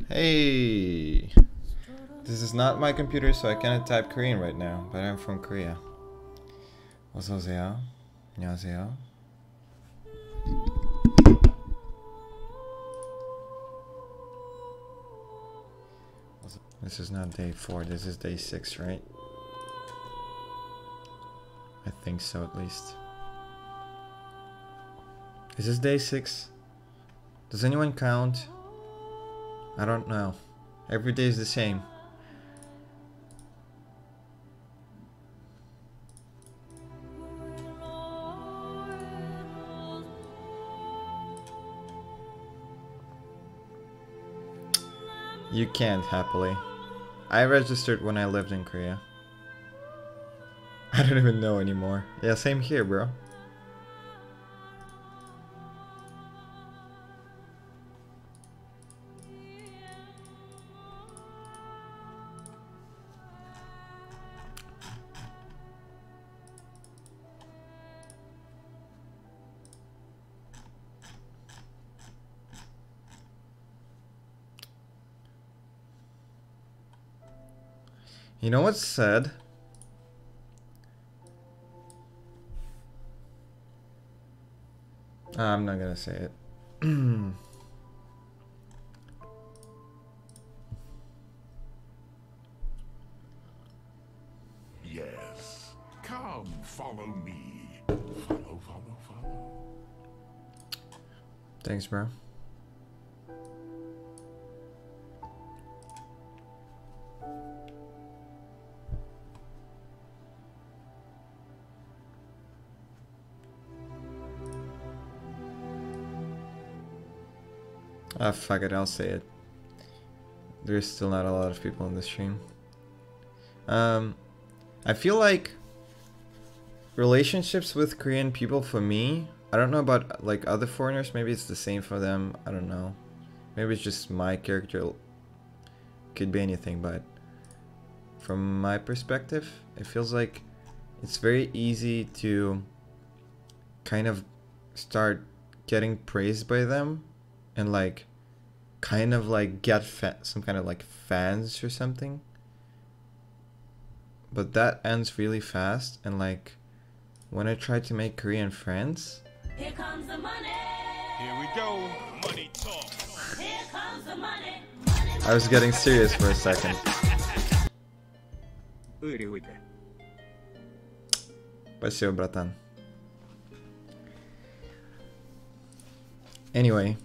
Hey! This is not my computer, so I cannot type Korean right now, but I'm from Korea. 어서오세요. 안녕하세요. This is not day 4, this is day 6, right? I think so, at least. Is this day 6? Does anyone count? I don't know. Every day is the same. You can't, happily. I registered when I lived in Korea. I don't even know anymore. Yeah, same here, bro. You know what's sad? I'm not gonna say it. Yes. Come, follow me. Follow. Thanks, bro. Ah, fuck it, I'll say it. There's still not a lot of people in the stream. I feel like relationships with Korean people, for me, I don't know about like other foreigners, maybe it's the same for them, I don't know. Maybe it's just my character, could be anything, but from my perspective, it feels like it's very easy to kind of start getting praised by them and like kind of like get some kind of like fans or something, but that ends really fast. And like when I try to make Korean friends, here comes the money. Here we go. Money talk. Here comes the money. I was getting serious for a second. Спасибо, братан. Anyway,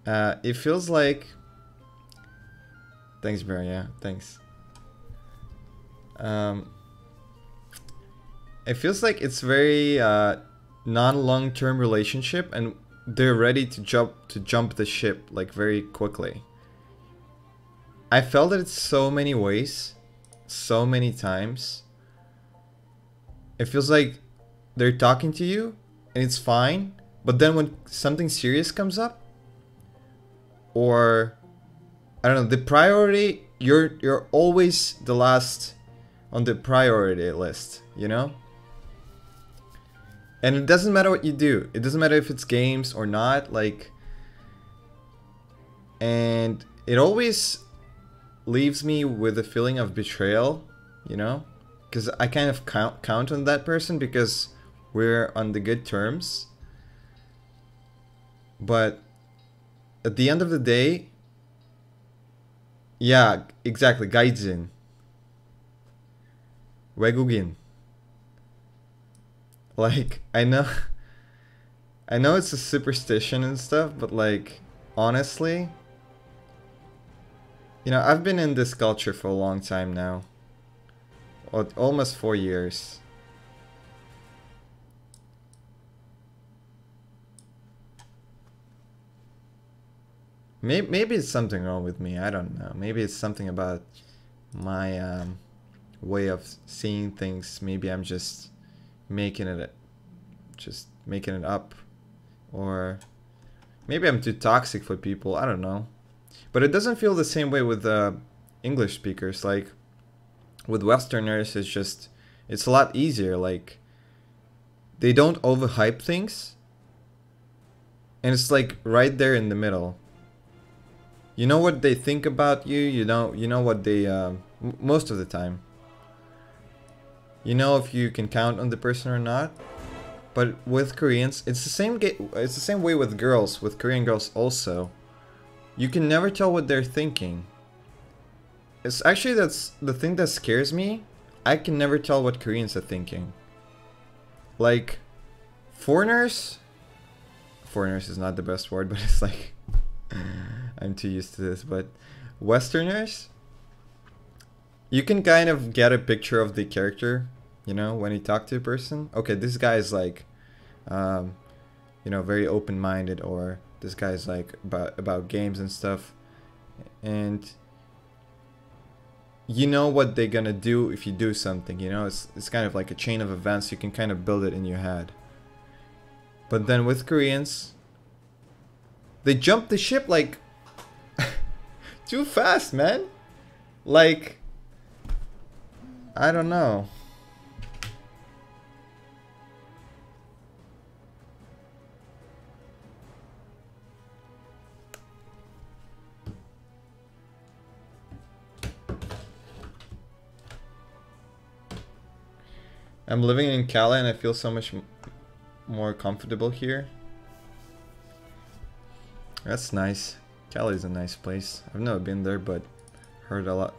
it feels like... Thanks, bro. Yeah, thanks. It feels like it's very non-long-term relationship, and they're ready to jump the ship like very quickly. I felt it so many ways, so many times. It feels like they're talking to you, and it's fine, but then when something serious comes up, or I don't know, the priority, you're always the last on the priority list, you know? And it doesn't matter what you do. It doesn't matter if it's games or not, like, and it always leaves me with a feeling of betrayal, you know? Because I kind of count on that person because we're on the good terms. But at the end of the day, yeah, exactly, gaijin. 외국인. Like, I know it's a superstition and stuff, but like, honestly, you know, I've been in this culture for a long time now. Almost 4 years. Maybe it's something wrong with me, I don't know. Maybe it's something about my way of seeing things. Maybe I'm just making it up, or maybe I'm too toxic for people, I don't know. But it doesn't feel the same way with English speakers. Like with Westerners, it's a lot easier. Like they don't overhype things, and it's like right there in the middle. You know what they think about you. You know what they most of the time. You know if you can count on the person or not. But with Koreans, it's the same. It's the same way with girls. With Korean girls also, you can never tell what they're thinking. It's actually that's the thing that scares me. I can never tell what Koreans are thinking. Like, foreigners. Foreigners is not the best word, but it's like I'm too used to this. But Westerners, you can kind of get a picture of the character. You know, when you talk to a person, okay, this guy is like, you know, very open-minded, or this guy's like about games and stuff, and you know what they're gonna do if you do something. You know, it's kind of like a chain of events. You can kind of build it in your head. But then with Koreans, they jump the ship like too fast, man. Like, I don't know. I'm living in Cali and I feel so much more comfortable here. That's nice. Cali is a nice place. I've never been there, but heard a lot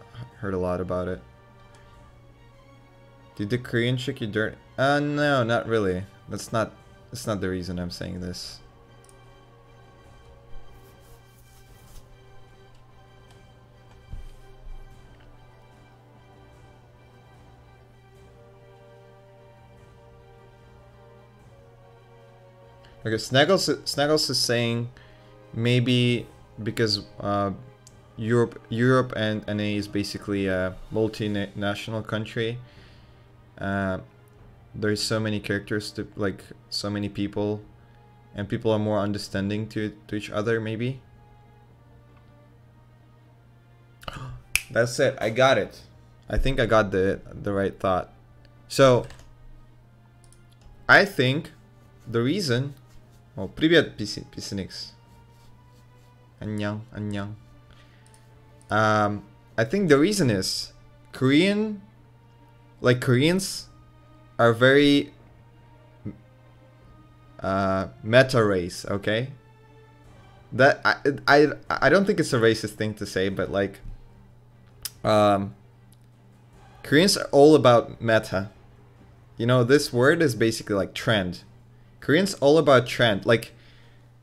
about it. Did the Korean chick you dirt? No, not really. That's not the reason I'm saying this. Okay, Snaggles is saying maybe because Europe and NA is basically a multinational country. There's so many characters to like so many people, and people are more understanding to each other. Maybe. That's it. I got it. I think I got the right thought. So I think the reason. Oh, привет, Pisinix. 안녕, 안녕. I think the reason is Koreans are very meta race, okay? That I don't think it's a racist thing to say, but like Koreans are all about meta. You know, this word is basically like trend. Koreans all about trend, like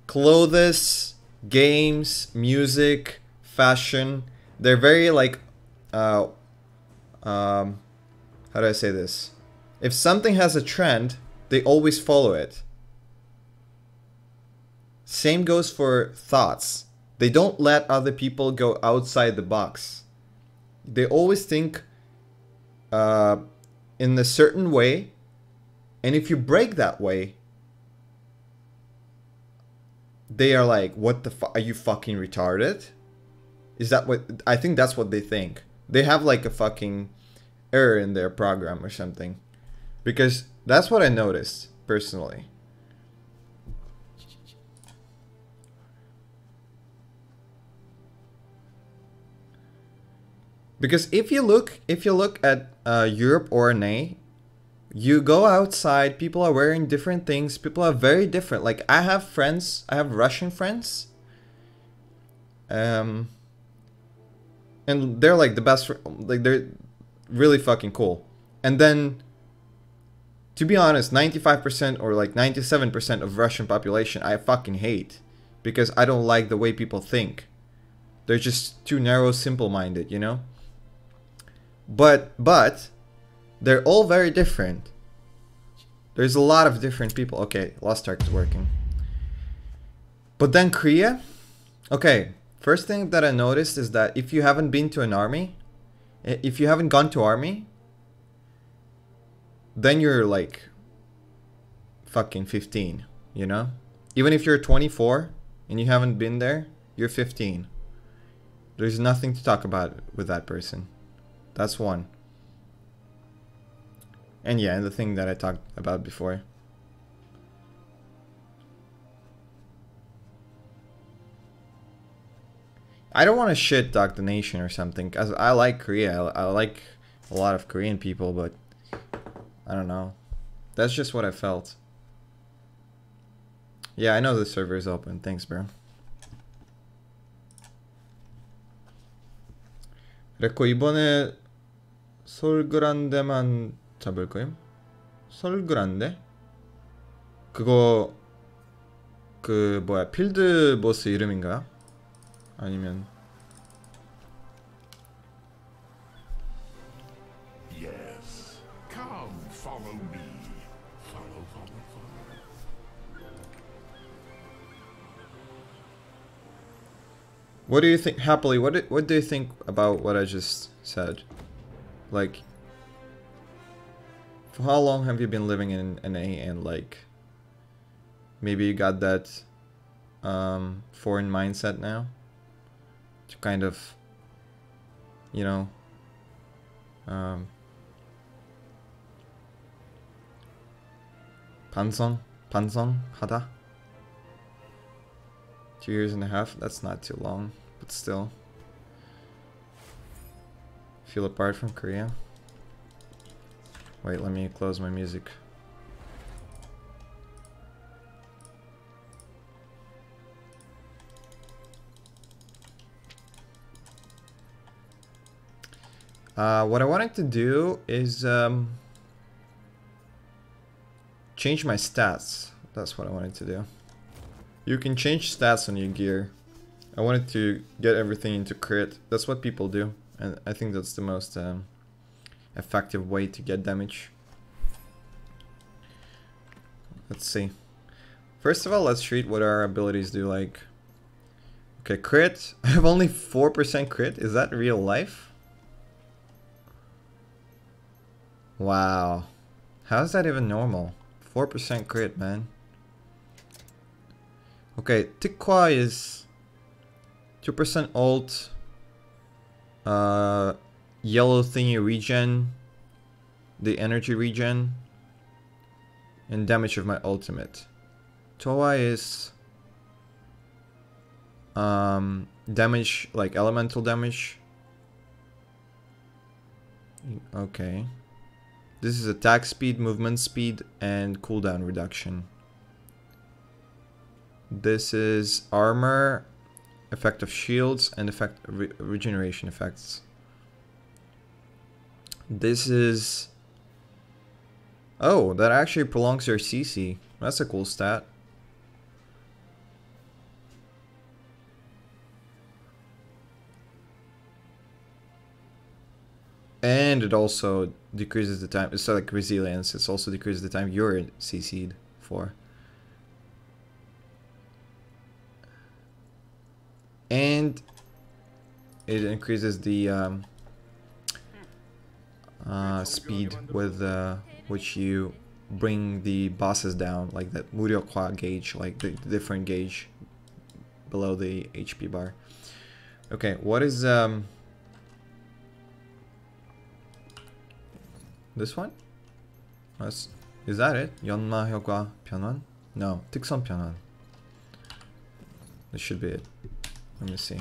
clothes, games, music, fashion. They're very like how do I say this? If something has a trend, they always follow it. Same goes for thoughts. They don't let other people go outside the box. They always think in a certain way, and if you break that way, they are like, what the fuck? Are you fucking retarded? Is that what... I think that's what they think. They have like a fucking error in their program or something. Because that's what I noticed, personally. Because if you look at Europe or NA, you go outside, people are wearing different things, people are very different. Like, I have friends, I have Russian friends. And they're like the best, like they're really fucking cool. And then, to be honest, 95% or like 97% of Russian population I fucking hate. Because I don't like the way people think. They're just too narrow, simple-minded, you know? But they're all very different. There's a lot of different people. Okay, Lost Ark is working. But then Korea? Okay, first thing that I noticed is that if you haven't been to an army, if you haven't gone to army, then you're like fucking 15, you know? Even if you're 24 and you haven't been there, you're 15. There's nothing to talk about with that person. That's one. And yeah, the thing that I talked about before. I don't want to shit talk the nation or something, cause I like Korea. I like a lot of Korean people, but I don't know. That's just what I felt. Yeah, I know the server is open. Thanks, bro. 레코 이번에 솔그란데만 잡을 거임? 솔그란데? 그거 그 뭐야 필드 보스 이름인가요? 아니면 Yes. Come, follow me. Follow, follow, follow. what do you think? Happily, what do you think about what I just said? Like, for how long have you been living in NA, and like maybe you got that foreign mindset now to kind of, you know, 반성하다? 2.5 years, that's not too long, but still. Feel apart from Korea? Wait, let me close my music. What I wanted to do is change my stats. That's what I wanted to do. You can change stats on your gear. I wanted to get everything into crit. That's what people do, and I think that's the most effective way to get damage. Let's see. First of all, let's read what our abilities do. Like, okay, crit. I have only 4% crit. Is that real life? Wow. How is that even normal? 4% crit, man. Okay, Tikwa is 2% ult, yellow thingy regen, the energy regen, and damage of my ultimate. Toa is damage, like elemental damage. Okay. This is attack speed, movement speed, and cooldown reduction. This is armor, effect of shields, and regeneration effects. This is... oh, that actually prolongs your CC. That's a cool stat. And it also decreases the time. It's like resilience. It also decreases the time you're CC'd for. And it increases the speed with which you bring the bosses down, like that Muryokwa gauge, like the different gauge below the HP bar. Okay, what is this one? Is that it? 연마 효과 변환? No, 특성 변환. This should be it. Let me see.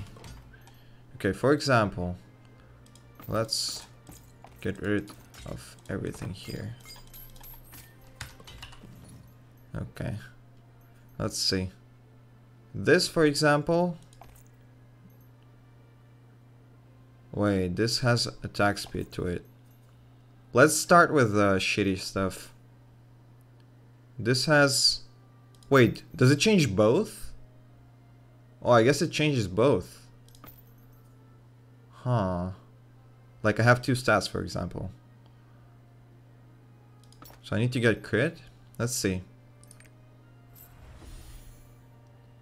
Okay, for example, let's get rid of everything here. Okay, let's see. This, for example. Wait, this has attack speed to it. Let's start with the shitty stuff. This has... wait, does it change both? Oh, I guess it changes both. Huh. Like I have two stats, for example. So I need to get crit? Let's see.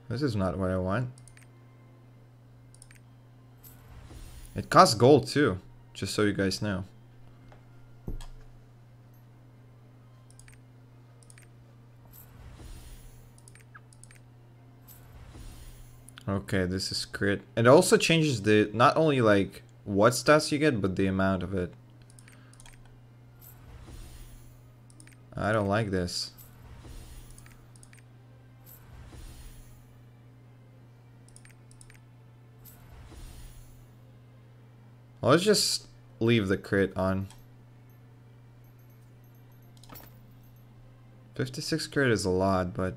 This is not what I want. It costs gold too, just so you guys know. Okay, this is crit. It also changes the, not only like what stats you get, but the amount of it. I don't like this. Let's just leave the crit on. 56 crit is a lot, but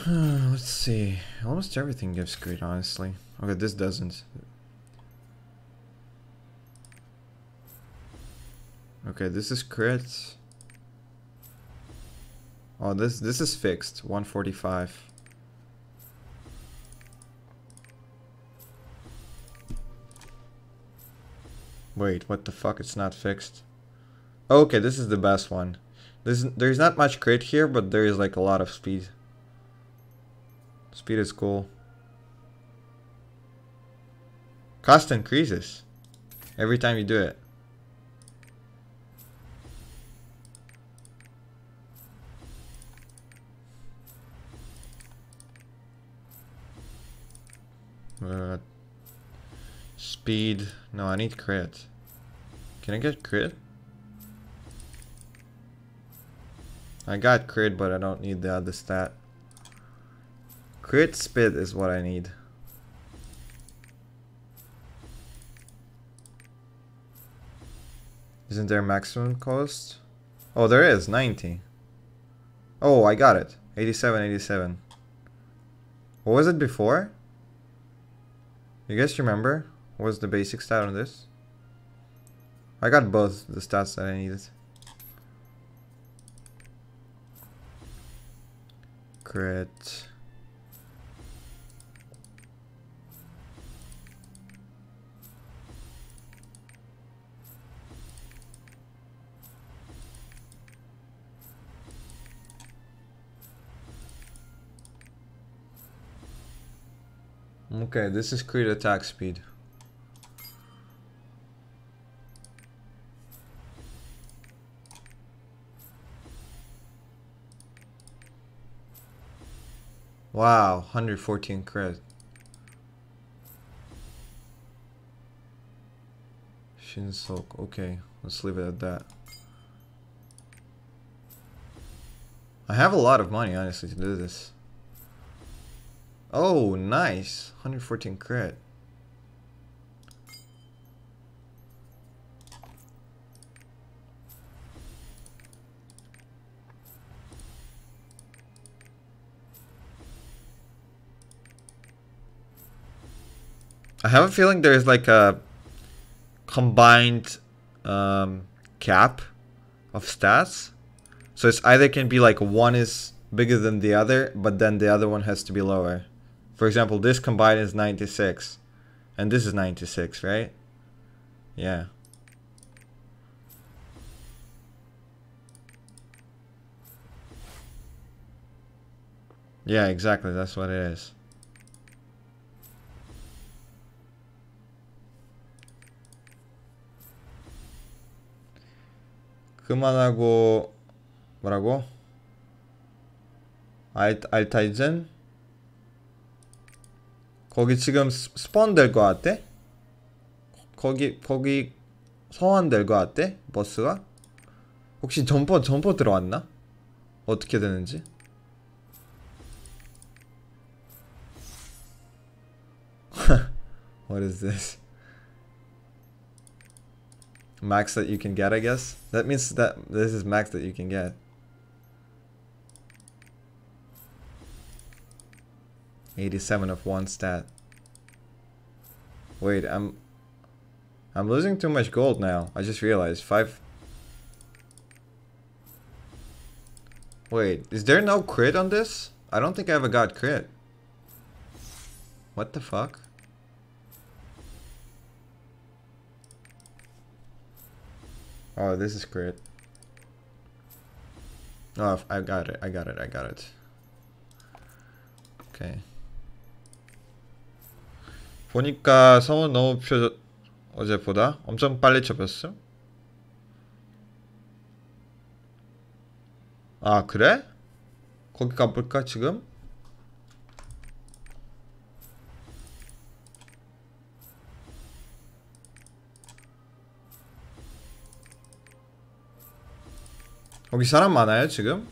let's see. Almost everything gives crit, honestly. Okay, this doesn't. Okay, this is crit. Oh, this is fixed. 145. Wait, what the fuck? It's not fixed. Okay, this is the best one. There's not much crit here, but there is like a lot of speed. Speed is cool. Cost increases every time you do it. Speed. No, I need crit. Can I get crit? I got crit, but I don't need the other stat. Crit speed is what I need. Isn't there maximum cost? Oh, there is 90. Oh, I got it. 87, 87. What was it before? You guys remember? What was the basic stat on this? I got both the stats that I needed. Crit. Okay, this is crit attack speed. Wow, 114 crit. Shinsoku. Okay, let's leave it at that. I have a lot of money, honestly, to do this. Oh, nice. 114 crit. I have a feeling there's like a combined cap of stats. So it's either can be like one is bigger than the other, but then the other one has to be lower. For example, this combined is 96. And this is 96, right? Yeah. Yeah, exactly. That's what it is. 그만하고 뭐라고? 알타이즌? 거기 지금 스폰 될 것 같대? 거기 소환 될 것 같대? 버스가? 혹시 점퍼 들어왔나? 어떻게 되는지? What is this? Max that you can get, I guess? That means that this is max that you can get. 87 of one stat. Wait, I'm losing too much gold now. I just realized 5. Wait, is there no crit on this? I don't think I ever got crit. What the fuck? Oh, this is crit. Oh, I got it. Okay. 보니까 성은 너무 어제보다 엄청 빨리 접혔어? 아, 그래? 거기 가볼까 지금? 거기 사람 많아요 지금?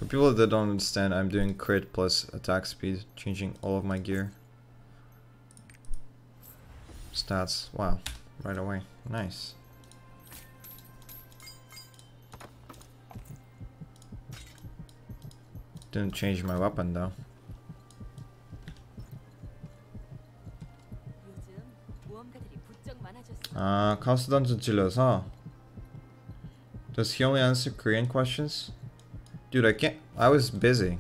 For people that don't understand, I'm doing crit plus attack speed, changing all of my gear. Stats, wow, right away, nice. Didn't change my weapon though. 카우스 던전 찔러서. Does he only answer Korean questions? Dude, I can't. I was busy.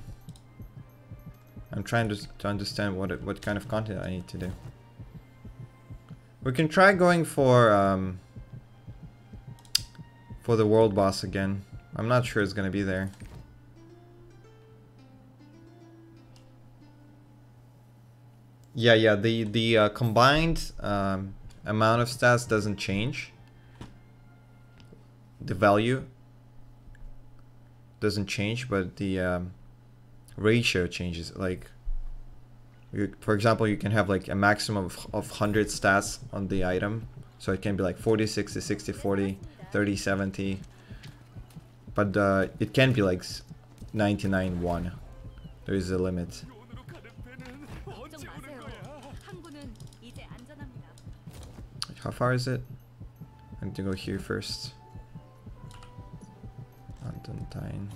I'm trying to understand what kind of content I need to do. We can try going for the world boss again. I'm not sure it's gonna be there. Yeah. The combined amount of stats doesn't change. The value doesn't change, but the ratio changes. Like, for example, you can have like a maximum of 100 stats on the item, so it can be like 40 60 60 40 30 70, but it can be like 99 1. There is a limit. How far is it? I need to go here first. Antentine.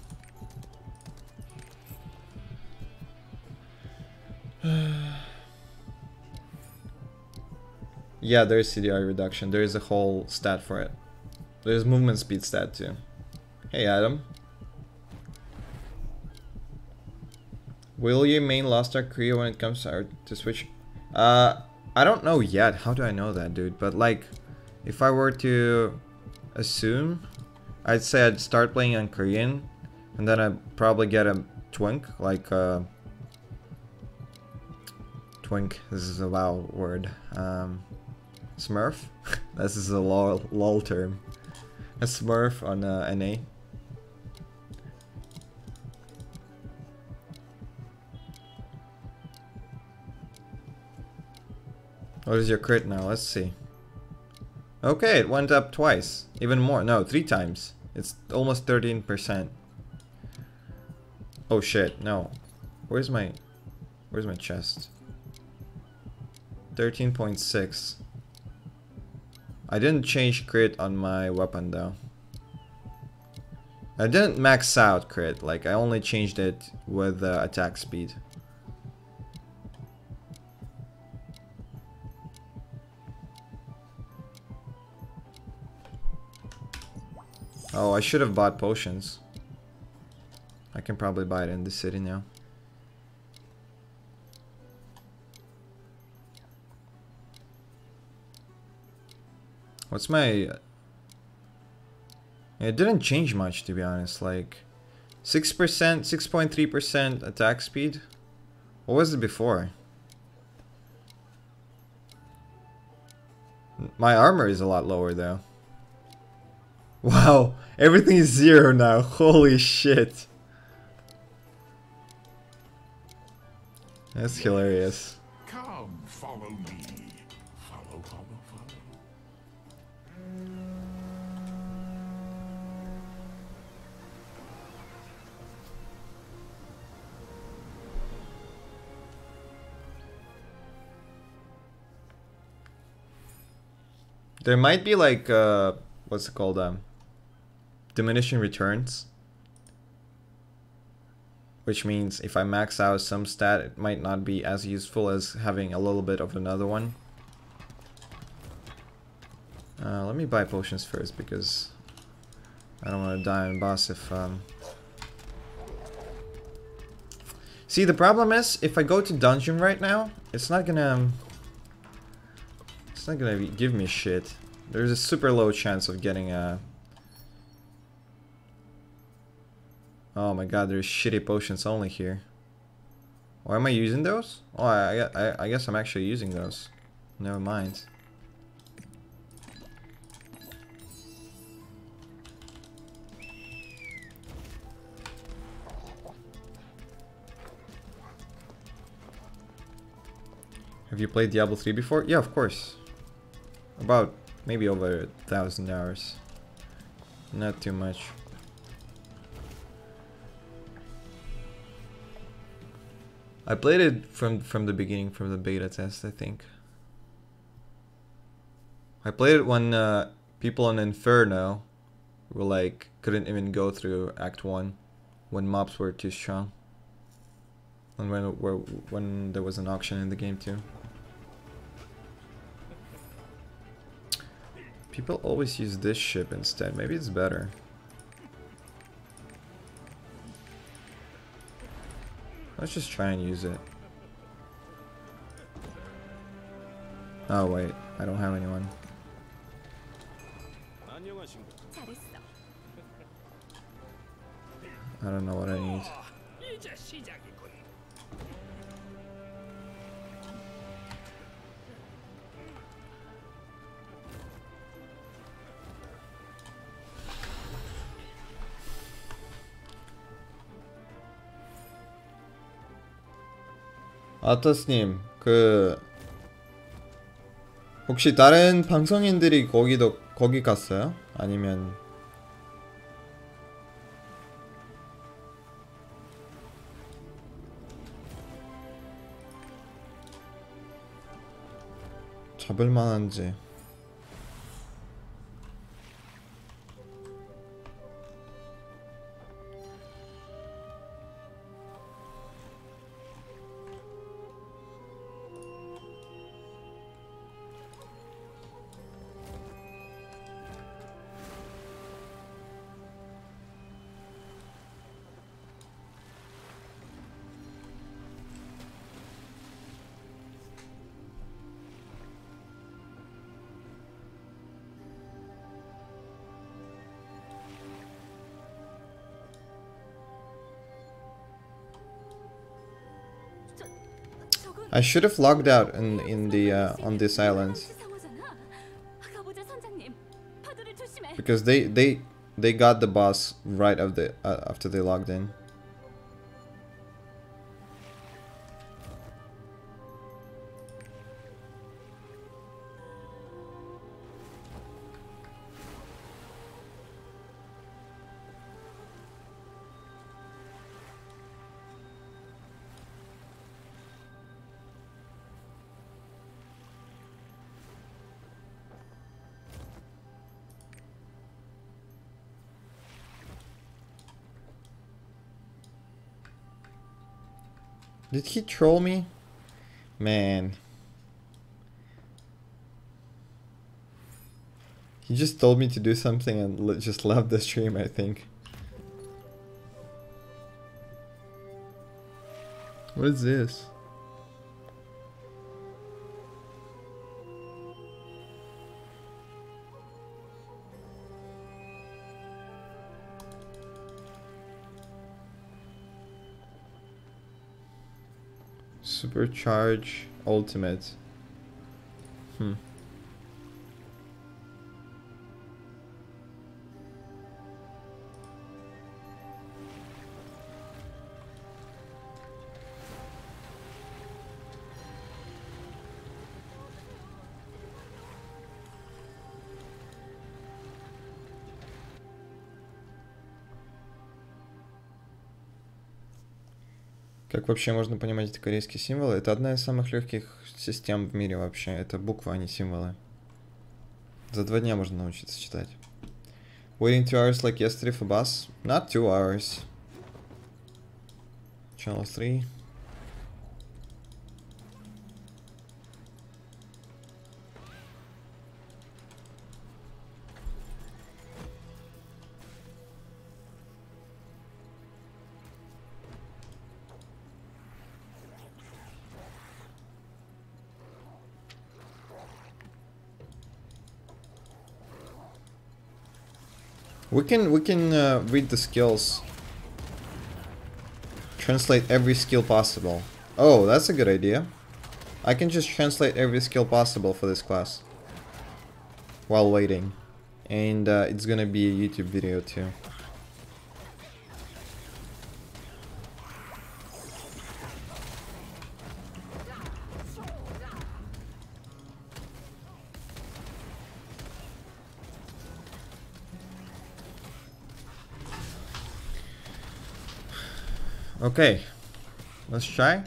Yeah, there is CDI reduction. There is a whole stat for it. There's movement speed stat too. Hey Adam. Will you main Lost Ark Korea when it comes to Switch? I don't know yet. How do I know that, dude? But like, if I were to assume, I'd say I'd start playing on Korean, and then I'd probably get a twink, like twink. This is a wow word. Smurf. This is a lol term. A Smurf on NA. What is your crit now? Let's see. Okay, it went up twice. Even more. No, 3 times. It's almost 13%. Oh shit, no. Where's my chest? 13.6. I didn't change crit on my weapon though. I didn't max out crit, like I only changed it with attack speed. Oh, I should have bought potions. I can probably buy it in the city now. What's my... It didn't change much, to be honest. Like 6%, 6.3% attack speed. What was it before? My armor is a lot lower though. Wow, everything is 0 now. Holy shit. That's hilarious. Come, follow me. Follow. There might be like what's it called? Diminishing returns. Which means if I max out some stat, it might not be as useful as having a little bit of another one. Let me buy potions first because I don't want to die on boss if See, the problem is if I go to dungeon right now, it's not gonna give me shit. There's a super low chance of getting a... Oh my god, there's shitty potions only here. Why am I using those? Oh, I guess I'm actually using those. Never mind. Have you played Diablo 3 before? Yeah, of course. About maybe over 1,000 hours. Not too much. I played it from the beginning, from the beta test, I think. I played it when people on Inferno were like couldn't even go through Act 1 when mobs were too strong. And when there was an auction in the game too. People always use this ship instead. Maybe it's better. Let's just try and use it. Oh wait, I don't have anyone. I don't know what I need. 아터스님, 혹시 다른 방송인들이 거기 갔어요? 아니면 잡을만한지. I should have logged out in the on this island because they got the boss right of the after they logged in. Did he troll me? Man. He just told me to do something and just left the stream, I think. What is this? Supercharge ultimate. Как вообще можно понимать эти корейские символы? Это одна из самых легких систем в мире вообще. Это буквы, а не символы. За 2 дня можно научиться читать. Waiting 2 hours like yesterday for bus? Not 2 hours. Channel 3. We can read the skills. Translate every skill possible. Oh, that's a good idea. I can just translate every skill possible for this class while waiting, and it's gonna be a YouTube video too. Okay, let's try.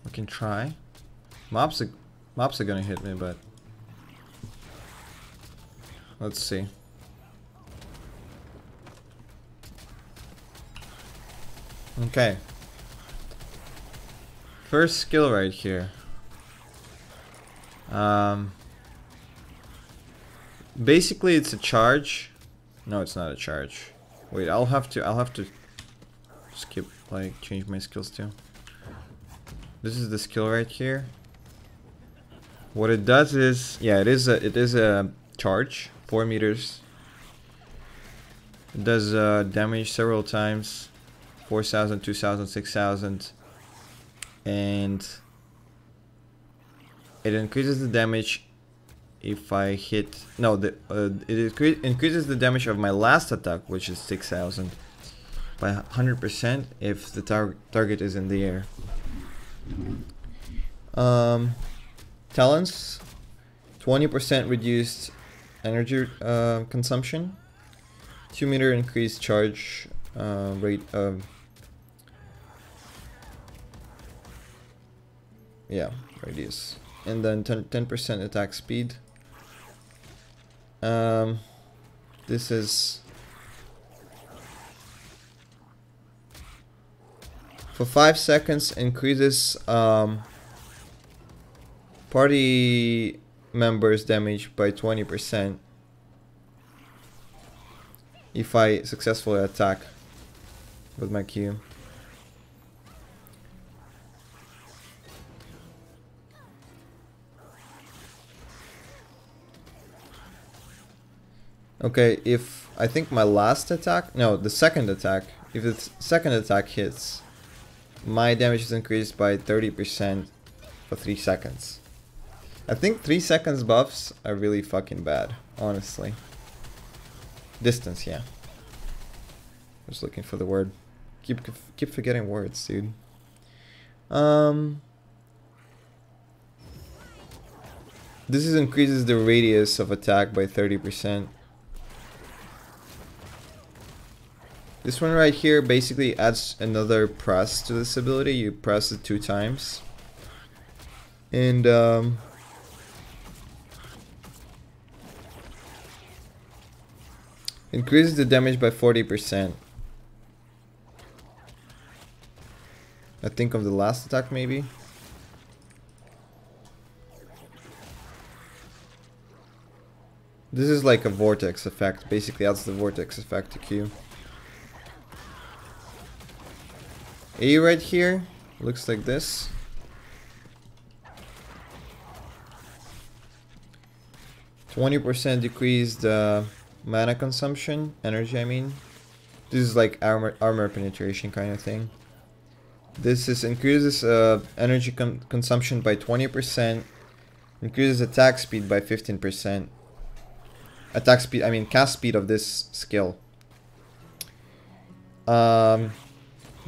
We can try. Mobs are gonna hit me, but let's see. Okay. First skill right here. Basically it's a charge. No, it's not a charge. Wait, I'll have to skip, like, change my skills too. This is the skill right here. What it does is, yeah, it is a charge, 4 meters. It does damage several times, 4,000, 2,000, 6,000, and it increases the damage if I hit. No, it increases the damage of my last attack, which is 6,000, by 100% if the target is in the air. Talents, 20% reduced energy consumption, 2 meter increased charge rate. Yeah, radius, and then 10% attack speed. This is for 5 seconds, increases party members damage by 20% if I successfully attack with my Q. Okay, if I think my last attack, no, the second attack, if the second attack hits, my damage is increased by 30% for 3 seconds. I think 3 seconds buffs are really fucking bad, honestly. Distance, yeah. I was looking for the word. Keep forgetting words, dude. This increases the radius of attack by 30%. This one right here basically adds another press to this ability. You press it 2 times. And increases the damage by 40%. I think of the last attack maybe. This is like a vortex effect. Basically adds the vortex effect to Q. A right here looks like this. %20 decreased mana consumption, energy I mean. This is like armor penetration kind of thing. This is increases energy consumption by 20%, increases attack speed by 15%. Attack speed, I mean cast speed of this skill.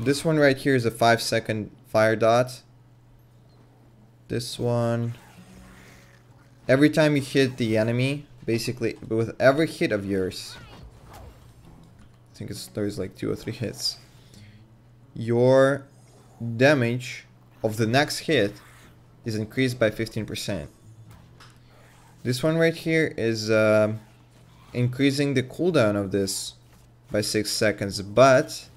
This one right here is a 5-second fire dot. This one, every time you hit the enemy, basically with every hit of yours, I think there's like 2 or 3 hits, your damage of the next hit is increased by 15%. This one right here is increasing the cooldown of this by 6 seconds, but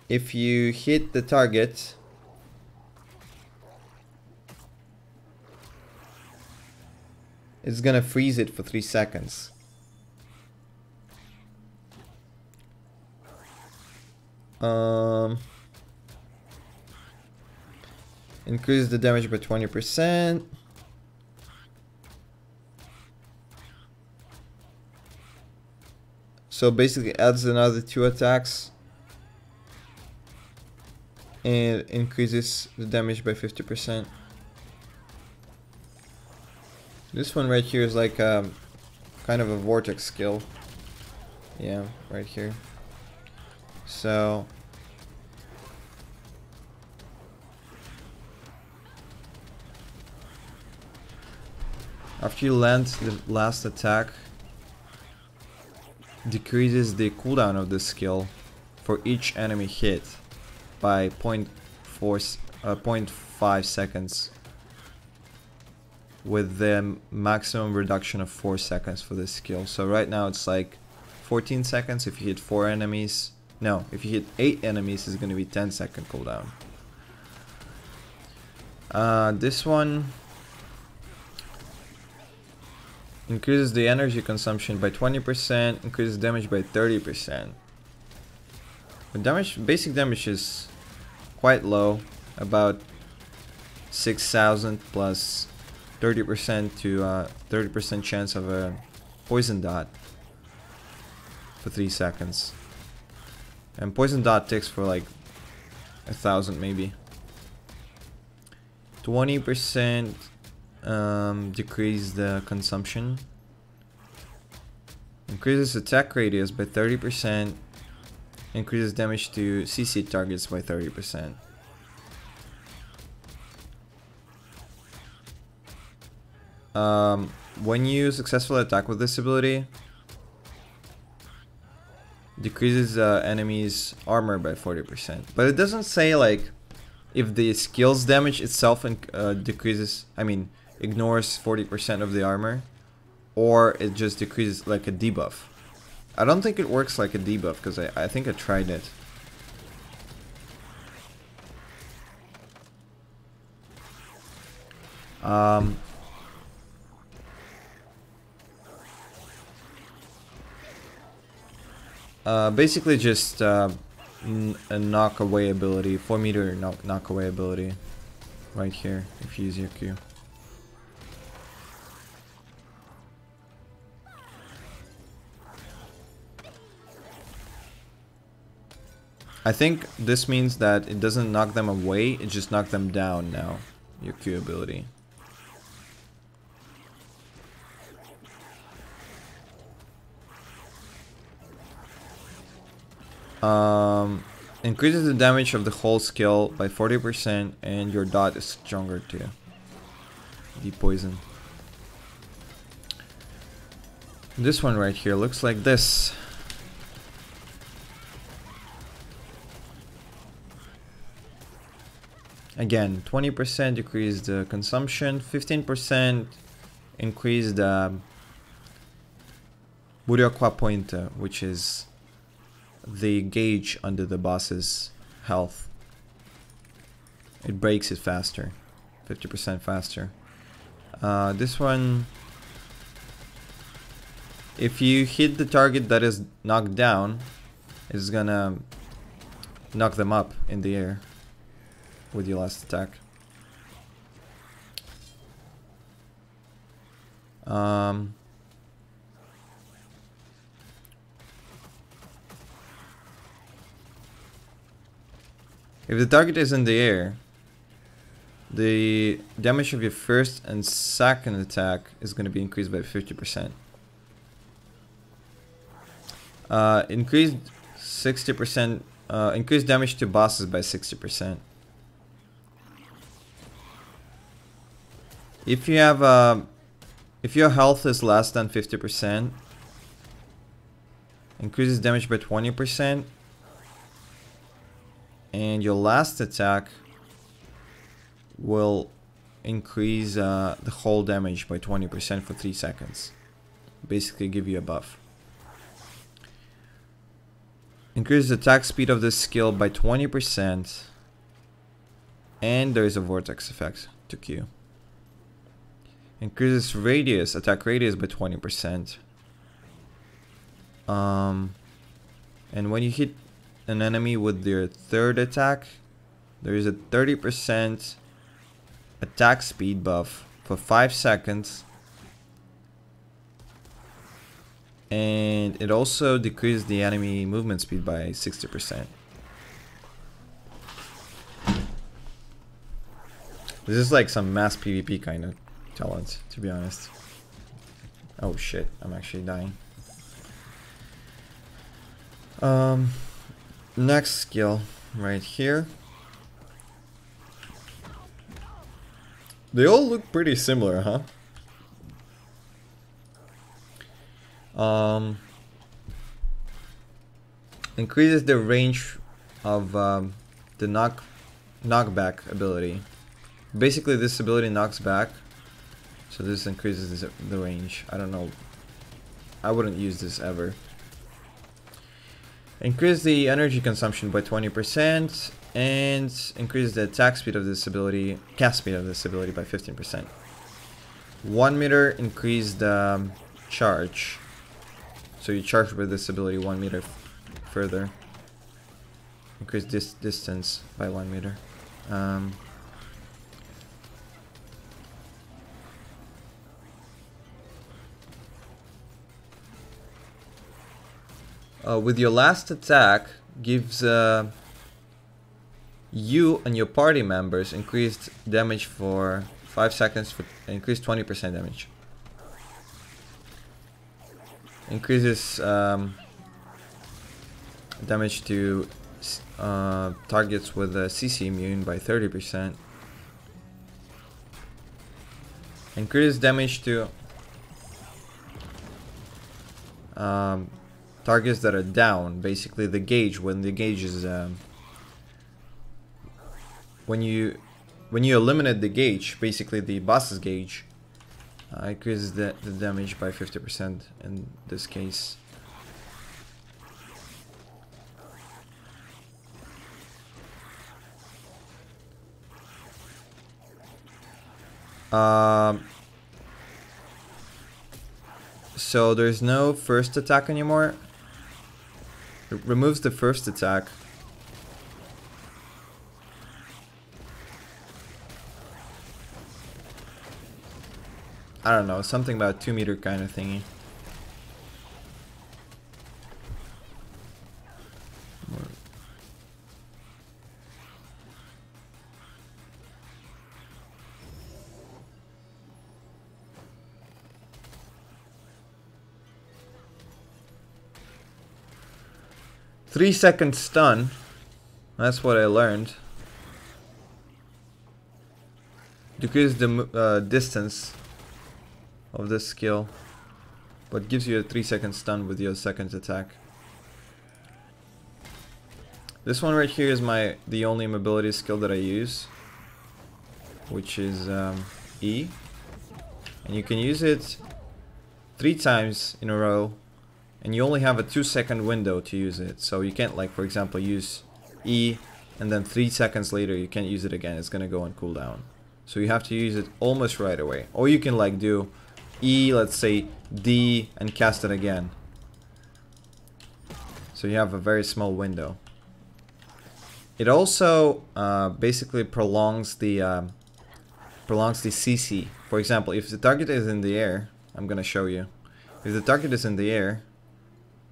if you hit the target, it's gonna freeze it for 3 seconds. Increase the damage by 20%. So basically adds another 2 attacks. And increases the damage by 50%. This one right here is like kind of a vortex skill. Yeah, right here. So after you land the last attack, decreases the cooldown of this skill for each enemy hit by 0.4 0.5 seconds, with the maximum reduction of 4 seconds for this skill. So right now it's like 14 seconds if you hit 4 enemies. No, if you hit 8 enemies, it's going to be 10-second cooldown. This one increases the energy consumption by 20%, increases damage by 30%. The damage, basic damage is quite low, about 6,000 plus 30% to 30% chance of a poison dot for 3 seconds. And poison dot ticks for like 1,000 maybe. 20% decrease the consumption. Increases attack radius by 30%. Increases damage to CC targets by 30%. When you successfully attack with this ability, decreases enemies' armor by 40%. But it doesn't say like if the skill's damage itself decreases, I mean, ignores 40% of the armor, or it just decreases like a debuff. I don't think it works like a debuff because I think I tried it. Basically just a knock away ability, 4 meter knock away ability right here if you use your Q. I think this means that it doesn't knock them away, it just knocks them down now, your Q ability. Increases the damage of the whole skill by 40% and your dot is stronger too. Depoison. This one right here looks like this. Again, 20% decrease the consumption, 15% increase the Buryokwa pointer, which is the gauge under the boss's health. It breaks it faster, 50% faster. This one, if you hit the target that is knocked down, it's gonna knock them up in the air with your last attack. If the target is in the air, the damage of your first and second attack is going to be increased by 50%. Increased 60%, increased damage to bosses by 60%. If you have if your health is less than 50%, increases damage by 20%, and your last attack will increase the whole damage by 20% for 3 seconds. Basically give you a buff. Increases attack speed of this skill by 20%, and there is a vortex effect to Q. Increases radius, attack radius by 20%. And when you hit an enemy with their third attack, there is a 30% attack speed buff for 5 seconds. And it also decreases the enemy movement speed by 60%. This is like some mass PvP kind of talent, to be honest. Oh shit, I'm actually dying. Next skill right here. They all look pretty similar, huh? Increases the range of the knock knockback ability. Basically, this ability knocks back, so this increases the range. I don't know. I wouldn't use this ever. Increase the energy consumption by 20% and increase the attack speed of this ability, cast speed of this ability by 15%. 1 meter increase the charge. So you charge with this ability 1 meter further. Increase this distance by 1 meter. With your last attack, gives you and your party members increased damage for 5 seconds, for increased 20% damage. Increases damage to targets with a CC immune by 30%. Increases damage to targets that are down. Basically, the gauge, when the gauge is when you eliminate the gauge, basically the boss's gauge, increases the damage by 50% in this case. So there's no first attack anymore. It removes the first attack. I don't know, something about 2 meter kind of thingy. 3-second stun. That's what I learned. Decrease the distance of this skill, but gives you a 3-second stun with your second attack. This one right here is the only mobility skill that I use, which is E, and you can use it 3 times in a row, and you only have a 2-second window to use it. So you can't, like, for example, use E and then 3 seconds later you can't use it again. It's gonna go on cooldown. So you have to use it almost right away. Or you can, like, do E, let's say D, and cast it again. So you have a very small window. It also basically prolongs the CC. For example, if the target is in the air, I'm gonna show you. If the target is in the air,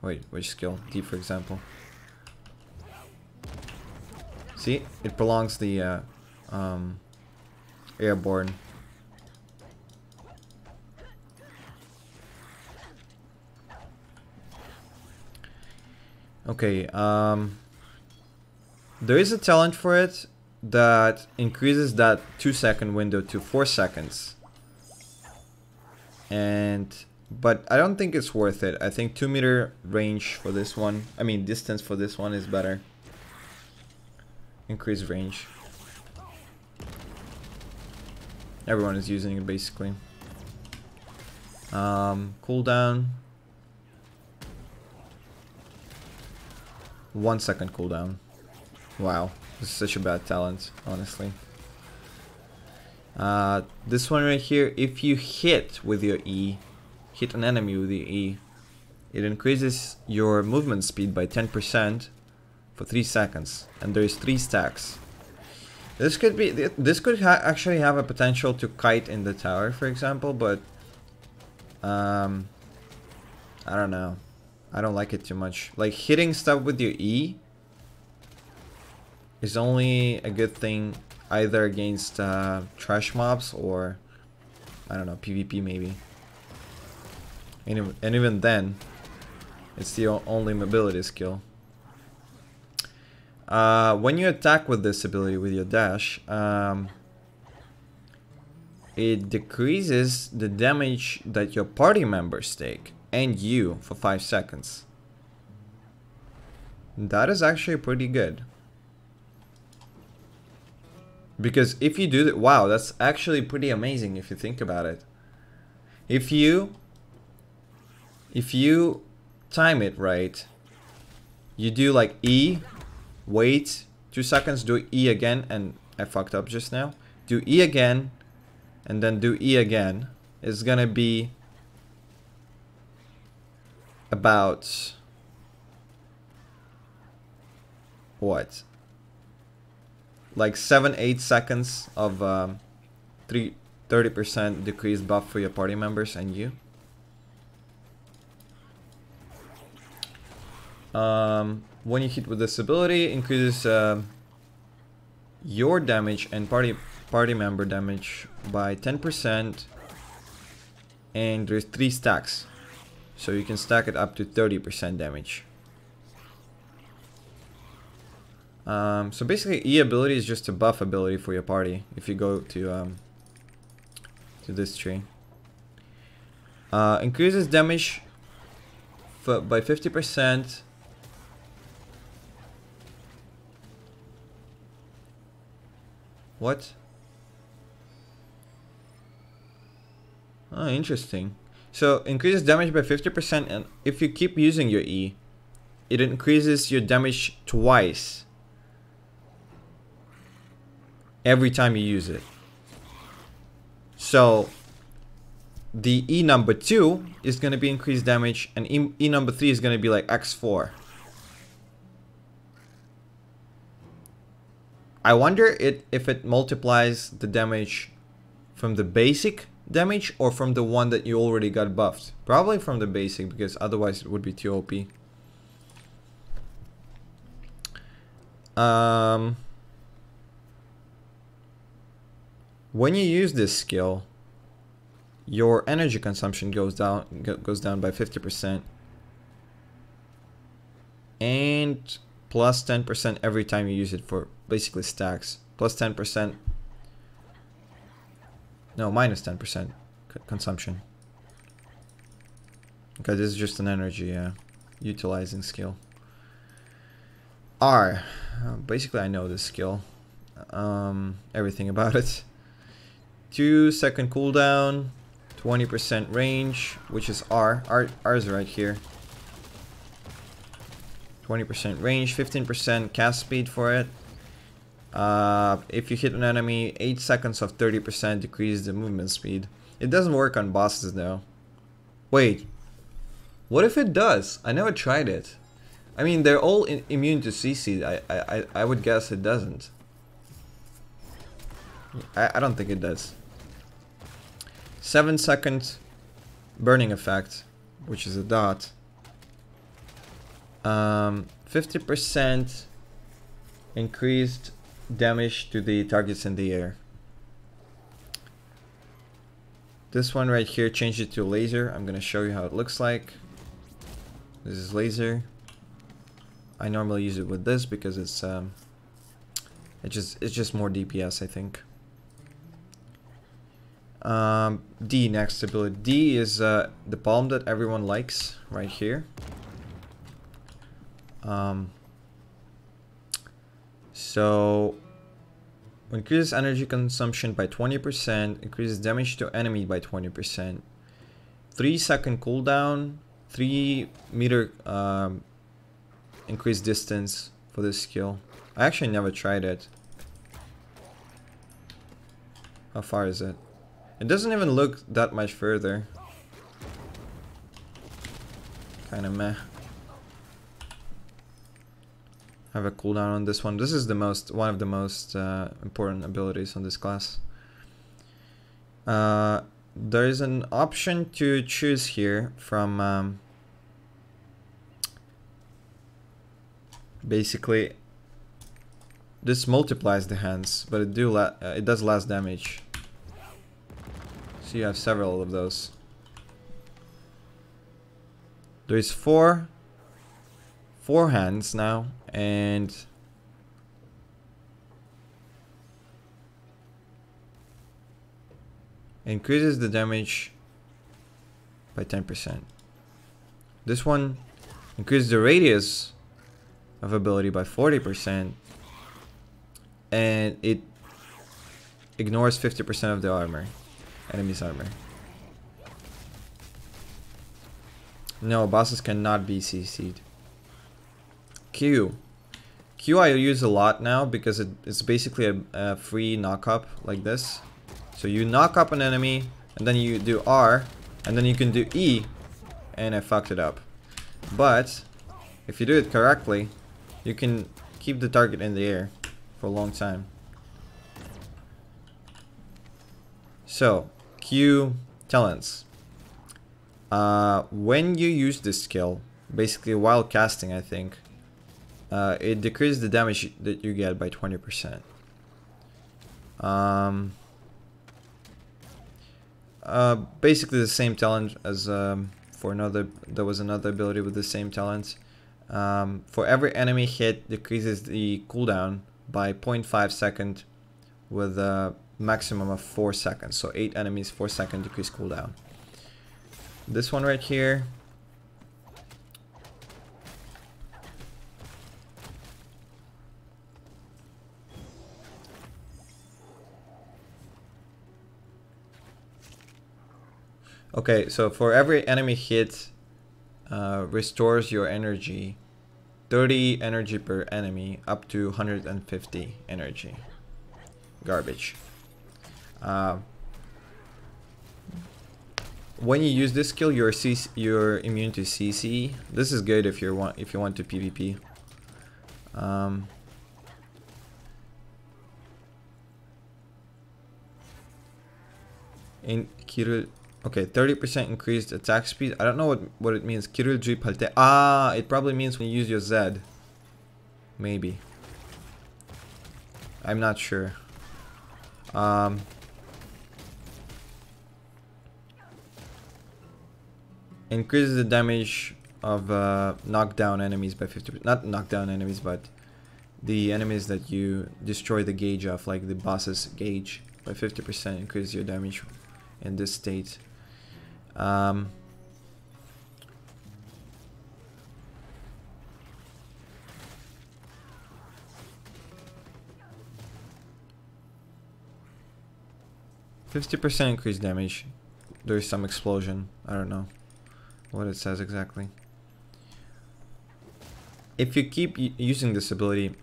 wait, which skill? D, for example. See, it prolongs the airborne. Okay, there is a talent for it that increases that 2-second window to 4 seconds. But I don't think it's worth it. I think 2 meter range for this one, I mean distance for this one is better. Increased range. Everyone is using it basically. Cooldown. 1 second cooldown. Wow, this is such a bad talent, honestly. This one right here, if you hit with your E, hit an enemy with your E, it increases your movement speed by 10% for 3 seconds, and there's 3 stacks. This could actually have a potential to kite in the tower, for example, but I don't know. I don't like it too much. Like, hitting stuff with your E is only a good thing either against trash mobs or, I don't know, PvP maybe. And even then, it's the only mobility skill. When you attack with this ability, with your dash, it decreases the damage that your party members take and you for 5 seconds. That is actually pretty good. Because if you do that, wow, that's actually pretty amazing if you think about it. If you time it right, you do like E, wait 2 seconds, do E again, and I fucked up just now. Do E again, and then do E again. It's gonna be about what? Like 7-8 seconds of 30% decreased buff for your party members and you. When you hit with this ability, increases your damage and party member damage by 10%, and there's 3 stacks, so you can stack it up to 30% damage. So basically, E ability is just a buff ability for your party. If you go to this tree, increases damage by 50%. What? Oh, interesting. So increases damage by 50%, and if you keep using your E, it increases your damage twice every time you use it. So the E number 2 is going to be increased damage, and E number 3 is going to be like X4. I wonder if it multiplies the damage from the basic damage or from the one that you already got buffed. Probably from the basic, because otherwise it would be too OP. When you use this skill, your energy consumption goes down by 50%, and plus 10% every time you use it for basically stacks. Plus 10%. No, minus 10% consumption. Okay, this is just an energy utilizing skill. R. Basically, I know this skill. Everything about it. 2-second cooldown, 20% range, which is R. R is right here. 20% range, 15% cast speed for it. If you hit an enemy, 8 seconds of 30% decrease the movement speed. It doesn't work on bosses though. Wait, what if it does? I never tried it. I mean, they're all immune to CC. I would guess it doesn't. I don't think it does. 7-second burning effect, which is a dot. 50% increased damage to the targets in the air. This one right here, change it to laser. I'm gonna show you how it looks like. This is laser. I normally use it with this because it's just more DPS, I think. D, next ability. D is the palm that everyone likes right here. So increases energy consumption by 20%, increases damage to enemy by 20%, 3-second cooldown, 3-meter increased distance for this skill. I actually never tried it. How far is it? It doesn't even look that much further. Kinda meh. Have a cooldown on this one. This is one of the most important abilities on this class. There is an option to choose here from basically this multiplies the hands, but it does less damage. So you have several of those. There's four hands now, and increases the damage by 10%. This one increases the radius of ability by 40%, and it ignores 50% of the armor. Enemy's armor. No, bosses cannot be CC'd. Q. Q I use a lot now because it's basically a free knock up like this. So you knock up an enemy and then you do R and then you can do E, and I fucked it up. But if you do it correctly, you can keep the target in the air for a long time. So Q talents. When you use this skill, basically while casting, I think, it decreases the damage that you get by 20%. Basically the same talent as for another. There was another ability with the same talent. For every enemy hit, decreases the cooldown by 0.5 second with a maximum of 4 seconds. So 8 enemies, 4 second decrease cooldown. This one right here. Okay, so for every enemy hit, restores your energy, 30 energy per enemy, up to 150 energy. Garbage. When you use this skill, you're immune to CC. This is good if you want to PvP. In Kiril. Okay, 30% increased attack speed. I don't know what it means. Kiril palte. Ah, it probably means when you use your Z. Maybe. I'm not sure. Increases the damage of knockdown enemies by 50%. Not knockdown enemies, but the enemies that you destroy the gauge of, like the boss's gauge, by 50%. Increase your damage in this state. 50% increased damage. There's some explosion. I don't know what it says exactly. If you keep using this ability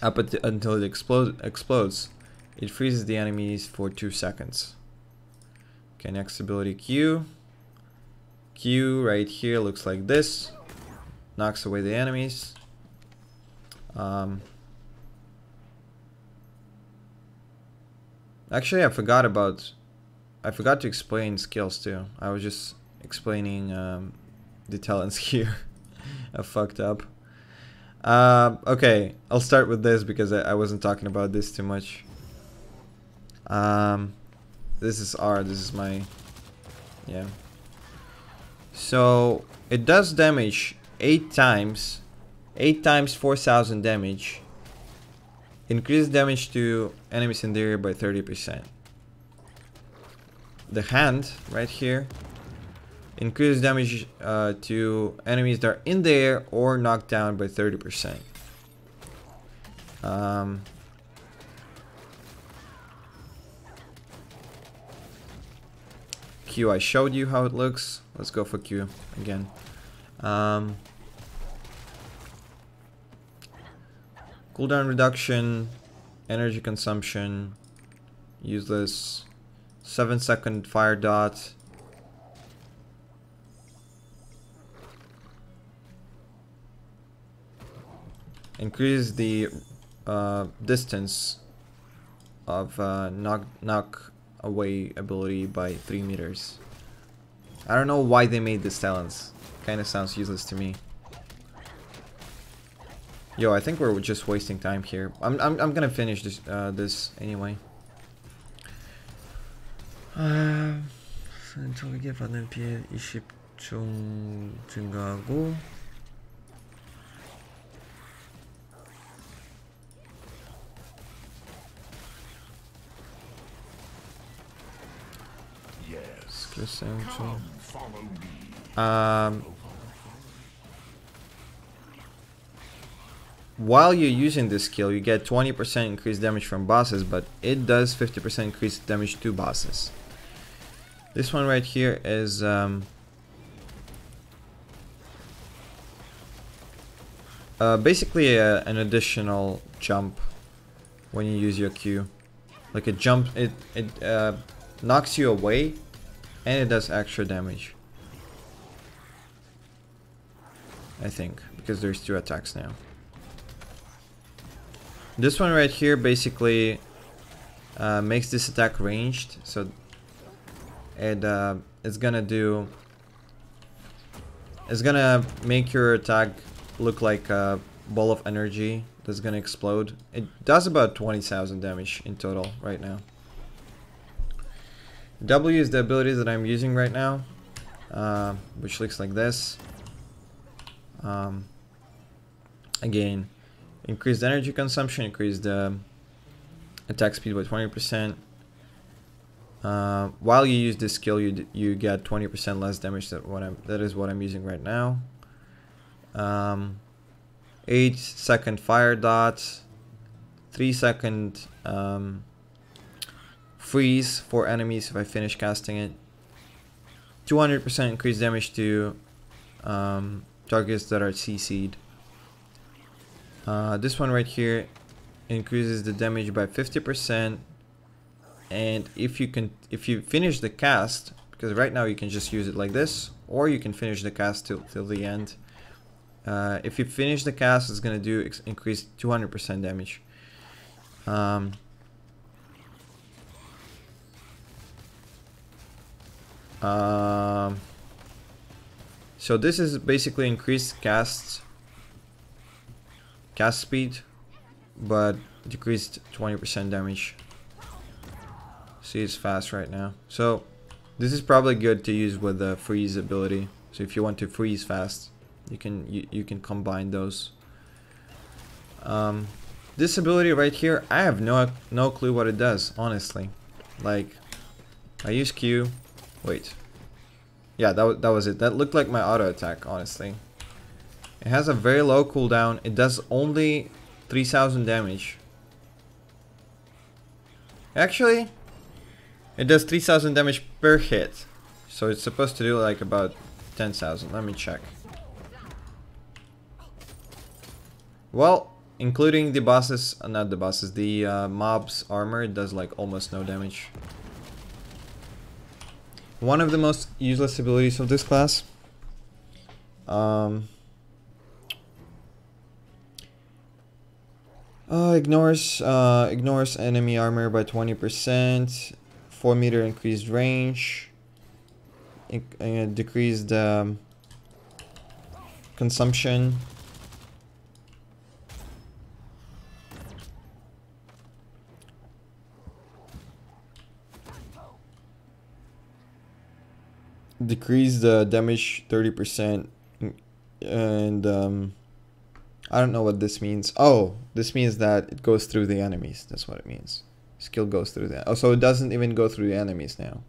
up until it explodes, it freezes the enemies for 2 seconds. Okay, next ability, Q. Q right here looks like this. Knocks away the enemies. Actually, I forgot to explain skills too. I was just explaining the talents here. I fucked up. Okay, I'll start with this because I wasn't talking about this too much. This is R. This is my... yeah. So, it does damage 8 times. 8 times 4,000 damage. Increase damage to enemies in the area by 30%. The hand, right here, increase damage to enemies that are in the air or knocked down by 30%. Q, I showed you how it looks. Let's go for Q again. Cooldown reduction, energy consumption, useless, 7-second fire dot. Increase the distance of knock away ability by 3 meters. I don't know why they made this talents. Kinda sounds useless to me. Yo, I think we're just wasting time here. I'm gonna finish this this anyway. 적에게 받는 피해 20종 증가하고 Come, follow me. while you're using this skill, you get 20% increased damage from bosses, but it does 50% increased damage to bosses. This one right here is basically an additional jump when you use your Q. Like a jump, it knocks you away, and it does extra damage. I think, because there's 2 attacks now. This one right here basically makes this attack ranged, so it's gonna make your attack look like a ball of energy that's gonna explode. It does about 20,000 damage in total right now. W is the ability that I'm using right now, which looks like this. Again, increased energy consumption, increased attack speed by 20%. While you use this skill, you get 20% less damage that is what I'm using right now. 8-second fire dot, 3-second freeze for enemies if I finish casting it. 200% increased damage to targets that are CC'd. This one right here increases the damage by 50%, and if you finish the cast, because right now you can just use it like this, or you can finish the cast till the end. If you finish the cast, it's gonna do increase 200% damage. So this is basically increased cast speed, but decreased 20% damage. See, it's fast right now. So this is probably good to use with the freeze ability. So if you want to freeze fast, you can combine those. This ability right here, I have no clue what it does, honestly. Like, I use Q. Wait. Yeah, that was it. That looked like my auto attack, honestly. It has a very low cooldown. It does only 3,000 damage. Actually, it does 3,000 damage per hit. So it's supposed to do like about 10,000. Let me check. Well, including the bosses, not the bosses, the mobs armor, it does like almost no damage. One of the most useless abilities of this class. Ignores enemy armor by 20%. 4-meter increased range. Decreased consumption. Decrease the damage 30%, and I don't know what this means. Oh, this means that it goes through the enemies. That's what it means. Skill goes through that. Oh, so it doesn't even go through the enemies now.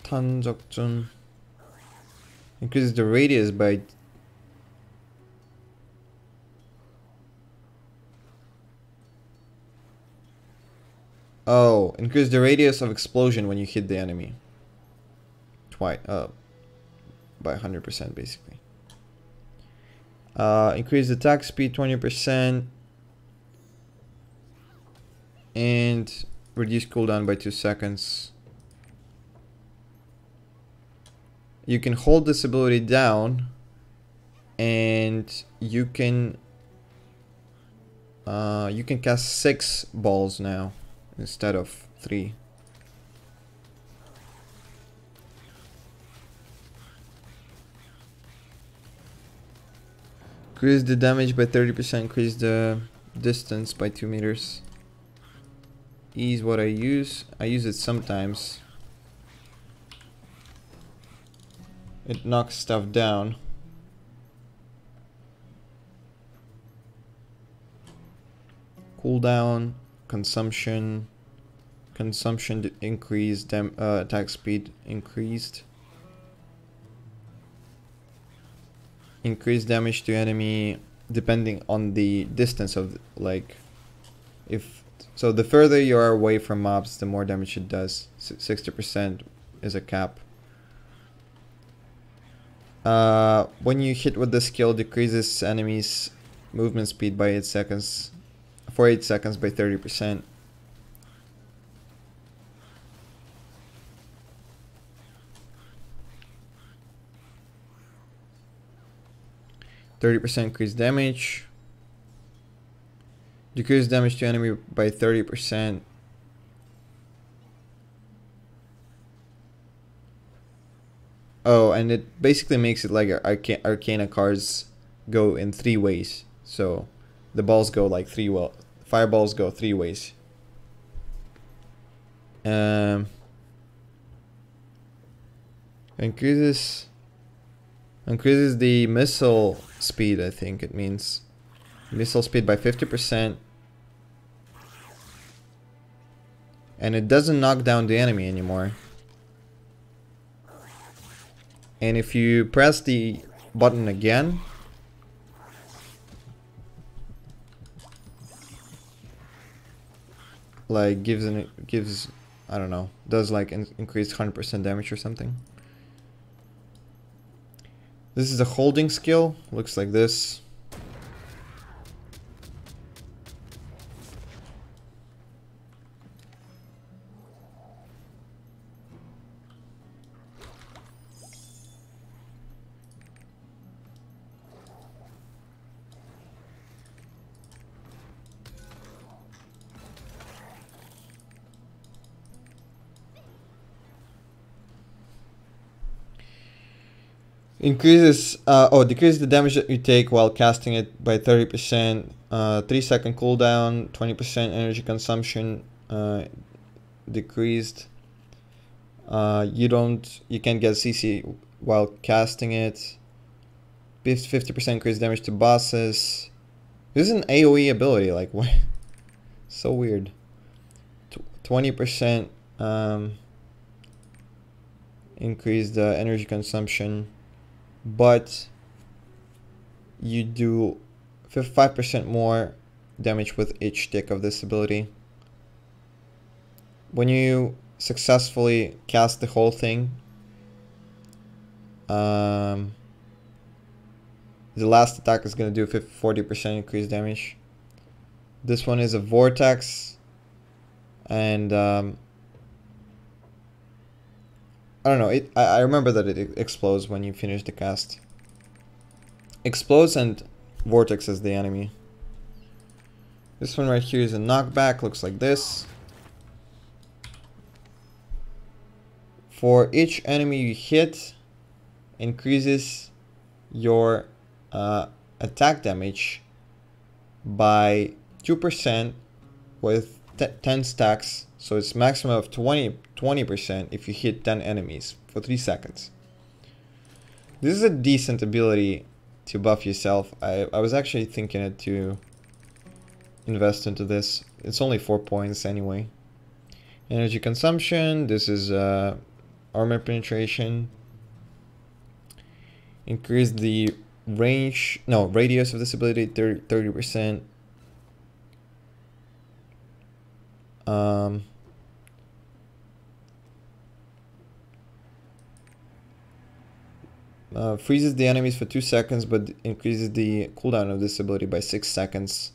Tanjokjun increases the radius by increase the radius of explosion when you hit the enemy. Twice, by 100% basically. Increase attack speed 20%, and reduce cooldown by 2 seconds. You can hold this ability down, and you can cast 6 balls now instead of 3. Increase the damage by 30%, increase the distance by 2 meters. E is what I use. I use it sometimes. It knocks stuff down. Cooldown, consumption increased, attack speed increased. increase damage to enemy depending on the distance of, like, if so the further you are away from mobs, the more damage it does. 60% is a cap. When you hit with the skill, decreases enemies movement speed by 8 seconds for 8 seconds by 30%. Increased damage. Decrease damage to enemy by 30%. Oh, and it basically makes it like Arcana cards go in 3 ways. So the balls go like fireballs go 3 ways. Increases the missile speed, I think it means. Missile speed by 50%. And it doesn't knock down the enemy anymore. And if you press the button again, like gives I don't know, does like increased 100% damage or something. This is a holding skill, looks like this. Decreases the damage that you take while casting it by 30%. 3-second cooldown, 20% energy consumption decreased. You can't get CC while casting it. 50% increased damage to bosses. This is an AoE ability, like what? So weird. 20% increased energy consumption. But you do 5% more damage with each tick of this ability. When you successfully cast the whole thing, the last attack is going to do 40% increased damage. This one is a vortex, and I don't know, I remember that it explodes when you finish the cast. Explodes and vortex is the enemy. This one right here is a knockback, looks like this. For each enemy you hit, increases your attack damage by 2% with 10 stacks. So it's maximum of 20% if you hit 10 enemies for 3 seconds. This is a decent ability to buff yourself. I was actually thinking it to invest into this. It's only 4 points anyway. Energy consumption. This is armor penetration. Increase the radius of this ability 30%. Freezes the enemies for 2 seconds, but increases the cooldown of this ability by 6 seconds.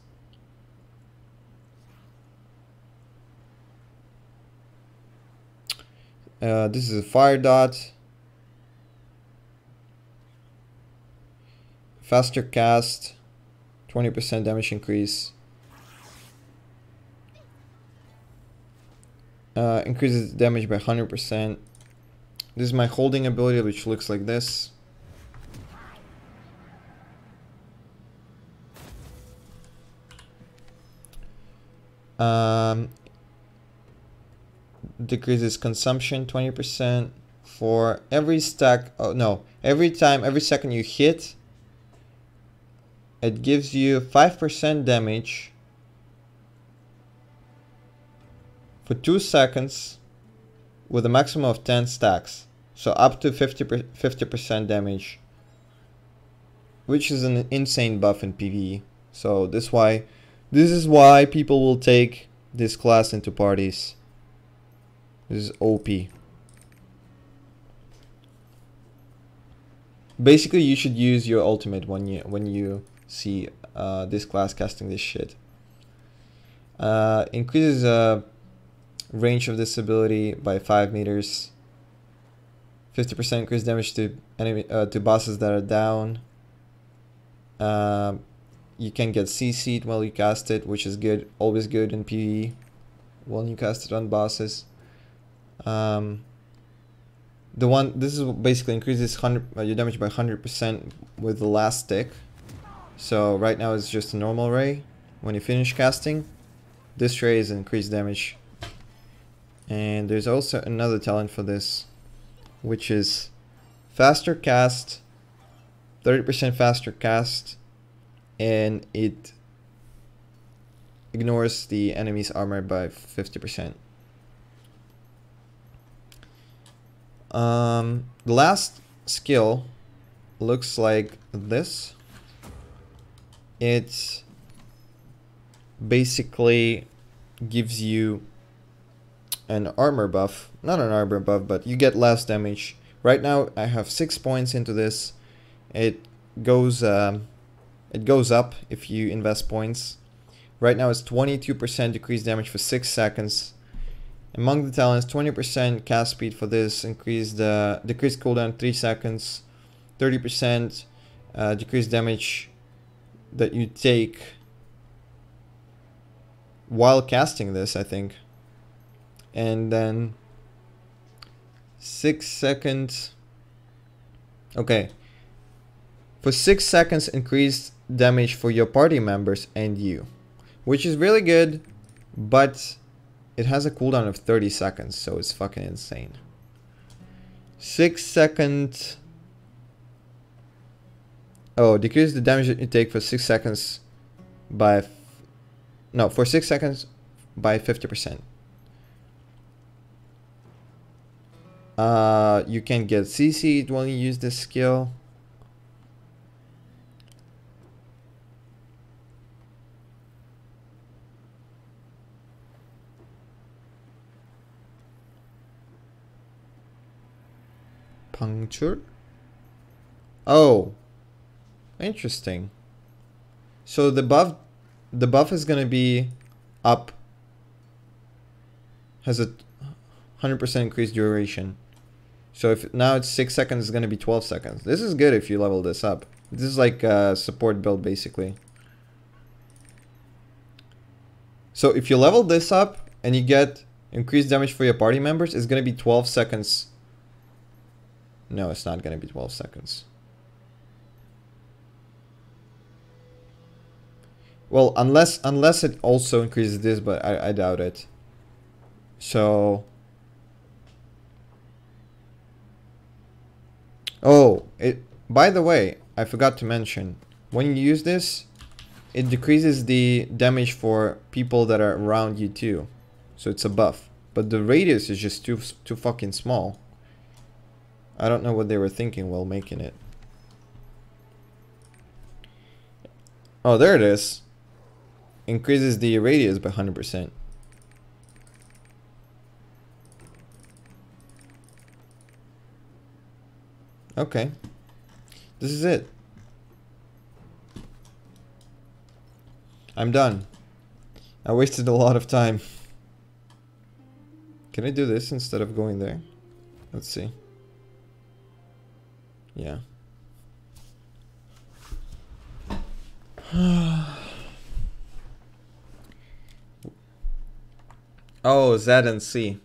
This is a fire dot. Faster cast, 20% damage increase. Increases damage by 100%. This is my holding ability, which looks like this. Decreases consumption 20% for every stack. Oh no, every second you hit, it gives you 5% damage for 2 seconds with a maximum of 10 stacks. So up to 50% damage which is an insane buff in PvE. So this is why people will take this class into parties. This is OP. Basically, you should use your ultimate when you see this class casting this shit. Increases range of this ability by 5 meters. 50% increased damage to enemy to bosses that are down. You can get CC'd while you cast it, which is good. Always good in PvE when you cast it on bosses. This is basically increases your damage by 100% with the last stick. So right now it's just a normal ray. When you finish casting, this ray is increased damage. And there's also another talent for this, which is faster cast, 30% faster cast, and it ignores the enemy's armor by 50%. The last skill looks like this. It basically gives you an armor buff. Not an armor buff, but you get less damage. Right now I have 6 points into this. It goes up if you invest points. Right now it's 22% decreased damage for 6 seconds. Among the talents, 20% cast speed for this, decreased cooldown 3 seconds, 30% decreased damage that you take while casting this, I think. And then 6 seconds. Okay. For 6 seconds, increased damage for your party members and you, which is really good, but it has a cooldown of 30 seconds, so it's fucking insane. 6 seconds. Oh, decrease the damage that you take for 6 seconds by... for 6 seconds by 50%. You can get CC'd when you use this skill. Puncture. Oh, interesting. So the buff is gonna be up. Has a 100% increased duration. So if now it's 6 seconds, it's gonna be 12 seconds. This is good if you level this up. This is like a support build basically. So if you level this up and you get increased damage for your party members, it's gonna be 12 seconds. No, it's not going to be 12 seconds. Well, unless it also increases this, but I doubt it. So... Oh, by the way, I forgot to mention, when you use this, it decreases the damage for people that are around you too. So it's a buff. But the radius is just too fucking small. I don't know what they were thinking while making it. Oh, there it is. Increases the radius by 100%. Okay. This is it. I'm done. I wasted a lot of time. Can I do this instead of going there? Let's see. Yeah. Oh, Z and C.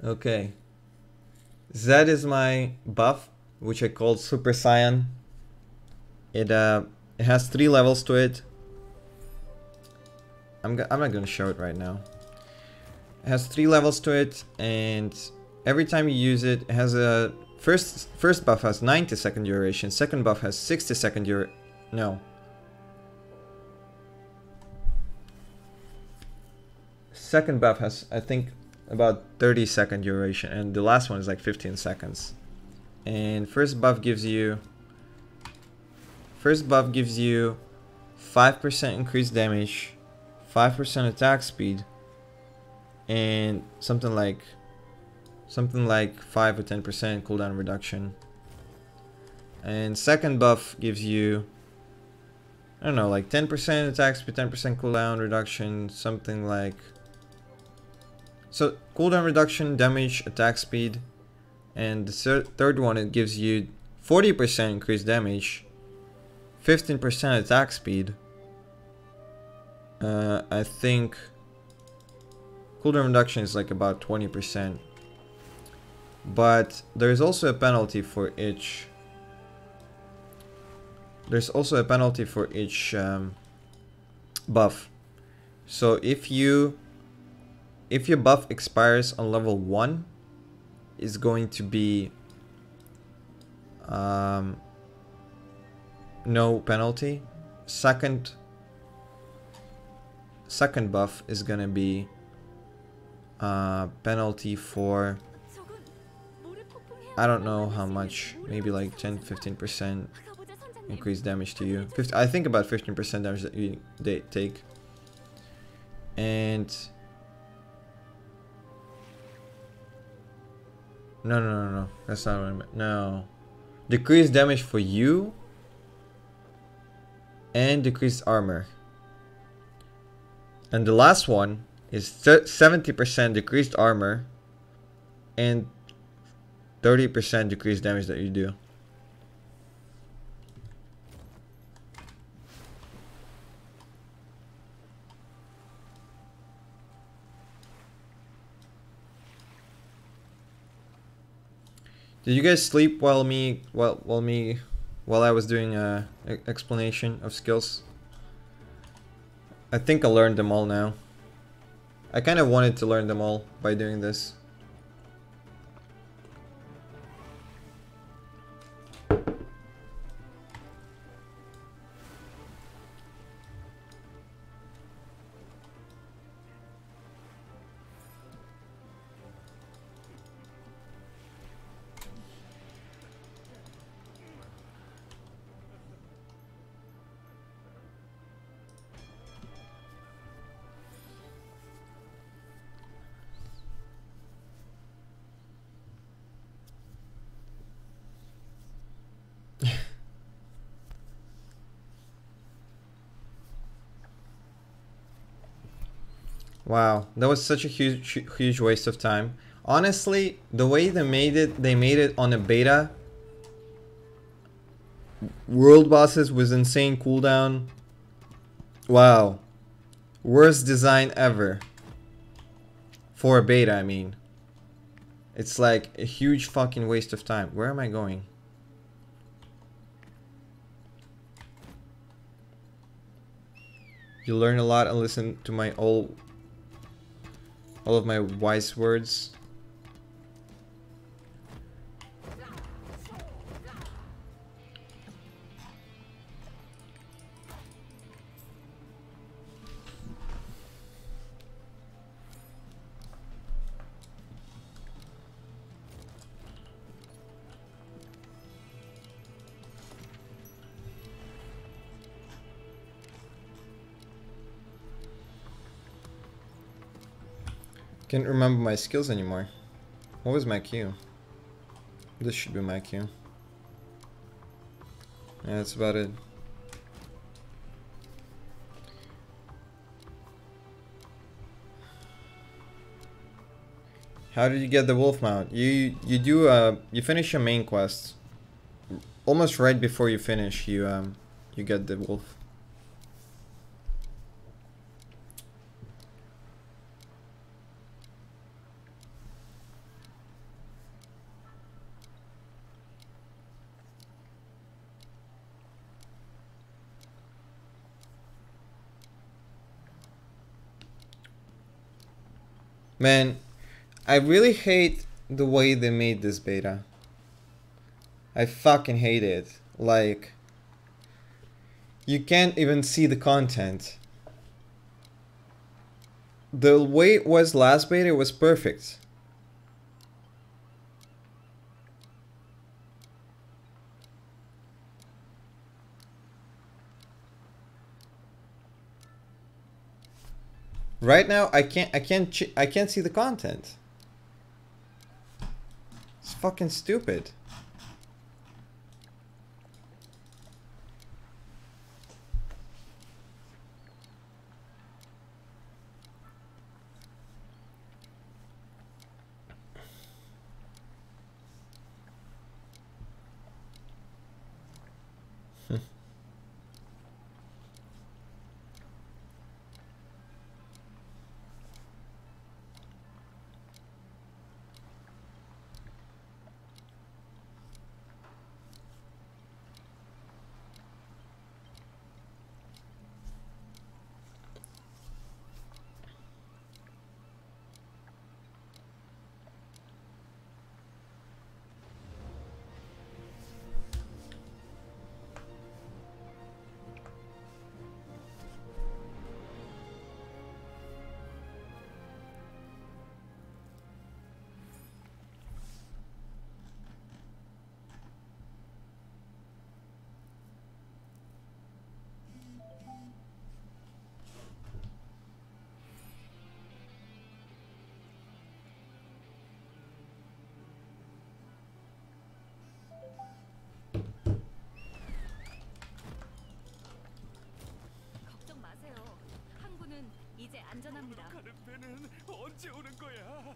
Okay. Z is my buff, which I called Super Saiyan. It has 3 levels to it. I'm not gonna show it right now. It has 3 levels to it, and every time you use it, it has a first buff has 90-second duration. Second buff has 60-second duration. No. Second buff has, I think, about 30-second duration, and the last one is like 15 seconds. And first buff gives you First buff gives you 5% increased damage, 5% attack speed, and something like 5 or 10% cooldown reduction. And second buff gives you, I don't know, like 10% attack speed, 10% cooldown reduction, something like. So cooldown reduction, damage, attack speed, and the third one, it gives you 40% increased damage, 15% attack speed. I think cooldown reduction is like about 20%. But there's also a penalty for each. There's also a penalty for each buff. So if your buff expires on level 1, is going to be no penalty. Second buff is gonna be penalty for, I don't know how much, maybe like 10-15% increased damage to you. I think about 15% damage that you take. And no, that's not what I meant. No, decreased damage for you and decreased armor. And the last one is 70% decreased armor and 30% decreased damage that you do. Did you guys sleep while I was doing a explanation of skills? I think I learned them all now. I kind of wanted to learn them all by doing this. Wow, that was such a huge waste of time. Honestly, the way they made it on a beta. World bosses with insane cooldown. Wow. Worst design ever. For a beta, I mean. It's like a huge fucking waste of time. Where am I going? You learn a lot and listen to my all of my wise words. Can't remember my skills anymore. What was my Q? This should be my Q. Yeah, that's about it. How did you get the wolf mount? You finish your main quest. Almost right before you finish, you get the wolf. Man, I really hate the way they made this beta. I fucking hate it. Like, you can't even see the content. The way it was last beta was perfect. Right now, I can't see the content. It's fucking stupid. 걱정 마세요. 항구는 이제 안전합니다. 가는 배는 언제 오는 거야?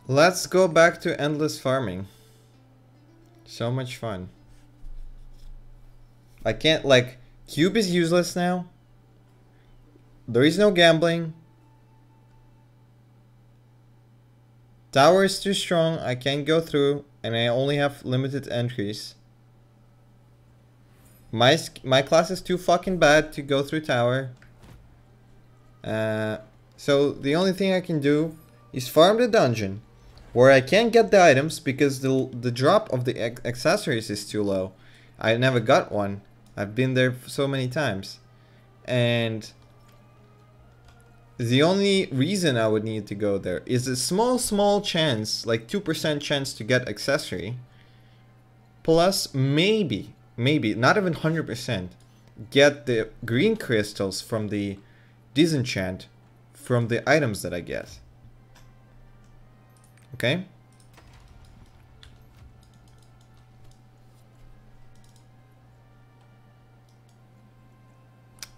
Let's go back to endless farming. So much fun. I can't, like, cube is useless now. There is no gambling. Tower is too strong. I can't go through, and I only have limited entries. My class is too fucking bad to go through tower. So the only thing I can do is farm the dungeon, where I can't get the items because the drop of the accessories is too low. I never got one. I've been there so many times. And the only reason I would need to go there is a small chance, like 2% chance to get accessory. Plus maybe, not even 100%, get the green crystals from the disenchant from the items that I get. Okay?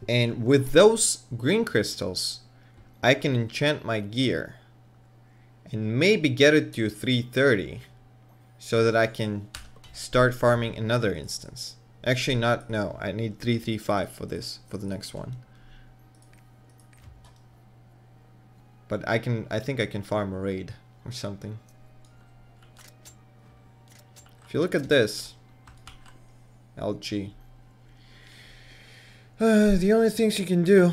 And with those green crystals, I can enchant my gear and maybe get it to 330 so that I can start farming another instance. Actually not, no, I need 335 for this, for the next one. But I think I can farm a raid or something. If you look at this, LG, the only things you can do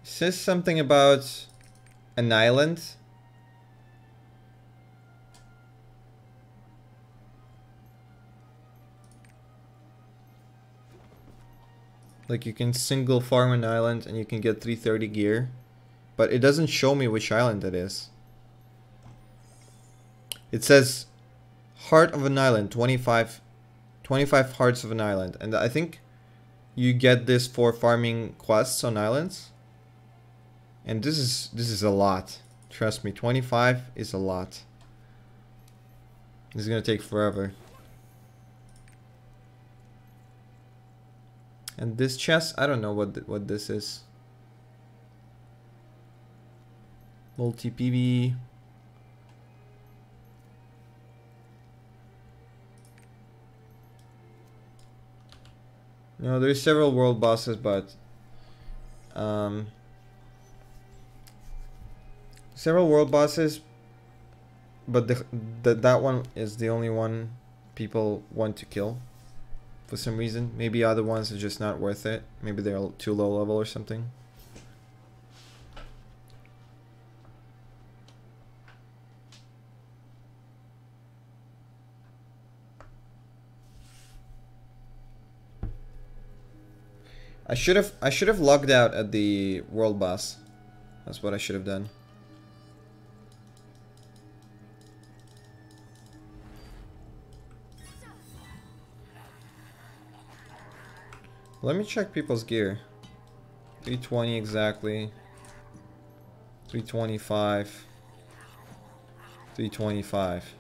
says something about an island. Like you can single farm an island and you can get 330 gear. But it doesn't show me which island it is. It says Heart of an Island, 25 hearts of an island. And I think you get this for farming quests on islands. And this is a lot. Trust me, 25 is a lot. This is gonna take forever. And this chest, I don't know what this is. Multi PV. No, there's several world bosses, but several world bosses, but that one is the only one people want to kill for some reason. Maybe other ones are just not worth it. Maybe they're too low level or something. I should have logged out at the world boss. That's what I should have done. Let me check people's gear. 320 exactly. 325. 325.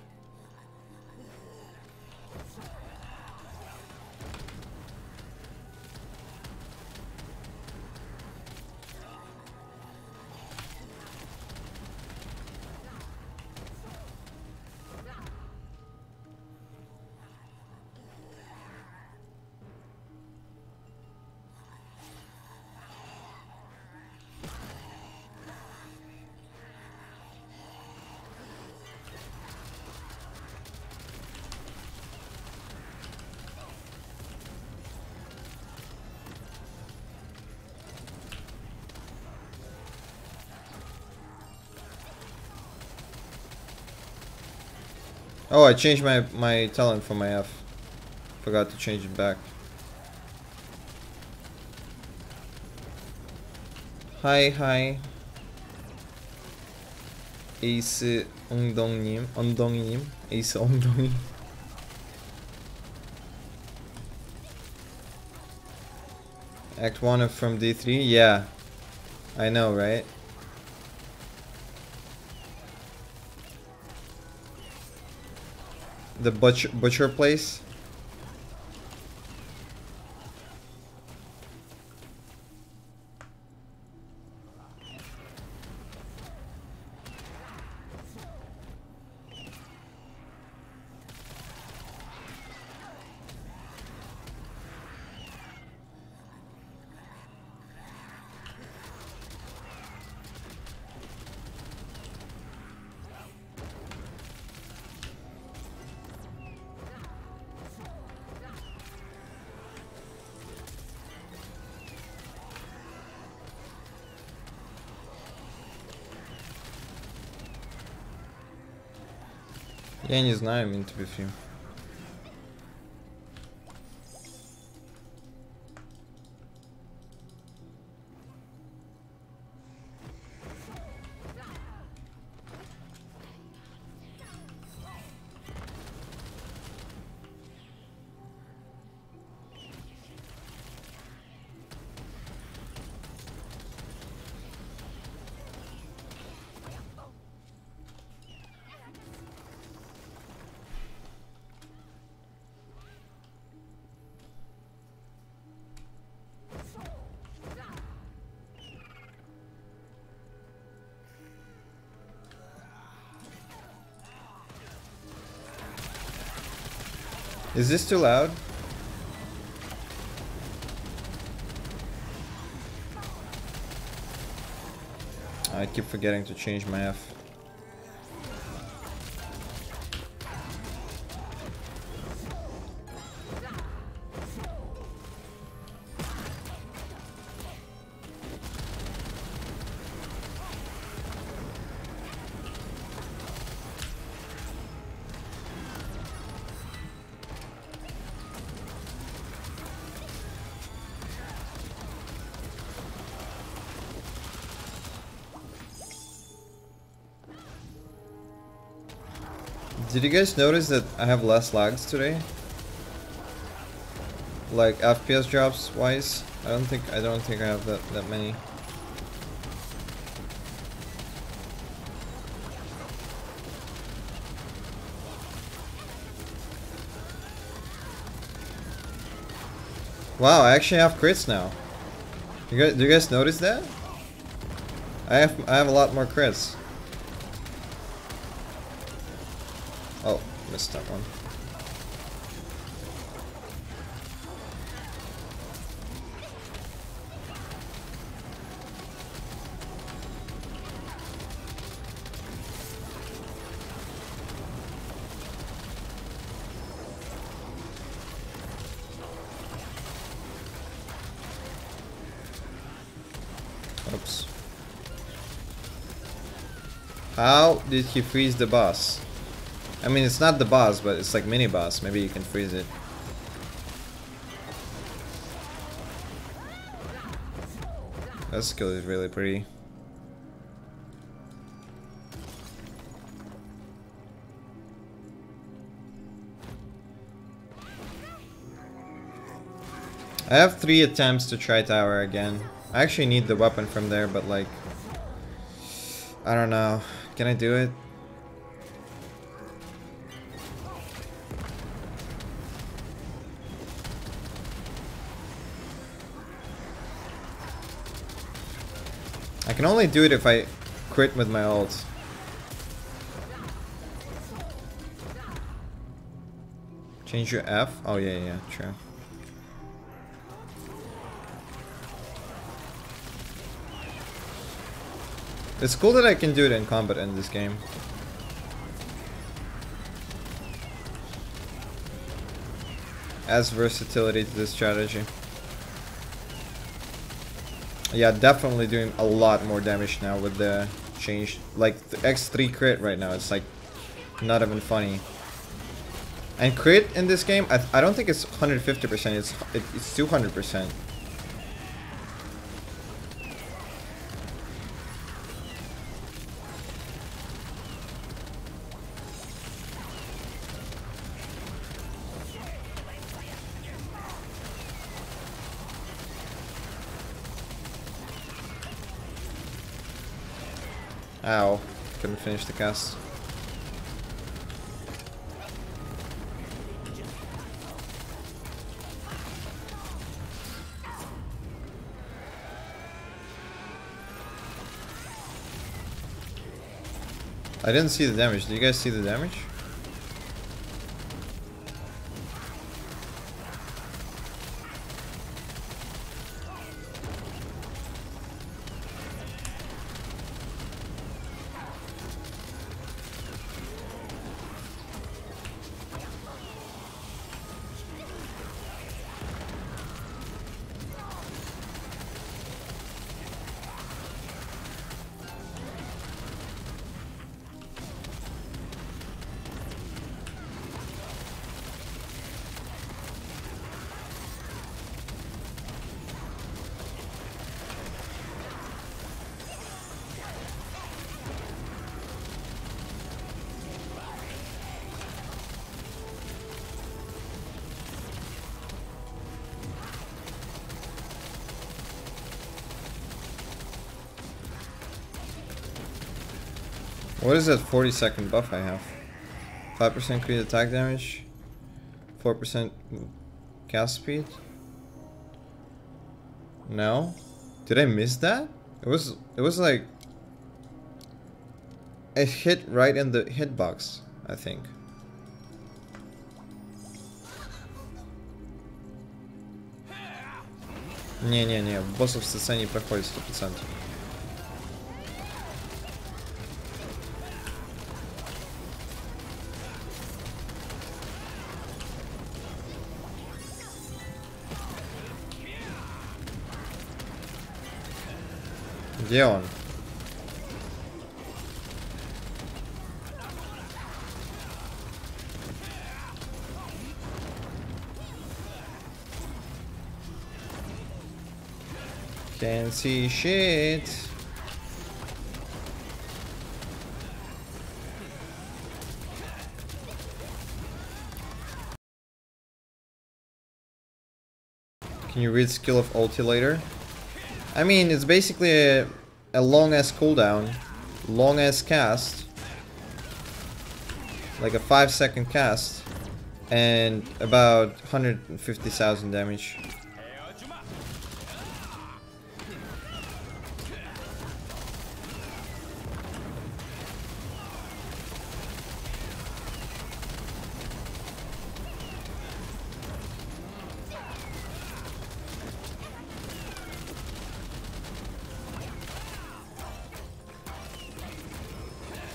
Oh, I changed my talent for my F. Forgot to change it back. Hi. Ace 엉덩님. Ace 엉덩이. Act 1 from D3? Yeah. I know, right? The butcher place? Я не знаю, mean to be few. Is this too loud? I keep forgetting to change my F. Did you guys notice that I have less lags today? Like FPS drops wise? I don't think I have that many. Wow, I actually have crits now. Do you guys notice that? I have a lot more crits. Oh, missed that one. Oops. How did he freeze the boss? I mean, it's not the boss, but it's like mini boss. Maybe you can freeze it. That skill is really pretty. I have 3 attempts to try tower again. I actually need the weapon from there, but like, I don't know. Can I do it? I can only do it if I crit with my ult. Change your F? Oh yeah, yeah, true. It's cool that I can do it in combat in this game. Adds versatility to this strategy. Yeah, definitely doing a lot more damage now with the change. Like the X3 crit right now, it's like not even funny. And crit in this game, I don't think it's 150%, it's 200%. Ow, couldn't finish the cast. I didn't see the damage. Did you guys see the damage? What is that 40-second buff I have? 5% crit attack damage, 4% cast speed. No? Did I miss that? It was like it hit right in the hitbox, I think. Не, боссов в СЦ не проходит 100%. Где он? Can't see shit. Can you read skill of ulti later? I mean, it's basically a long ass cooldown, long ass cast, like a 5-second cast, and about 150,000 damage.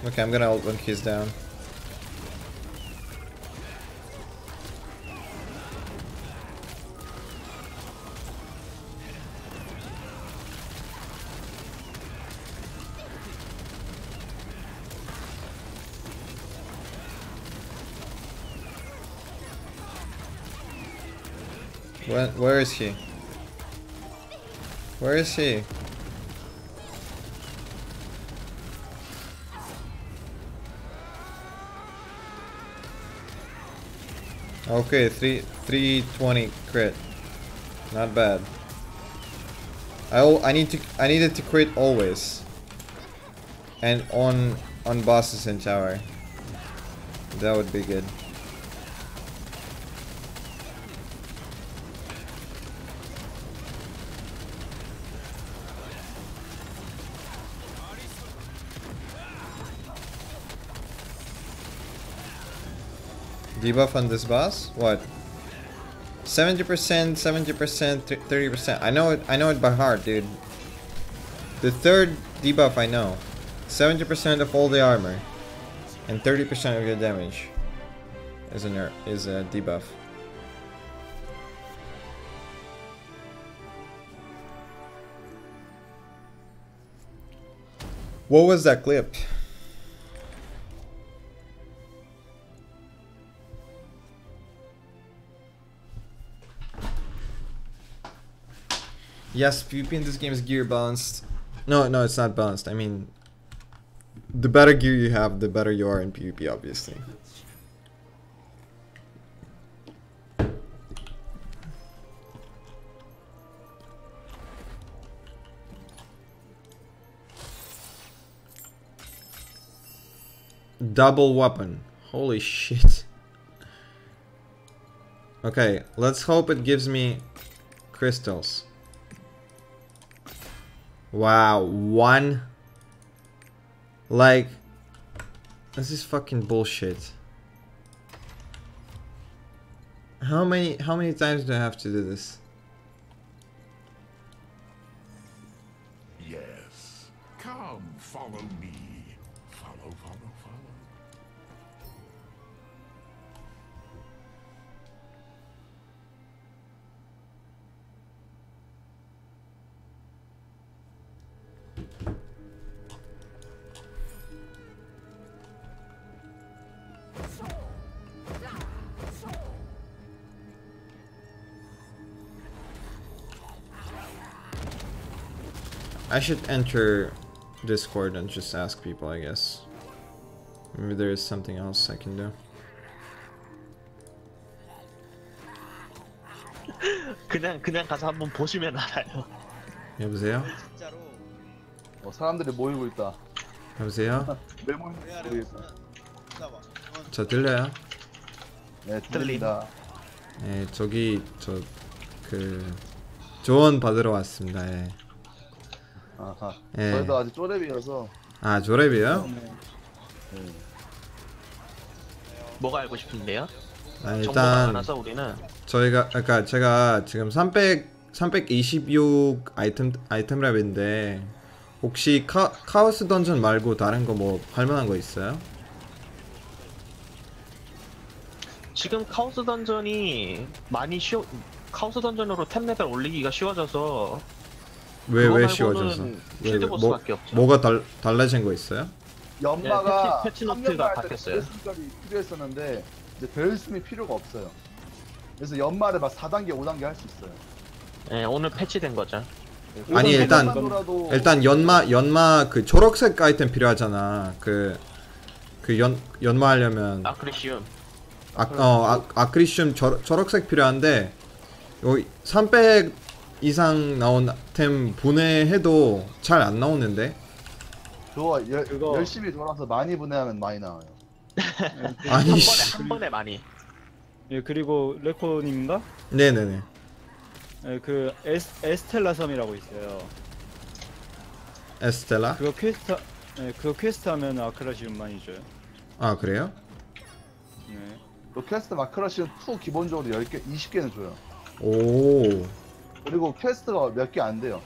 Okay, I'm gonna ult when he's down. Where is he? Where is he? Okay, 320 crit. Not bad. I needed to crit always. And on bosses in tower. That would be good. Debuff on this boss? What? 70%, 70%, 30%. I know it by heart, dude. The third debuff I know. 70% of all the armor and 30% of your damage is a debuff. What was that clip? Yes, PvP in this game is gear balanced. No, it's not balanced. I mean, the better gear you have, the better you are in PvP, obviously. Double weapon. Holy shit. Okay, let's hope it gives me crystals. Wow, one. Like, this is fucking bullshit. How many times do I have to do this? Yes. Come, follow me. Follow. I should enter Discord and just ask people, I guess. Maybe there is something else I can do. 그냥 가서 한번 보시면 알아요. 여보세요? 진짜로 사람들이 모이고 있다. 여보세요? 왜 모이는지 모르겠어. 잠깐만. 저 들려요? 네, 들립니다. 네, 저기 그 조언 받으러 왔습니다. 예. 아하. 예. 저희도 아직 쪼렙이어서. 아, 조랩이요? 네. 뭐가 알고 싶은데요? 아, 정보가 일단 많아서 우리는 저희가 아까 제가 지금 326 아이템 랩인데 혹시 카오스 던전 말고 다른 거 뭐 할만한 거 있어요? 지금 카오스 던전이 많이 카오스 던전으로 템 레벨 올리기가 쉬워져서 왜 쉬워져서? 필드보스밖에 없죠. 뭐가 달라진 거 있어요? 연마가 패치 노트가 3년간 바뀌었어요. 별숨이 필요했었는데 이제 별숨이 필요가 없어요. 그래서 연마를 막 4단계, 5단계 할 수 있어요. 네, 오늘 패치된 거죠. 아니, 일단 일단 연마 그 초록색 아이템 필요하잖아. 그 연마 하려면 아크리시움. 아크리슘 초록색 필요한데 여기 300 이상 나온 템 분해해도 잘 안 나오는데. 그거 열심히 돌아서 많이 분해하면 많이 나와요. 아니 한 번에 많이. 예, 그리고 레코님인가? 네네네. 예, 그 에스텔라 섬이라고 있어요. 에스텔라? 그거 퀘스트 하면 아크라시움 많이 줘요. 아, 그래요? 네. 그 퀘스트 마크러시는 2 기본적으로 10개, 20개는 줘요. 오, 그리고 퀘스트가 몇 개 안 돼요.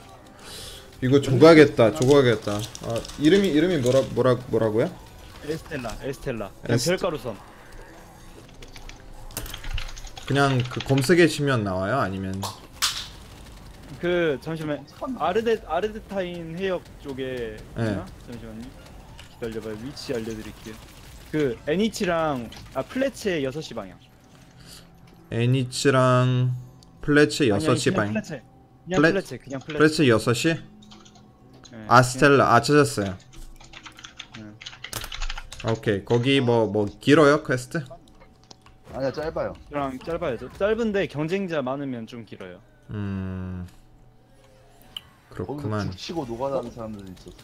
이거 줘가야겠다. 아, 이름이 뭐라고요? 에스텔라. 그냥 에스테- 별가루 섬. 그냥 그 검색에 치면 나와요? 아니면 그 잠시만 아르데타인 해역 쪽에 네. 있나? 잠시만요. 기다려봐요. 위치 알려드릴게요. 그 애니치랑 플래츠의 6시 방향. 애니츠랑 플래츠 6시 방. 그냥 플래츠. 플래츠 6시? 네, 아스텔라. 아, 찾았어요. 네. 오케이. 거기 뭐 길어요? 퀘스트? 아니야 짧아요. 저랑 짧아요. 짧은데 경쟁자 많으면 좀 길어요. 거기서 그렇구만. 죽치고 노가다는 사람들이 있었어.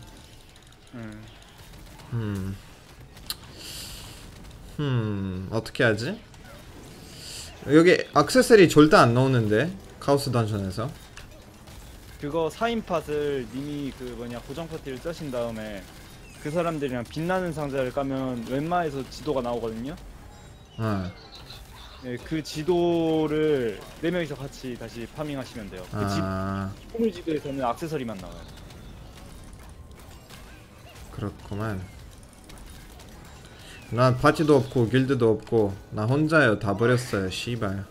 어떻게 하지? 여기 액세서리 절대 안 나오는데 카오스 던전에서. 그거 4인팟을 님이 그 뭐냐 고정 파티를 짜신 다음에 그 사람들이랑 빛나는 상자를 까면 웬만해서 지도가 나오거든요. 네, 그 지도를 4명이서 같이 다시 파밍하시면 돼요. 그 포물 지도에서는 액세서리만 나와요. 그렇구만. 난 파티도 없고 길드도 없고 나 혼자요. 다 버렸어요. 씨발.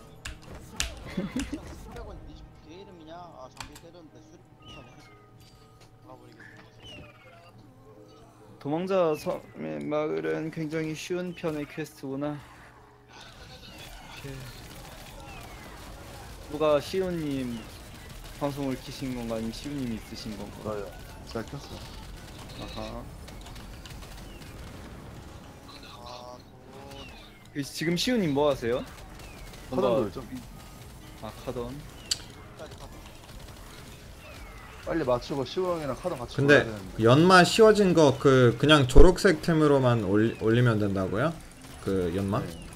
도망자 섬의 마을은 굉장히 쉬운 편의 퀘스트구나. 누가 시우님 방송을 키신 건가 아니면 시우님이 있으신 건가? 저요. 제가 켰어요. 아하. 그 지금 시우님 뭐 하세요? 카던 돌죠. 아 카던. 빨리 맞추고 시우 형이랑 카던 같이 근데 돌아야 되는데. 연마 씌워진 거 그 그냥 초록색 템으로만 올리면 된다고요? 그 연마? 네.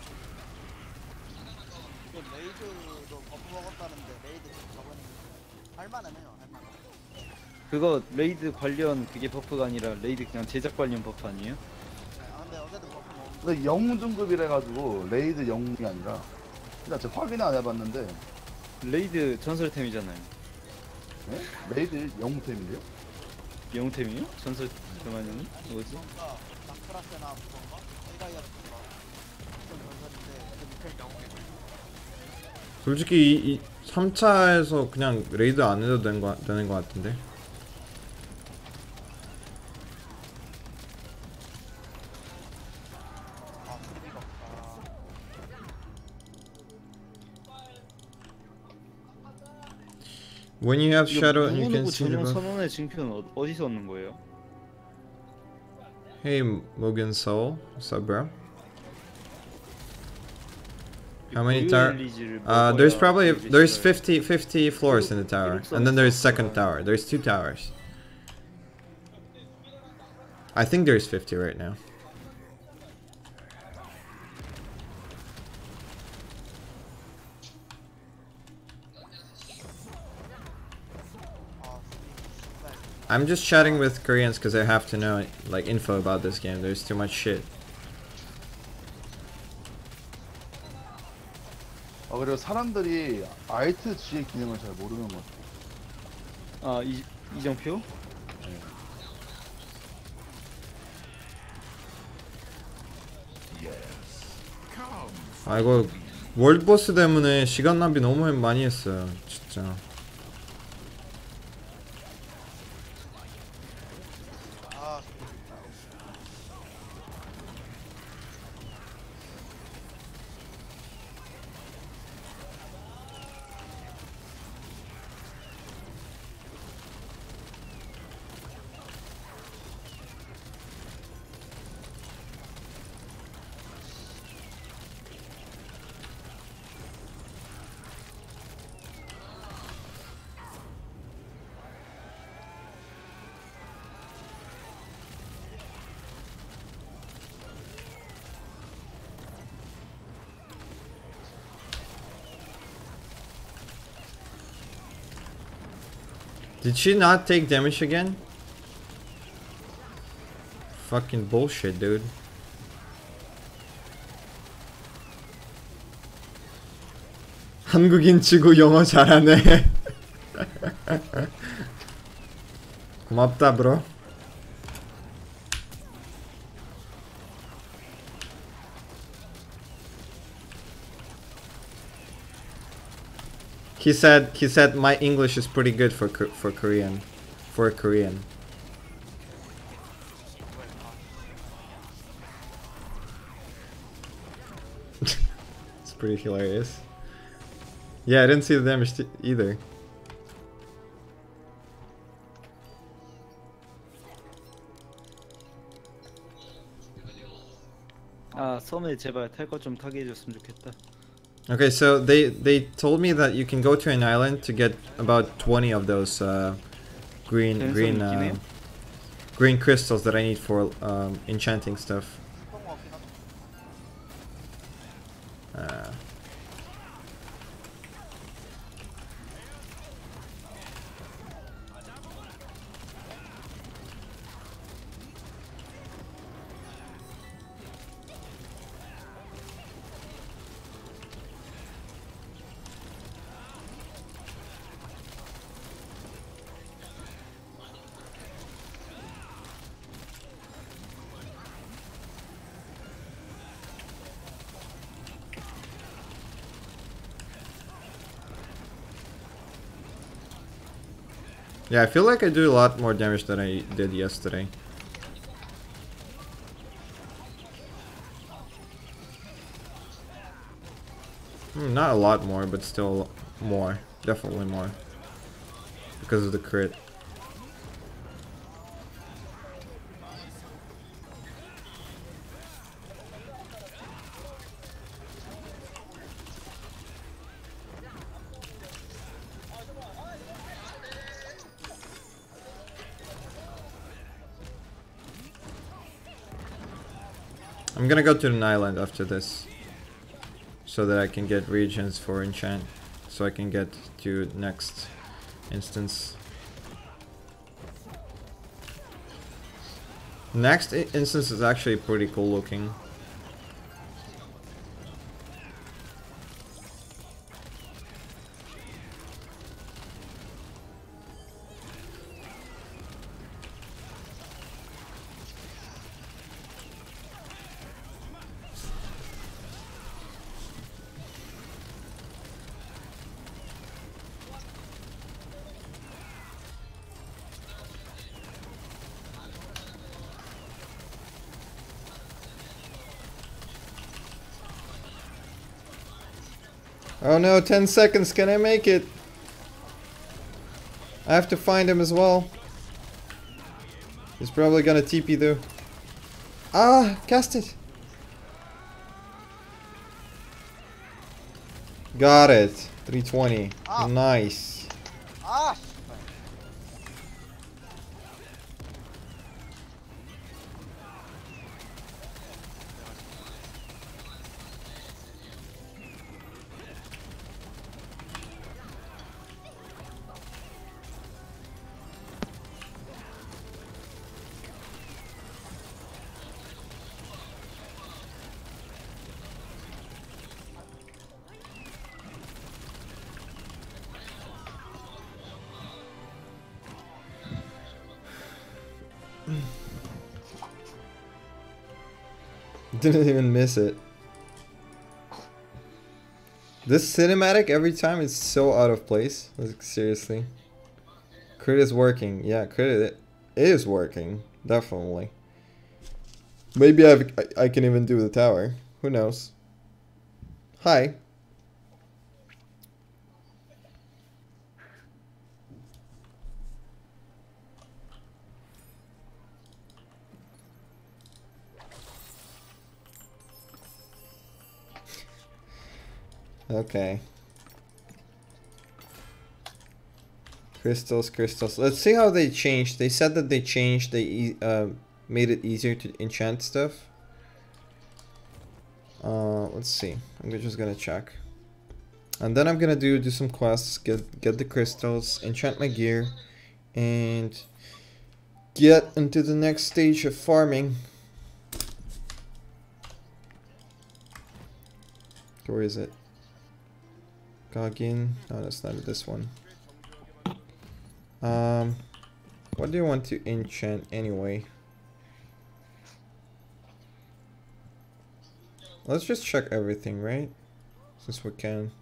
그거 레이드 관련 그게 버프가 아니라 레이드 그냥 제작 관련 버프 아니에요? 근데 영웅 등급이라 가지고 레이드 영웅이 아니라 일단 제가 확인 안 해봤는데 레이드 전설템이잖아요. 네? 레이드 영웅템이래요? 영템이요? 전설 그만이니? 뭐지? 솔직히 이 3차에서 그냥 레이드 안 해도 되는 거 같은데. When you have shadow and you can 누구 see the 전용 buff. 선언의 증표는 어디서 얻는 거예요? Hey Mugen Soul, what's up, bro? How many tower? There's probably 50 floors in the tower, and then there's second tower. There's 2 towers. I think there's 50 right now. I'm just chatting with Koreans because I have to know like info about this game. There's too much shit. 그리고 사람들이 알트 G의 기능을 잘 모르는 것 같아요. 아 이정표? 아 이거 월드보스 때문에 시간 낭비 너무 많이 했어요 진짜. Did she not take damage again? Fucking bullshit, dude. 한국인 치고 영어 잘하네. 고맙다, bro. He said my English is pretty good for Korean. It's pretty hilarious. Yeah, I didn't see the damage either. 아 섬에 제발 탈 것 좀 타게 해줬으면 좋겠다. Okay, so they told me that you can go to an island to get about 20 of those green 랜선 있긴 해요? green crystals that I need for enchanting stuff. Yeah, I feel like I do a lot more damage than I did yesterday. Not a lot more, but still more. Definitely more. Because of the crit. I'm gonna go to an island after this, so that I can get regions for enchant, so I can get to next instance. Next instance is actually pretty cool looking. Oh no, 10 seconds, can I make it? I have to find him as well. He's probably gonna TP though. Ah, cast it. Got it. 320. Nice. Didn't even miss it. This cinematic every time is so out of place. Like, seriously. Crit is working. Yeah, crit is working. Definitely. Maybe I can even do the tower. Who knows? Hi. Okay. Crystals, crystals. Let's see how they changed. They said that they changed. They made it easier to enchant stuff. Let's see. I'm just gonna check, and then I'm gonna do some quests. Get the crystals, enchant my gear, and get into the next stage of farming. Where is it? Goggin. No, that's not this one. What do you want to enchant anyway? Let's just check everything, right? Since we can.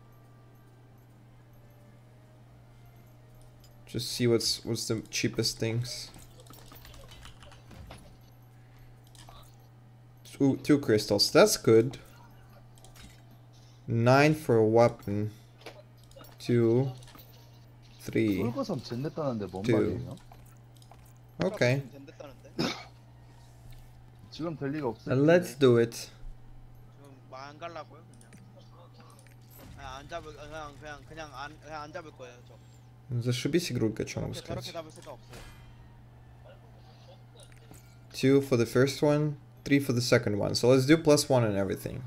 Just see what's the cheapest things. Ooh, 2 crystals. That's good. 9 for a weapon. 2, 3. 홀거섬 젠냈다는데 뭔 two. 말이에요? Okay. 지금 될 리가 없을 Let's do it. 안 갈라고요 그냥. 안 잡을 그냥 안 잡을 거예요 저. Зашибись игрулька, что могу 저렇게 сказать. 잡을 생각 없어요. 2 for the first one, 3 for the second one. So let's do +1 and everything.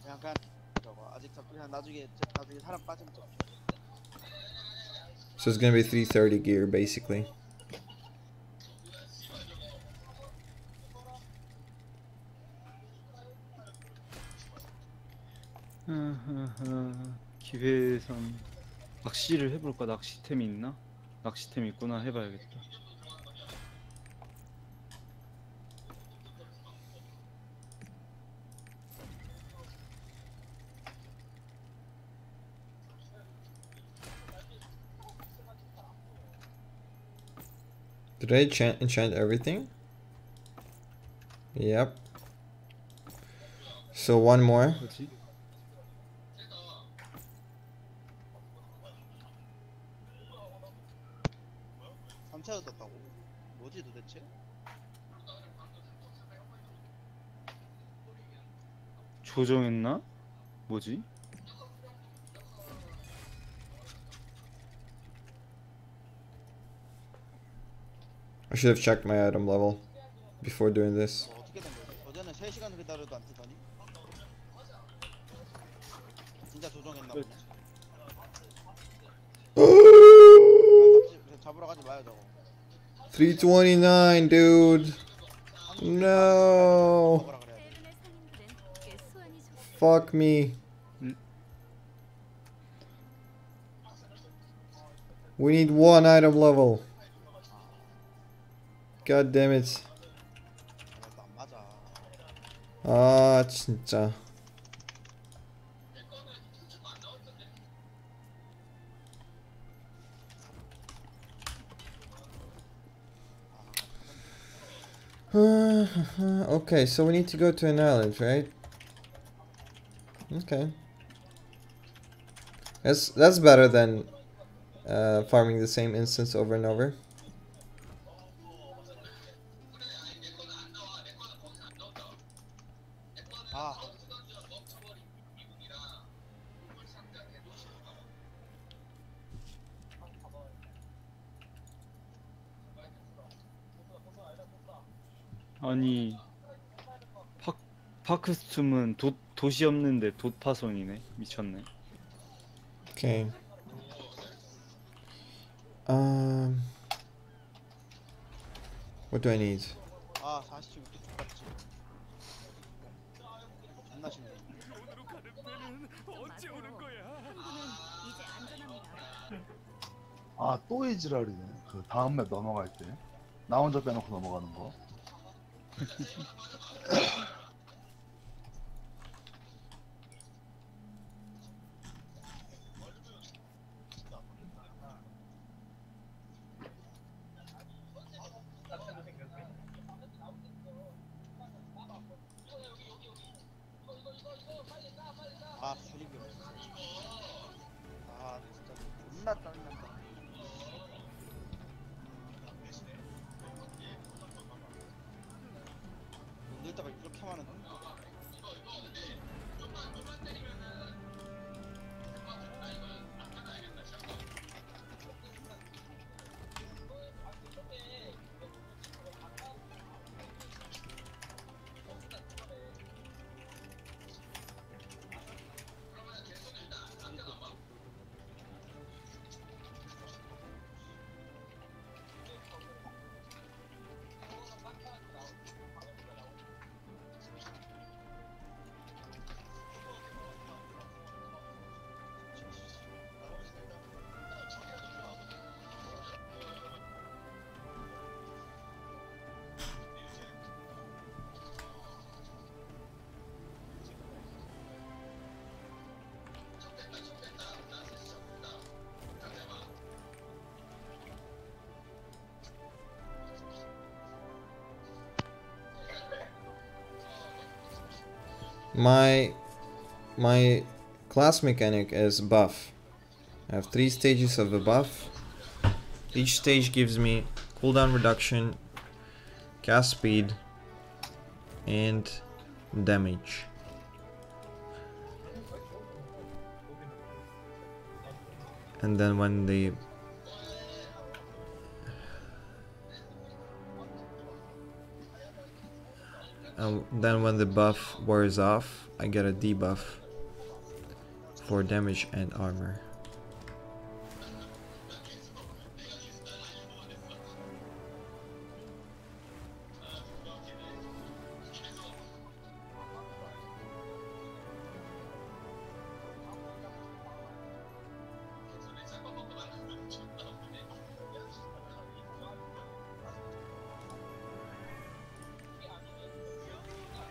그냥 저거 아직 저 그냥 나중에 사람 빠지면 저. So it's gonna be 330 gear basically. 기회선 낚시를 해볼까? 낚시템이 있나? 낚시템 있구나. 해봐야겠다. Did I enchant everything? Yep. So one more. 뭐지? 삼체도 떴다고? 뭐지 도대체? 조정했나? 뭐지? I should have checked my item level before doing this. 뭐 어떻게 된 거지? 어제는 3시간 기다려도 안 뜨더니? 진짜 조정했나 보네. 잡으러 가지 마요 저거. 329, dude. No. 먹으라 그래야 돼. 세븐의 상인들은 꽤 수완이 좋습니다. Fuck me. We need one item level. God damn it. 안 맞아. 아, 진짜. Okay, so we need to go to an island, right? Okay. That's better than farming the same instance over and over. 아. 아니 파크스툼은 돛이 없는데 돛 파손이네. 미쳤네. Okay. What do I need? 아 40초 이렇게 똑같지. 존나 쉽네. 오늘로 가는 배는 언제 오는 거야? 항구는 이제 안전합니다. 아, 또 이 지랄이네. 그 다음 맵 넘어갈 때. 나 혼자 빼놓고 넘어가는 거. 아 수리비 없어. 아 진짜 존나 짜증난다. 놀다가 이렇게 많은 My class mechanic is buff. I have 3 stages of a buff. Each stage gives me cooldown reduction, cast speed, and damage. And then when the buff wears off, I get a debuff for damage and armor.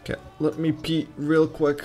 Okay, let me pee real quick.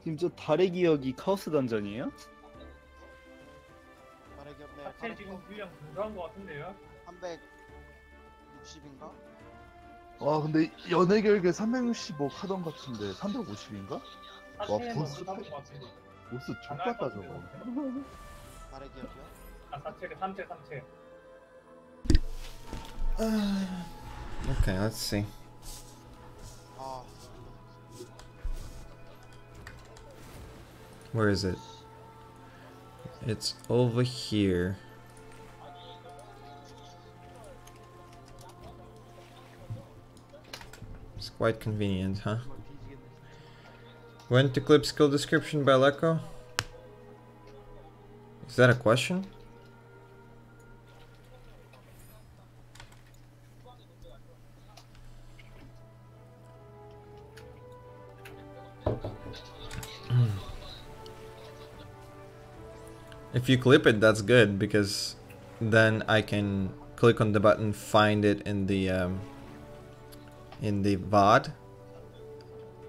지금 저 달의 기억이 카오스 던전이에요? 달의 기업 네. 사실 지금 분량 공부한 것 같은데요? 360인가? 와 근데 연애 결계 365 하던 같은데 350인가? 와 보스 보스 족같다 저거. 달의 기업이요? 아 3체. Okay, let's see. 아 Where is it? It's over here. It's quite convenient, huh? When to clip skill description by Lechko? Is that a question? If you clip it, that's good, because then I can click on the button, find it in the VOD,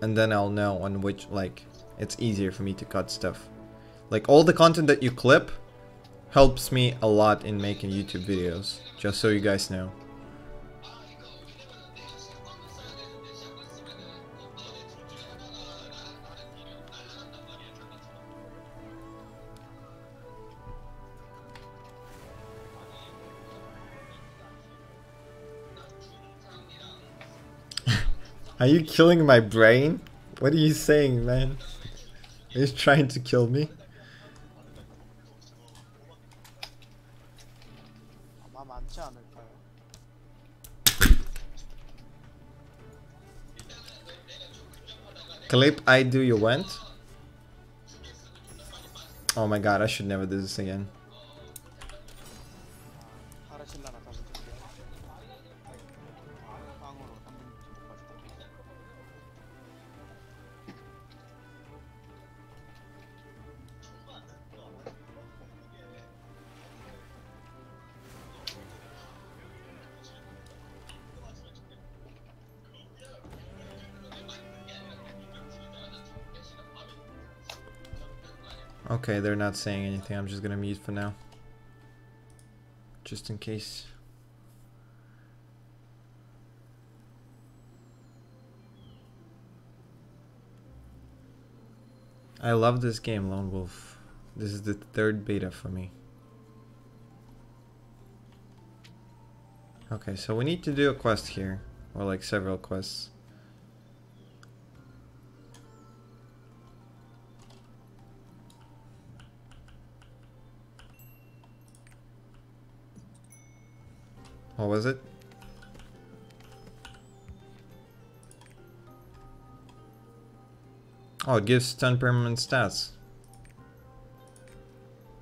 and then I'll know on which, like, it's easier for me to cut stuff. Like, all the content that you clip helps me a lot in making YouTube videos, just so you guys know. Are you killing my brain? What are you saying, man? Are you trying to kill me? 아마 많지 않을까요? Clip I do you went? Oh my god, I should never do this again. 하르실라나 잡을 텐데. 빵으로 3분 못 가지고. Okay, they're not saying anything. I'm just gonna mute for now. Just in case. I love this game, Lone Wolf. This is the third beta for me. Okay, so we need to do a quest here. Or like several quests. What was it? Oh, it gives 10 permanent stats.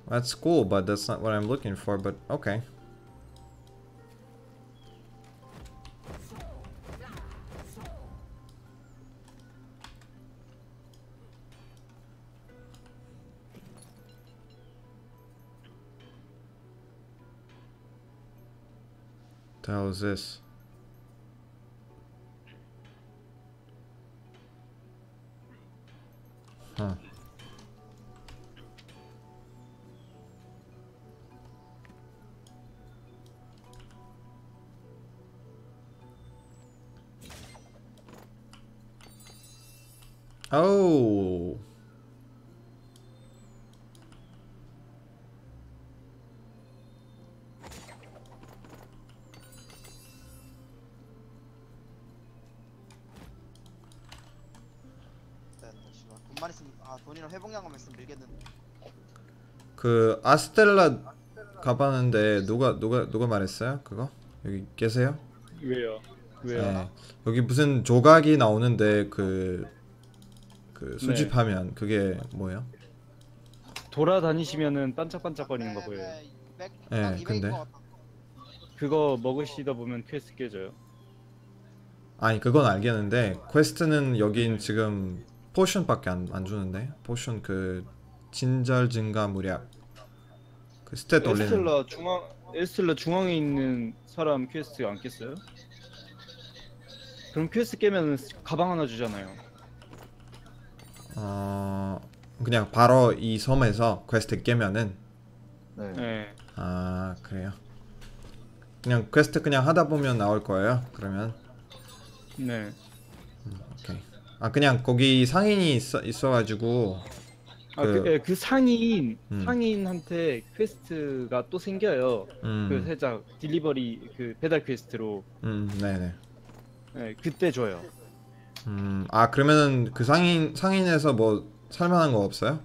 That's cool, but that's not what I'm looking for, but okay. The hell is this? Huh. Oh. 돈만 있으면 돈이랑 회복량만 있으면 밀겠는데. 그 아스텔라 가봤는데 누가 말했어요? 그거? 여기 계세요? 왜요? 왜요? 네. 여기 무슨 조각이 나오는데 그 수집하면 그게 뭐예요? 돌아다니시면은 반짝반짝거리는 거 보여요. 네, 근데 그거 먹으시다 보면 퀘스트 깨져요. 아니 그건 알겠는데 퀘스트는 여긴 지금 포션밖에 안 주는데 포션 그 진절 증가 무략 그 스탯 올리는 에스텔라 중앙에 있는 사람 퀘스트 안 깼어요? 그럼 퀘스트 깨면 가방 하나 주잖아요. 그냥 바로 이 섬에서 퀘스트 깨면은 네. 네. 아 그래요. 그냥 퀘스트 그냥 하다 보면 나올 거예요. 그러면 네. 오케이. 아 그냥 거기 상인이 있어가지고 그 상인한테 퀘스트가 또 생겨요. 그 살짝 딜리버리 그 배달 퀘스트로. 네네. 네, 그때 줘요. 아 그러면은 그 상인에서 뭐 살만한 거 없어요?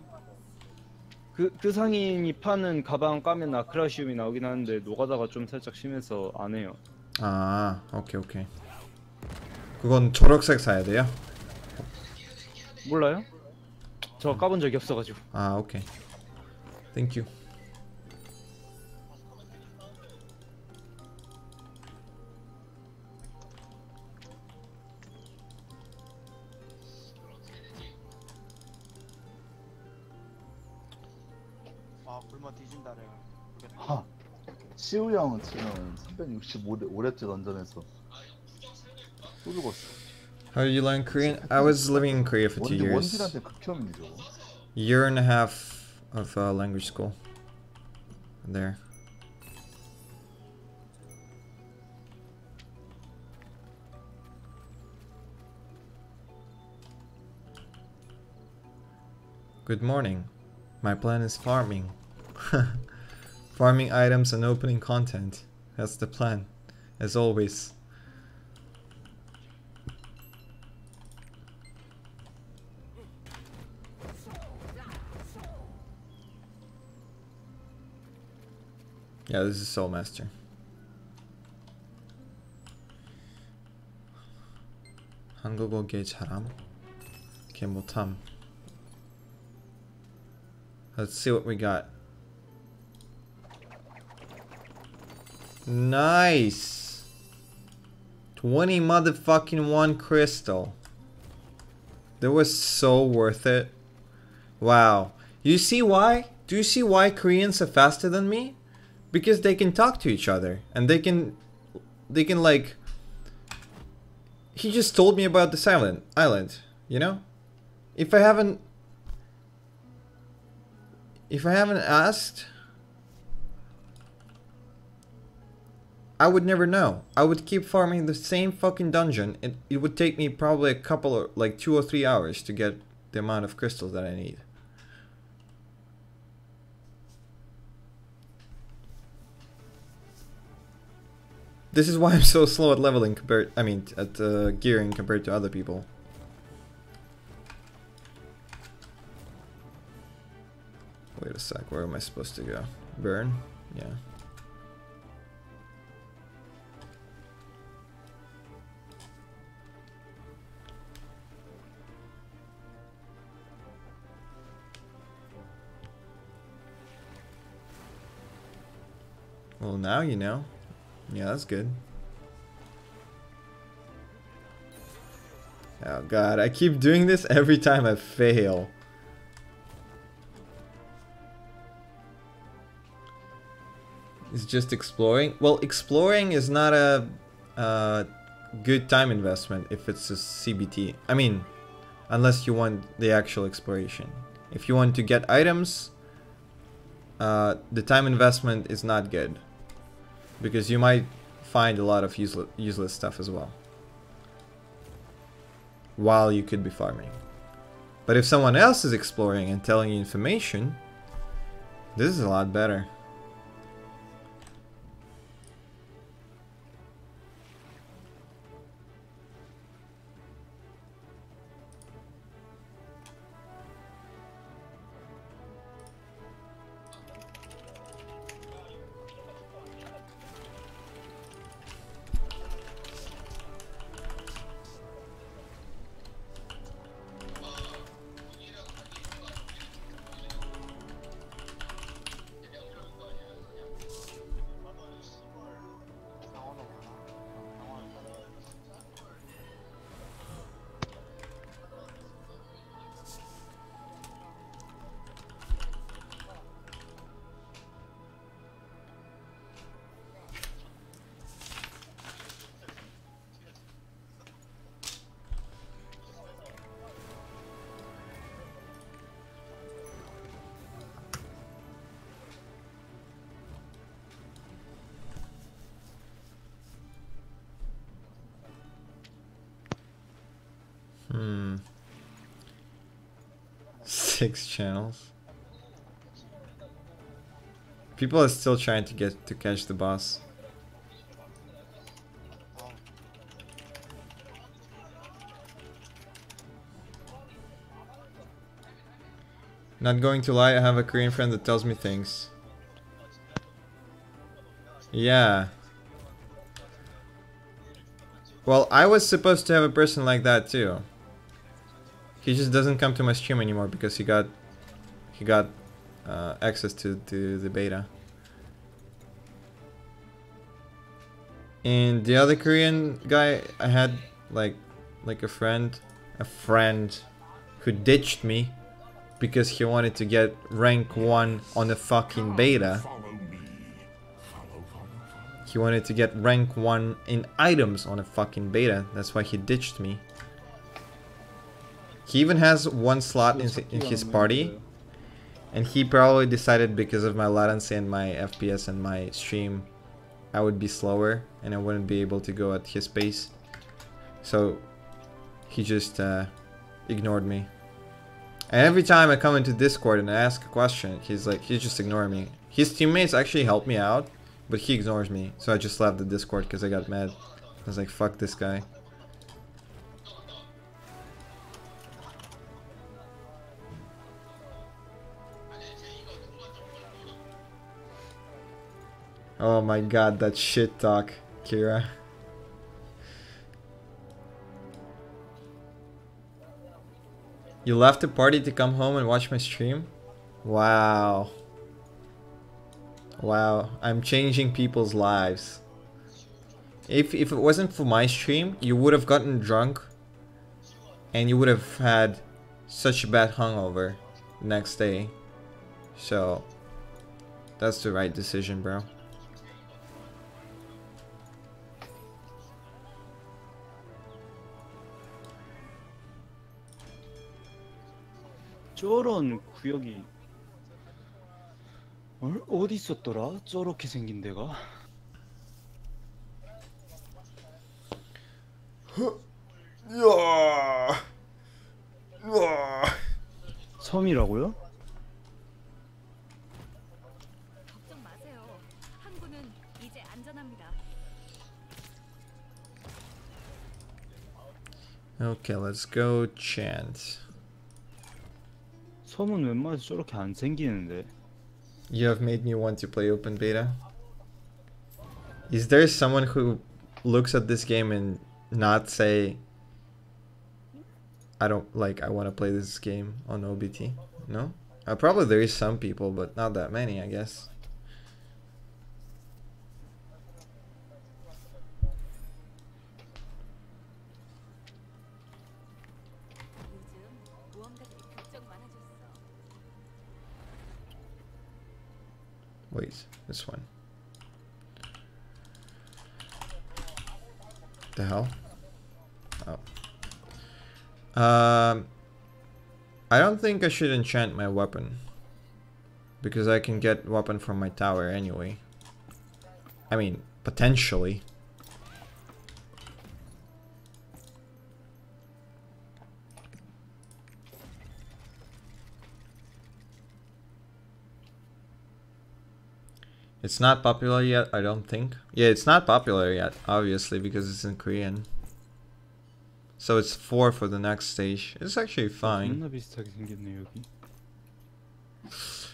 그 상인이 파는 가방 까면 아크라시움이 나오긴 하는데 노가다가 좀 살짝 심해서 안 해요. 아 오케이. 그건 초록색 사야 돼요? 몰라요? 저 까본 적이 없어가지고. 아 오케이. 땡큐. 굶어 뒤진다 내가. 하. 시우 형은 지금 365회째 던전에서 또 죽었어. How did you learn Korean? I was living in Korea for 2 years. 원딜한테 극혐이죠. Year and a half of language school. There. Good morning. My plan is farming. Farming items and opening content. That's the plan. As always. Yeah, this is Soul Master. 한국어 개 잘함. 개 못함. Let's see what we got. Nice. 20 motherfucking 1 crystal. That was so worth it. Wow. You see why? Do you see why Koreans are faster than me? Because they can talk to each other and they can like, he just told me about this island, you know? If I haven't asked, I would never know. I would keep farming the same fucking dungeon. It would take me probably a couple of, like 2 or 3 hours to get the amount of crystals that I need. This is why I'm so slow at leveling at gearing compared to other people. Wait a sec, where am I supposed to go? Burn? Yeah. Well, now you know. Yeah, that's good. Oh god, I keep doing this every time I fail. is just exploring. Well, exploring is not a good time investment if it's a CBT. I mean, unless you want the actual exploration. If you want to get items, the time investment is not good, because you might find a lot of useless stuff as well while you could be farming. But if someone else is exploring and telling you information, this is a lot better. Hmm. 6 channels. People are still trying to catch the boss. Not going to lie, I have a Korean friend that tells me things. Yeah. Well, I was supposed to have a person like that too. He just doesn't come to my stream anymore because he got access to the beta. And the other Korean guy, I had like a friend who ditched me because he wanted to get rank 1 on the fucking beta. He wanted to get rank 1 in items on a fucking beta. That's why he ditched me. He even has 1 slot in his party. And he probably decided because of my latency and my FPS and my stream, I would be slower and I wouldn't be able to go at his pace. So he just ignored me. And every time I come into Discord and I ask a question, he's just ignoring me. His teammates actually help me out, but he ignores me. So I just left the Discord because I got mad. I was like, fuck this guy. Oh my god, that shit talk, Kira. You left the party to come home and watch my stream? Wow. Wow, I'm changing people's lives. If it wasn't for my stream, you would have gotten drunk and you would have had such a bad hangover next day. So, that's the right decision, bro. 저런 구역이 어디 있었더라? 저렇게 생긴 데가? 섬이라고요? 걱정 마세요. 항구는 이제 안전합니다. Okay, let's go chant. 섬은 웬만해서 저렇게 안 생기는데. You have made me want to play open beta. Is there someone who looks at this game and not say, I want to play this game on OBT? No? Probably there is some people, but not that many, I guess. 요즘 무언가들이 극적 많아졌어. Wait, this one. The hell? Oh. I don't think I should enchant my weapon. Because I can get weapon from my tower anyway. I mean, potentially. It's not popular yet, I don't think. Yeah, it's not popular yet, obviously, because it's in Korean. So it's 4 for the next stage. It's actually fine. 존나 비슷하게 생겼네 여기.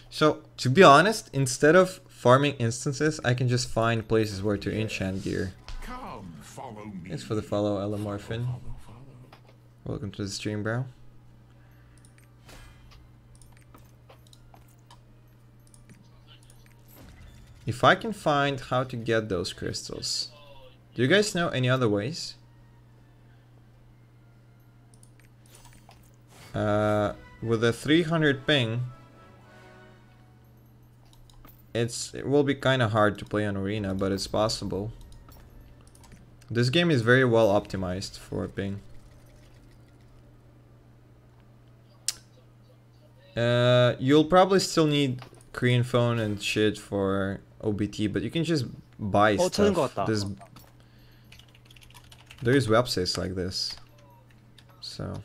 So, to be honest, instead of farming instances, I can just find places where to enchant gear. Come, follow me. Thanks for the follow, Elamorphin. Welcome to the stream, bro. If I can find how to get those crystals. Do you guys know any other ways? With a 300 ping, it will be kind of hard to play on Arena, but it's possible. This game is very well optimized for ping. You'll probably still need Korean phone and shit for OBT, but you can just buy stuff. There's websites like this. So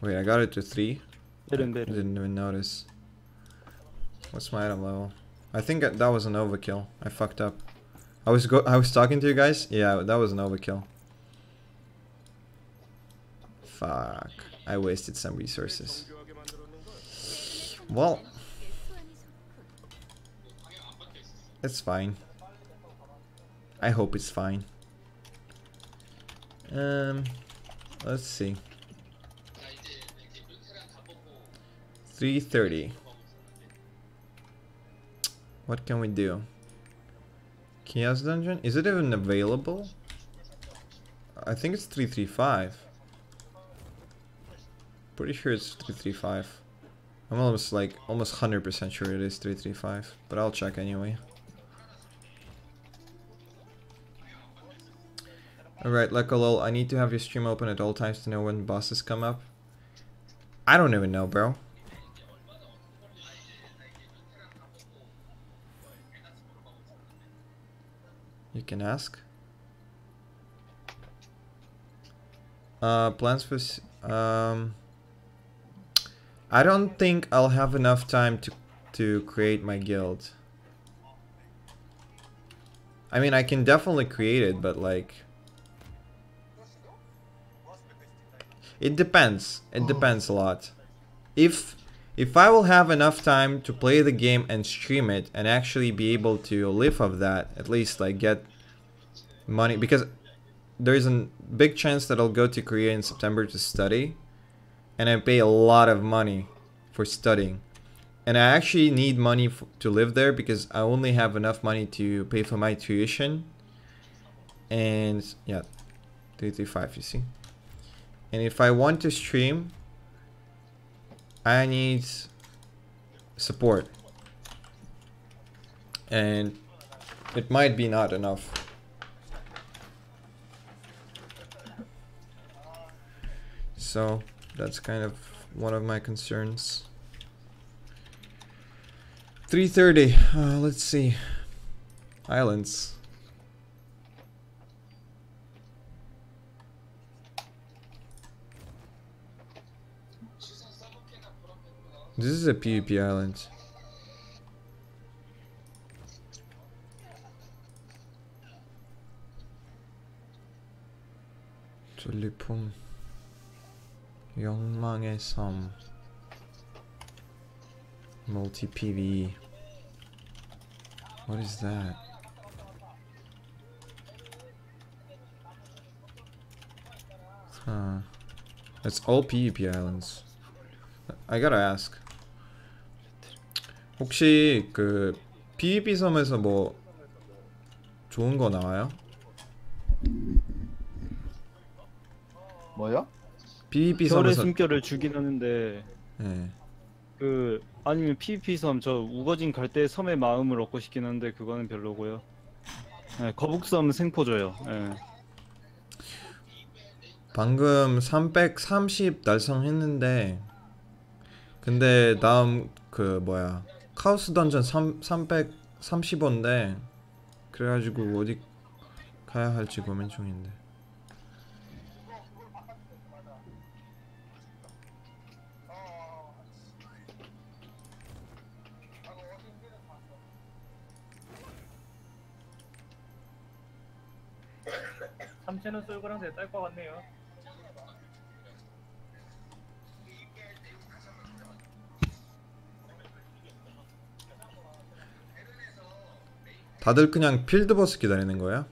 wait, I got it to 3. Didn't even notice. What's my item level? I think that was an overkill. I fucked up. I was talking to you guys. Yeah, that was an overkill. Fuck. I wasted some resources. Well, it's fine. I hope it's fine. Let's see. 330. What can we do? Chaos Dungeon? Is it even available? I think it's 335. Pretty sure it's 335. I'm almost 100% sure it is 335, but I'll check anyway. Alright, Lechko lol, I need to have your stream open at all times to know when bosses come up. I don't even know, bro. You can ask. Plans for... I don't think I'll have enough time to create my guild. I mean, I can definitely create it, but like... It depends. It depends a lot. If I will have enough time to play the game and stream it and actually be able to live off that, at least like get money, because there's a big chance that I'll go to Korea in September to study, and I pay a lot of money for studying, and I actually need money to live there because I only have enough money to pay for my tuition. And yeah, 335, you see. And if I want to stream, I need support, and it might be not enough. So that's kind of one of my concerns. 330. Let's see. Islands. This is a PvP island. 전리품 영망의 섬 multi PvE. What is that? Huh. It's all PvP islands. I gotta ask. 혹시 그 PvP 섬에서 뭐 좋은 거 나와요? 뭐야? PvP 별의 섬에서 숨결을 주긴 하는데 네. 그 아니면 PVP 섬 저 우거진 갈 때 섬의 마음을 얻고 싶긴 한데 그거는 별로고요. 네, 거북섬 생포 줘요. 예. 방금 330 달성했는데 근데 다음 그 뭐야 카오스 던전 335인데 그래가지고 어디 가야 할지 고민 중인데. 삼체는 쏠거랑 대딸 것 같네요. 다들 그냥 필드버스 기다리는 거야?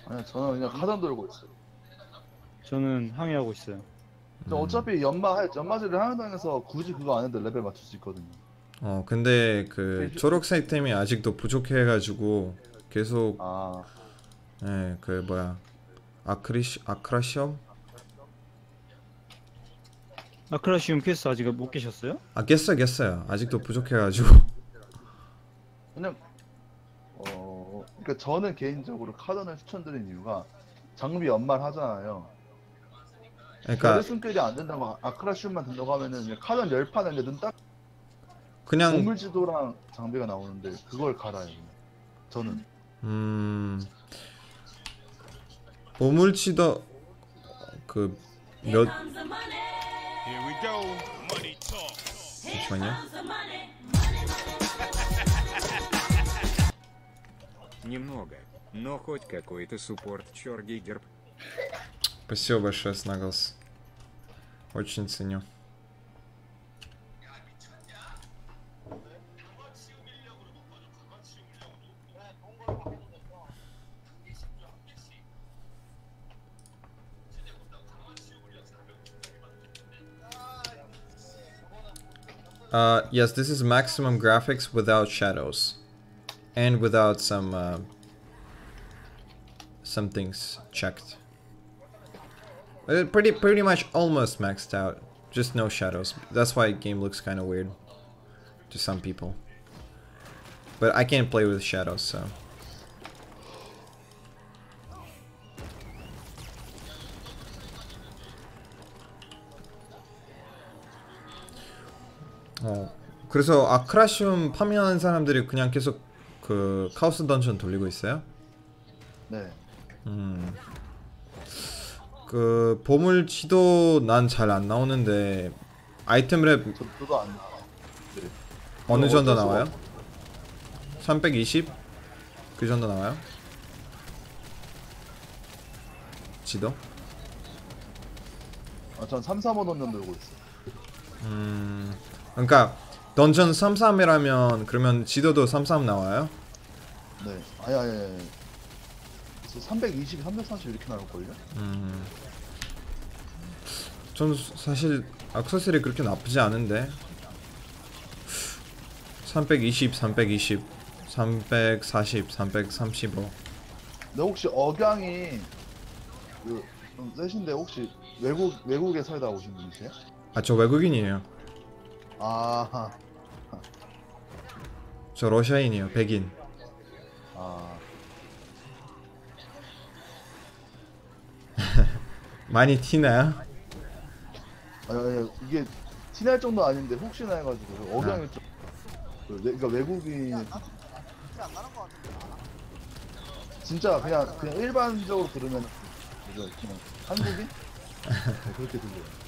아니 저는 그냥 카단 돌고 있어요. 저는 항의하고 있어요. 어차피 연마제를 하는 당에서 굳이 그거 안 해도 레벨 맞출 수 있거든요. 근데 그 초록색 템이 아직도 부족해가지고 계속 아 그 뭐야 아크라시엄? 아크라시움 퀘스트 아직 못 깨셨어요? 깼어요. 아직도 부족해가지고. 그냥 그러니까 저는 개인적으로 카단을 추천드린 이유가 장비 연말 하잖아요. 그러니까 결승결이 안 된다고 아크라시움만 된다고 하면은 그냥 카단 10판 했는데 딱 그냥 보물지도랑 장비가 나오는데 그걸 갈아요. 저는 보물치더 그 Here 몇 comes the money. Here we go. Money talk. Here 잠시만요. comes the money. Money, money. Немного, но хоть какой-то суппорт, чёрги герб. Спасибо большое, Снаглс. Очень ценю. Yes, this is maximum graphics without shadows, and without some things checked. Pretty much almost maxed out, just no shadows. That's why the game looks kind of weird to some people. But I can't play with shadows, so. 그래서 아크라시움 파밍하는 사람들이 그냥 계속 그 카오스 던전 돌리고 있어요? 네. 그 보물 지도 난 잘 안 나오는데 아이템 랩 저도 안 나와. 네. 어느 정도 어쩔 수가 나와요? 320? 그 정도 나와요? 지도? 전 335 던전 돌고 있어요. 그러니까 던전 33이라면 그러면 지도도 33 나와요? 네. 아니. 320, 330 이렇게 나올걸요? 전 사실 액세서리 그렇게 나쁘지 않은데 320, 320, 340, 335. 근데 혹시 억양이 좀 세신데 혹시 외국에 살다 오신 분이세요? 저 외국인이에요. 아, 저 러시아인이에요. 백인. 많이 티나요? 아니, 이게 티날 정도 아닌데 혹시나 해가지고 억양이 좀 그러니까 외국인 안 나는 것 같은데. 진짜 그냥 일반적으로 들으면 그냥 한국인? 네, 그렇게 들려요.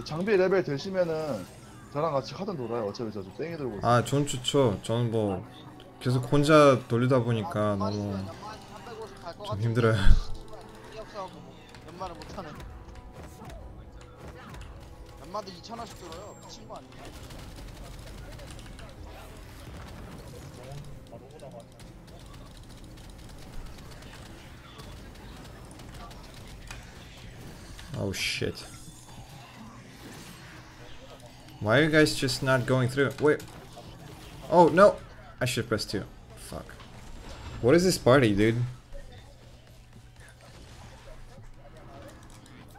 장비 레벨 되시면은 저랑 같이 카든 돌아요. 어차피 저 좀 땡이 들고 있어요. 전 좋죠. 저는 뭐 계속 혼자 돌리다 보니까 너무 좀 힘들어요. 연말을 못하네. 연말도 2,000원씩 들어요. 미친 거 아니야? Oh shit. Why are you guys just not going through? Wait. Oh no! I should press 2. Fuck. What is this party, dude?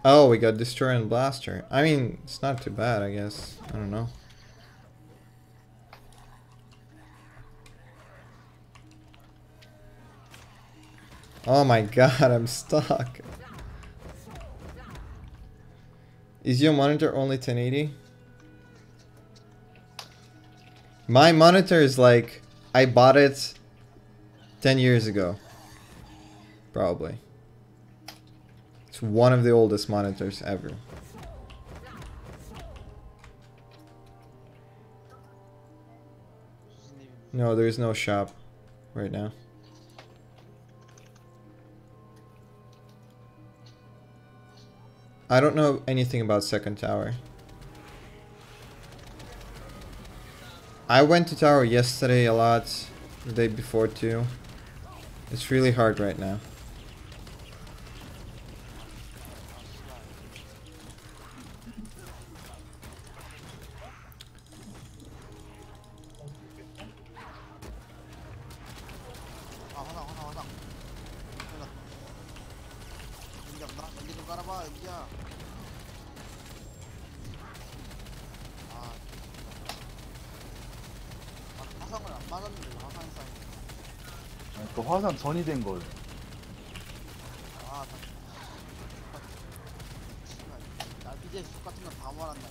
Oh, we got Destroyer and Blaster. I mean, it's not too bad, I guess. I don't know. Oh my god, I'm stuck. Is your monitor only 1080? My monitor is like, I bought it 10 years ago. Probably. It's one of the oldest monitors ever. No, there is no shop right now. I don't know anything about second tower. I went to tower yesterday a lot, the day before too. It's really hard right now. 아 화상 화상 화상. 연기 없나? 연기 좀 깔아봐 연기야. 아 화상을 안 맞았는데 화상이 쌓이네. 그 화상 전이 된 걸. 아 나 BJ 숲 같은 건 다 모았나.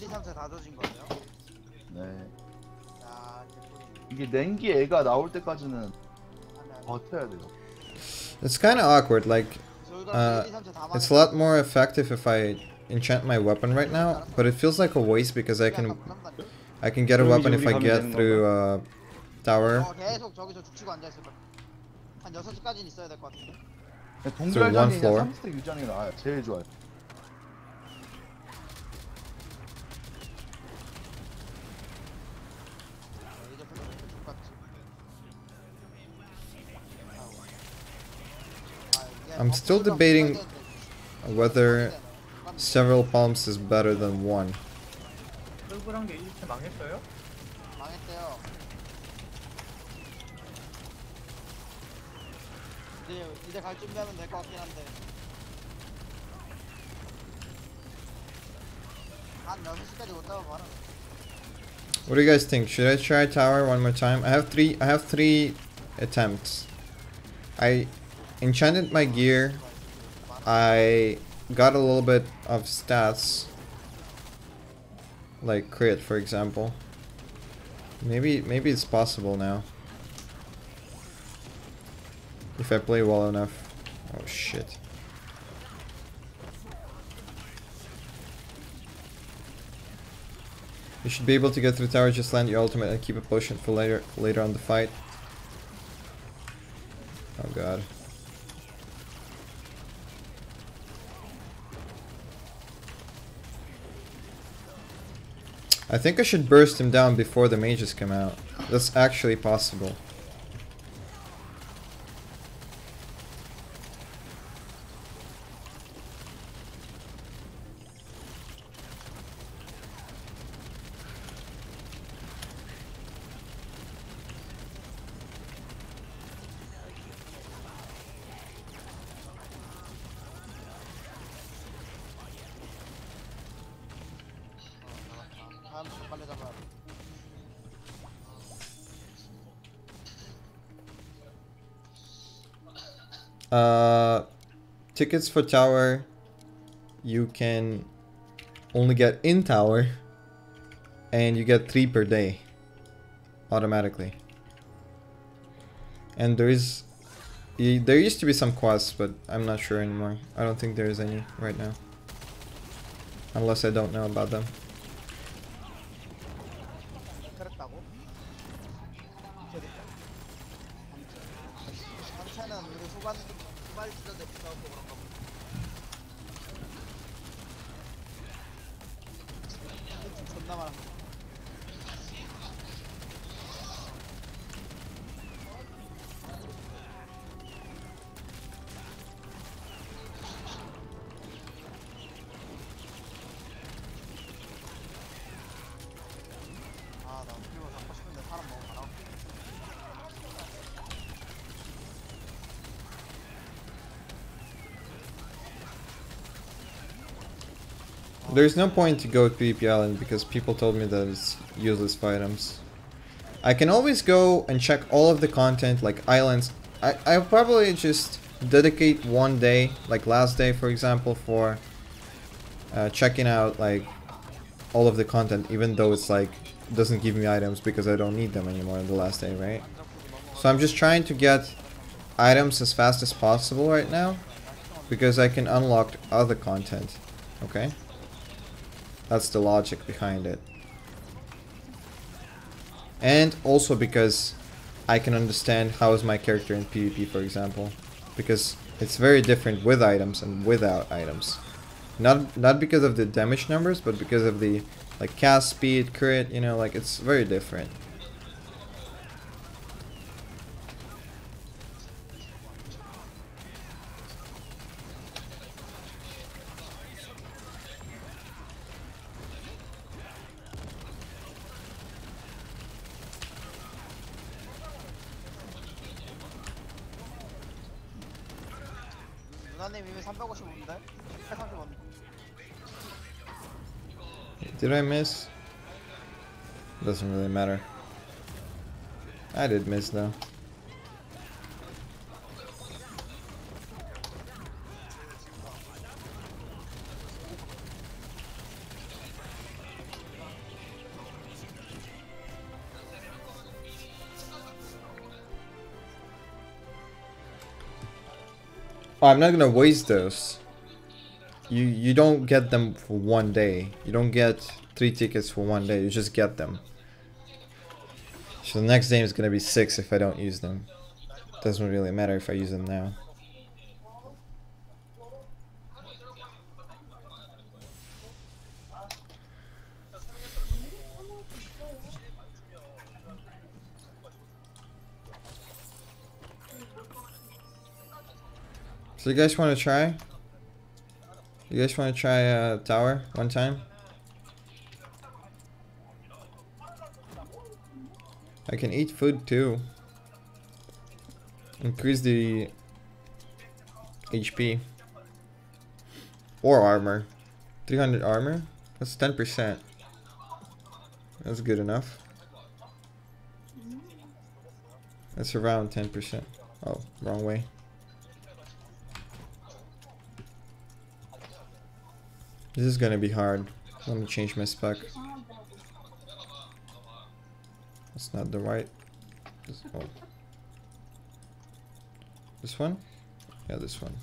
다 젖은 거예요? 네. 야, 개꿀이. 이게 냉기 애가 나올 때까지는 버텨야 돼요. It's kind of awkward. Like, it's a lot more effective if I enchant my weapon right now, but it feels like a waste because I can get a weapon if I get through tower. 계속 저기서 죽치고 앉아 있을 거야. 한 6시까지는 있어야 될 것 같은데. 동결전이 그냥 3스택 유지하는 게 나아요. 제일 좋아요. I'm still debating whether several palms is better than one. 얼굴한 게 이렇게 망했어요? 망했대요. 이제 갈 준비하면 될 것 같긴 한데. 한 6시까지 못 잡아봐라. What do you guys think? Should I try tower one more time? I have three attempts. I enchanted my gear. I got a little bit of stats, like crit, for example. Maybe it's possible now if I play well enough. Oh shit. You should be able to get through tower, just land your ultimate and keep a potion for later on the fight. Oh god. I think I should burst him down before the mages come out. That's actually possible. Tickets for tower you can only get in tower, and you get 3 per day automatically. And there used to be some quests, but I'm not sure anymore. I don't think there is any right now, unless I don't know about them. There's no point to go to PvP Island because people told me that it's useless for items. I can always go and check all of the content, like islands. I'll probably just dedicate one day, like last day for example, for checking out like all of the content, even though it's like doesn't give me items because I don't need them anymore on the last day, right? So I'm just trying to get items as fast as possible right now because I can unlock other content. Okay? That's the logic behind it. And also because I can understand how is my character in PvP, for example, because it's very different with items and without items. Not because of the damage numbers, but because of the like cast speed, crit, you know, like it's very different. 누나님 이미 355인데? 835. Did I miss? Doesn't really matter. I did miss though. Oh, I'm not gonna waste those. You don't get them for one day. You don't get 3 tickets for one day. You just get them. So the next day is gonna be 6 if I don't use them. Doesn't really matter if I use them now. So you guys want to try? You guys want to try tower one time? I can eat food too. Increase the HP. Or armor. 300 armor? That's 10%. That's good enough. That's around 10%. Oh, wrong way. This is gonna be hard. Let me change my spec. That's not the right. Oh. This one? Yeah, this one.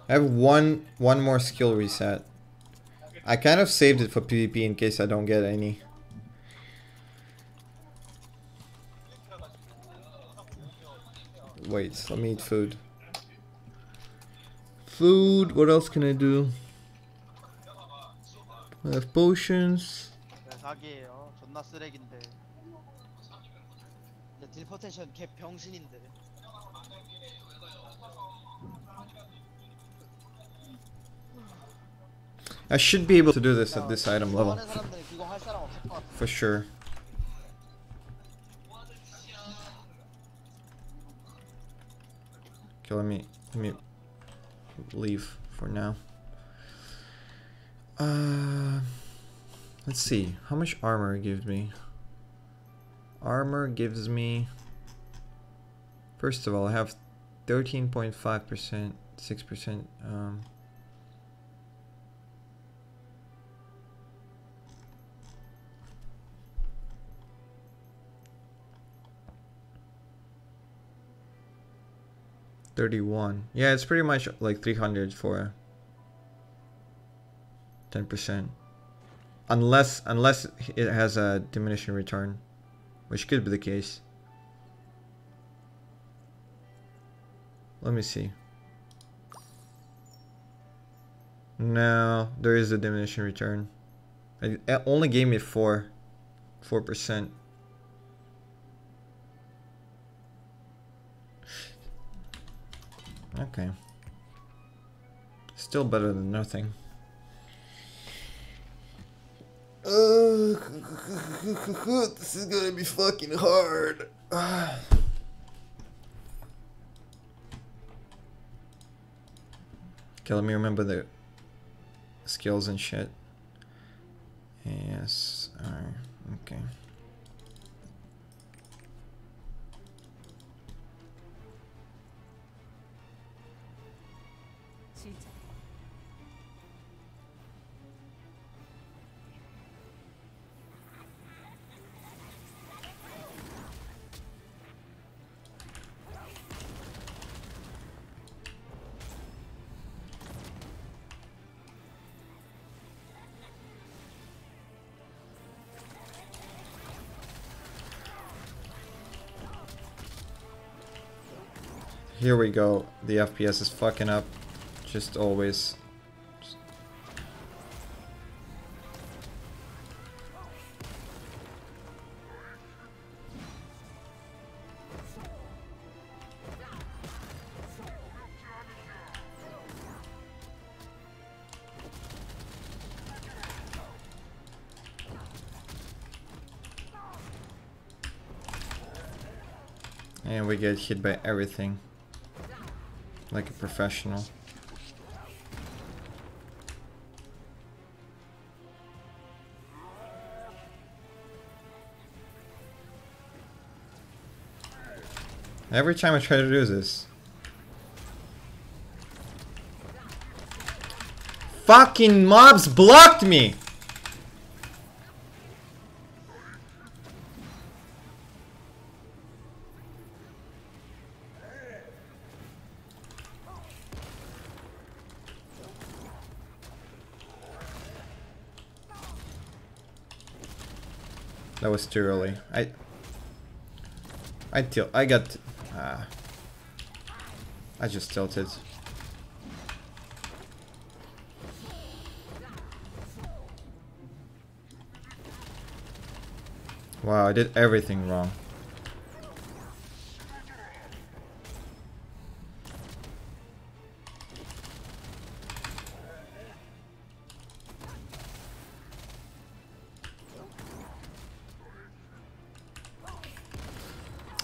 I have one more skill reset. I kind of saved it for PvP in case I don't get any. Wait, let me eat food. Food, what else can I do? I have potions. 사기예요. 존나 쓰레기인데. 근데 딜포테이션 개 병신인데. I should be able to do this at this item level. 사람들이 그거 할 사람 없을 것 같아. For sure. Okay, let me leave for now. Let's see. How much armor it gives me? Armor gives me... First of all, I have 13.5%, 6%. $31. Yeah, it's pretty much like 300 for 10%. Unless it has a diminishing return, which could be the case. Let me see. No, there is a diminishing return. It only gave me 4%. Okay. Still better than nothing. This is gonna be fucking hard. Okay, let me remember the skills and shit. Yes, okay. 진짜. Here we go. The FPS is fucking up. Just always. And we get hit by everything. Like a professional. Every time I try to do this. Fucking mobs blocked me! That was too early. I just tilted. Wow, I did everything wrong.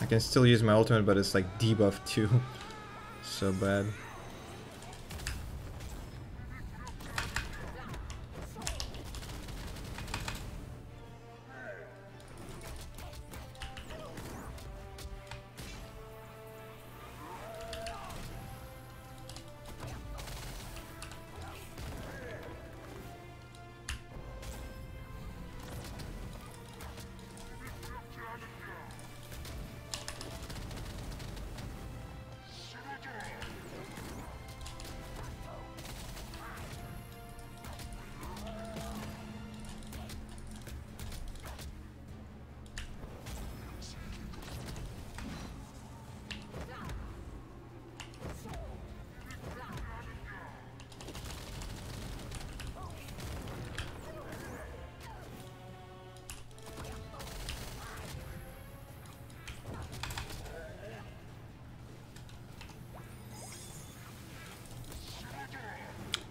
I can still use my ultimate, but it's like debuff too. So bad.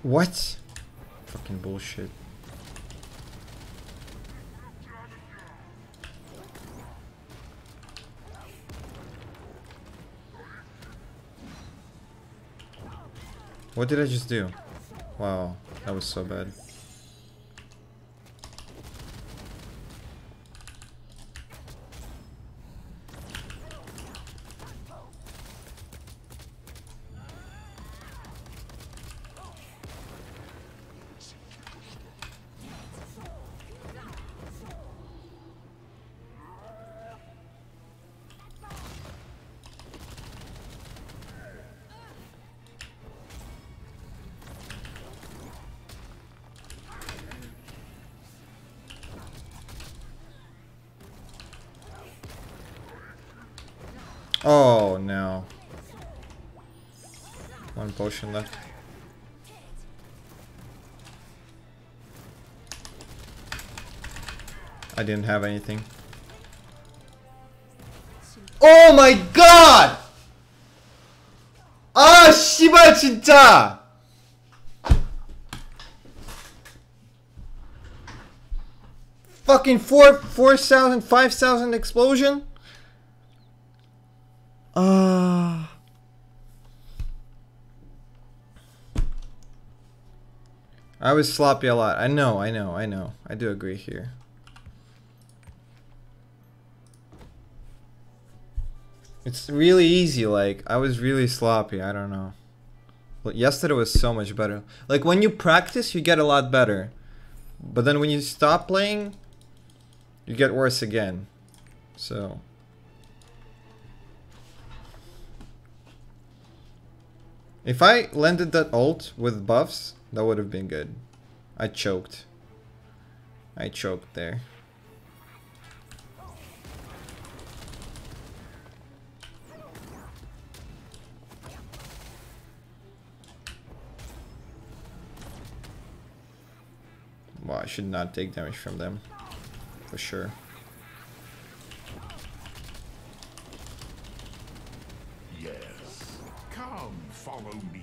What? Fucking bullshit. What did I just do? Wow, that was so bad. Oh no. One potion left. I didn't have anything. Oh my god! 아 씨발 진짜! Fucking 4,000, 5,000 explosion? I was sloppy a lot. I know. I do agree here. It's really easy, like, I was really sloppy, I don't know. But yesterday was so much better. Like, when you practice, you get a lot better. But then when you stop playing, you get worse again. So... if I landed that ult with buffs, that would have been good. I choked. I choked there. Well, I should not take damage from them. For sure. Yes. Come, follow me.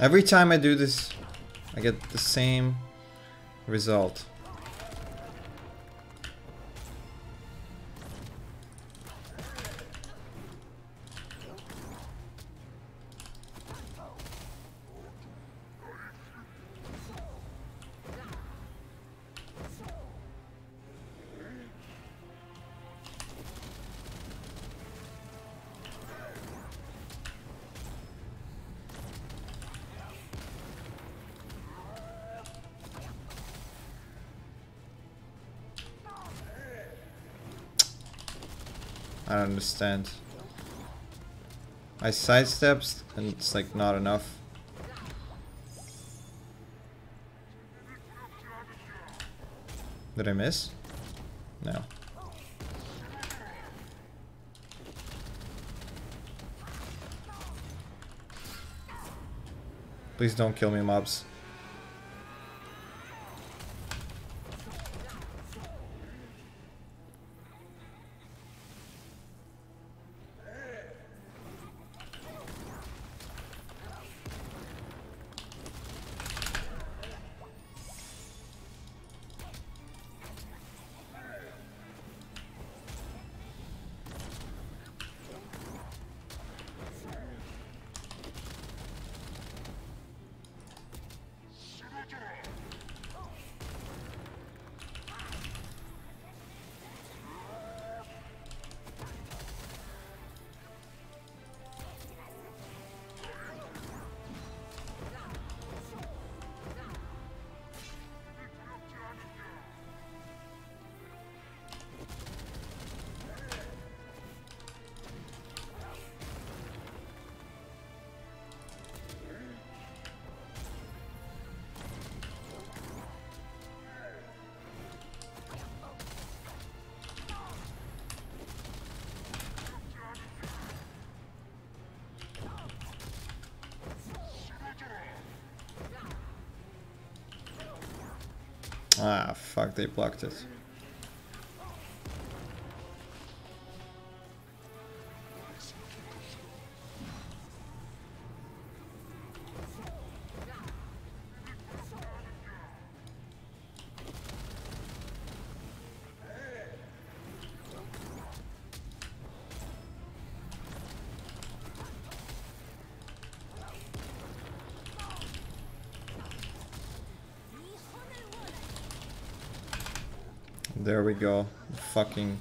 Every time I do this, I get the same result. I don't understand. I sidesteps and it's like not enough. Did I miss? No. Please don't kill me, mobs. Ah, fuck, they blocked it. There we go. Fucking...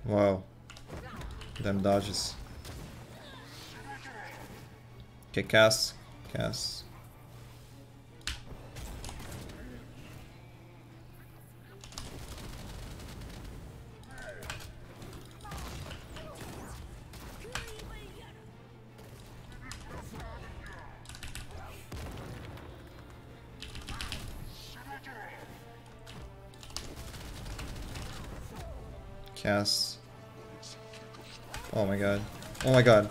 Wow. Them dodges. Okay, cast. Cast. cast. Oh my god. Oh my god.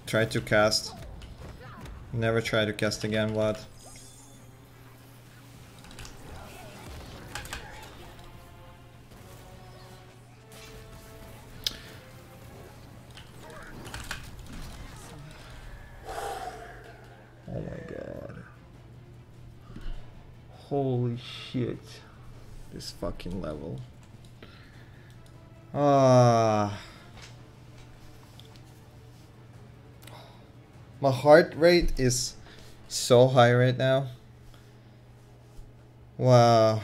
Try to cast. Never try to cast again, Vlad. Oh my god. Holy shit. This fucking level. Ah. My heart rate is so high right now. Wow.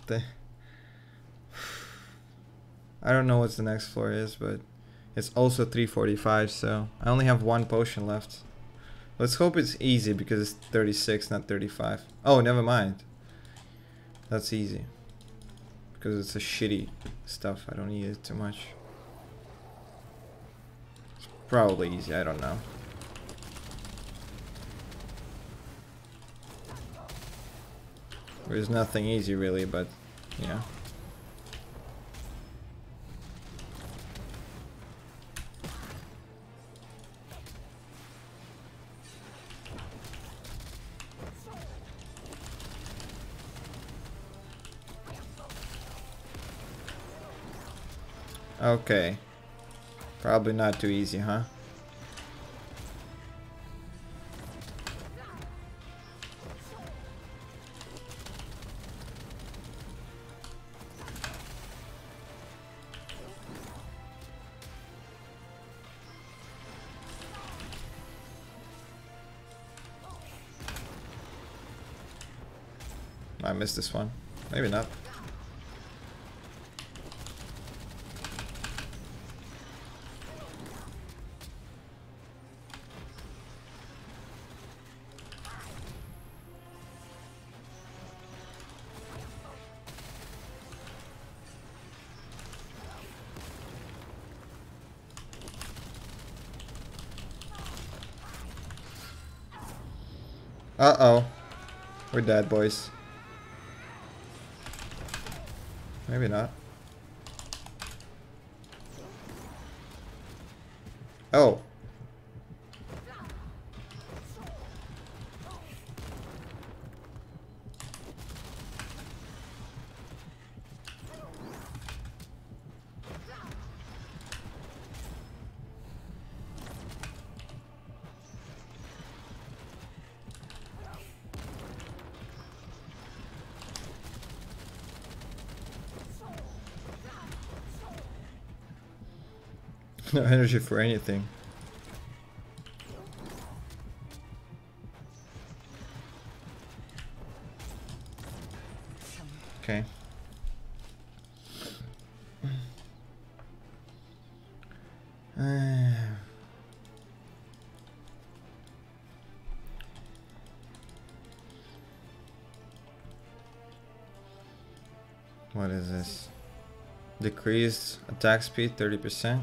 I don't know what the next floor is, but it's also 3:45, so I only have one potion left. Let's hope it's easy because it's 36, not 35. Oh, never mind. That's easy. Because it's a shitty stuff. I don't need it too much. Probably easy, I don't know. There's nothing easy really, but yeah. Okay. Probably not too easy, huh? I missed this one. Maybe not. Uh-oh. We're dead, boys. Maybe not. Oh. No energy for anything. Okay. What is this? Decreased attack speed 30%.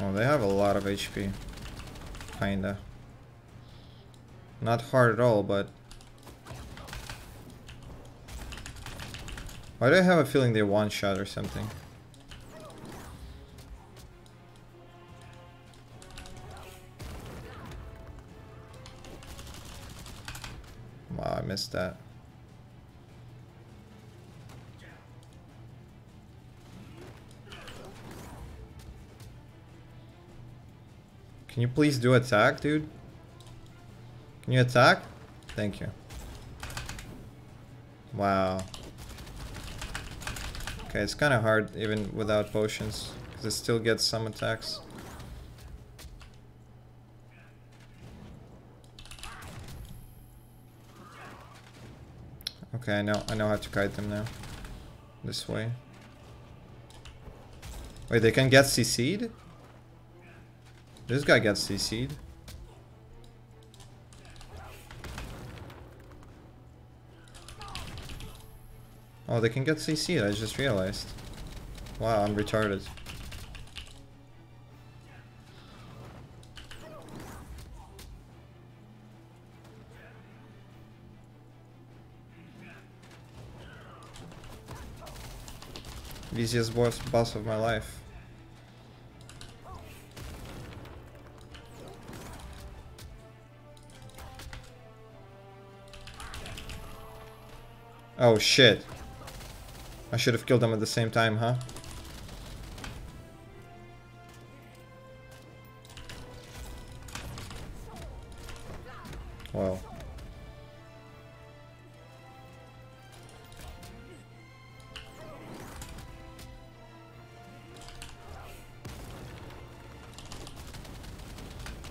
Oh, they have a lot of HP. Kinda. Not hard at all, but... Why do I have a feeling they one-shot or something? Wow, I missed that. Can you please do attack, dude? Can you attack? Thank you. Wow. Okay, it's kind of hard even without potions, because it still gets some attacks. Okay, I know how to kite them now. This way. Wait, they can get CC'd? This guy gets CC'd. Oh, they can get CC'd, I just realized. Wow, I'm retarded. Easiest boss of my life. Oh shit. I should have killed them at the same time, huh? Wow.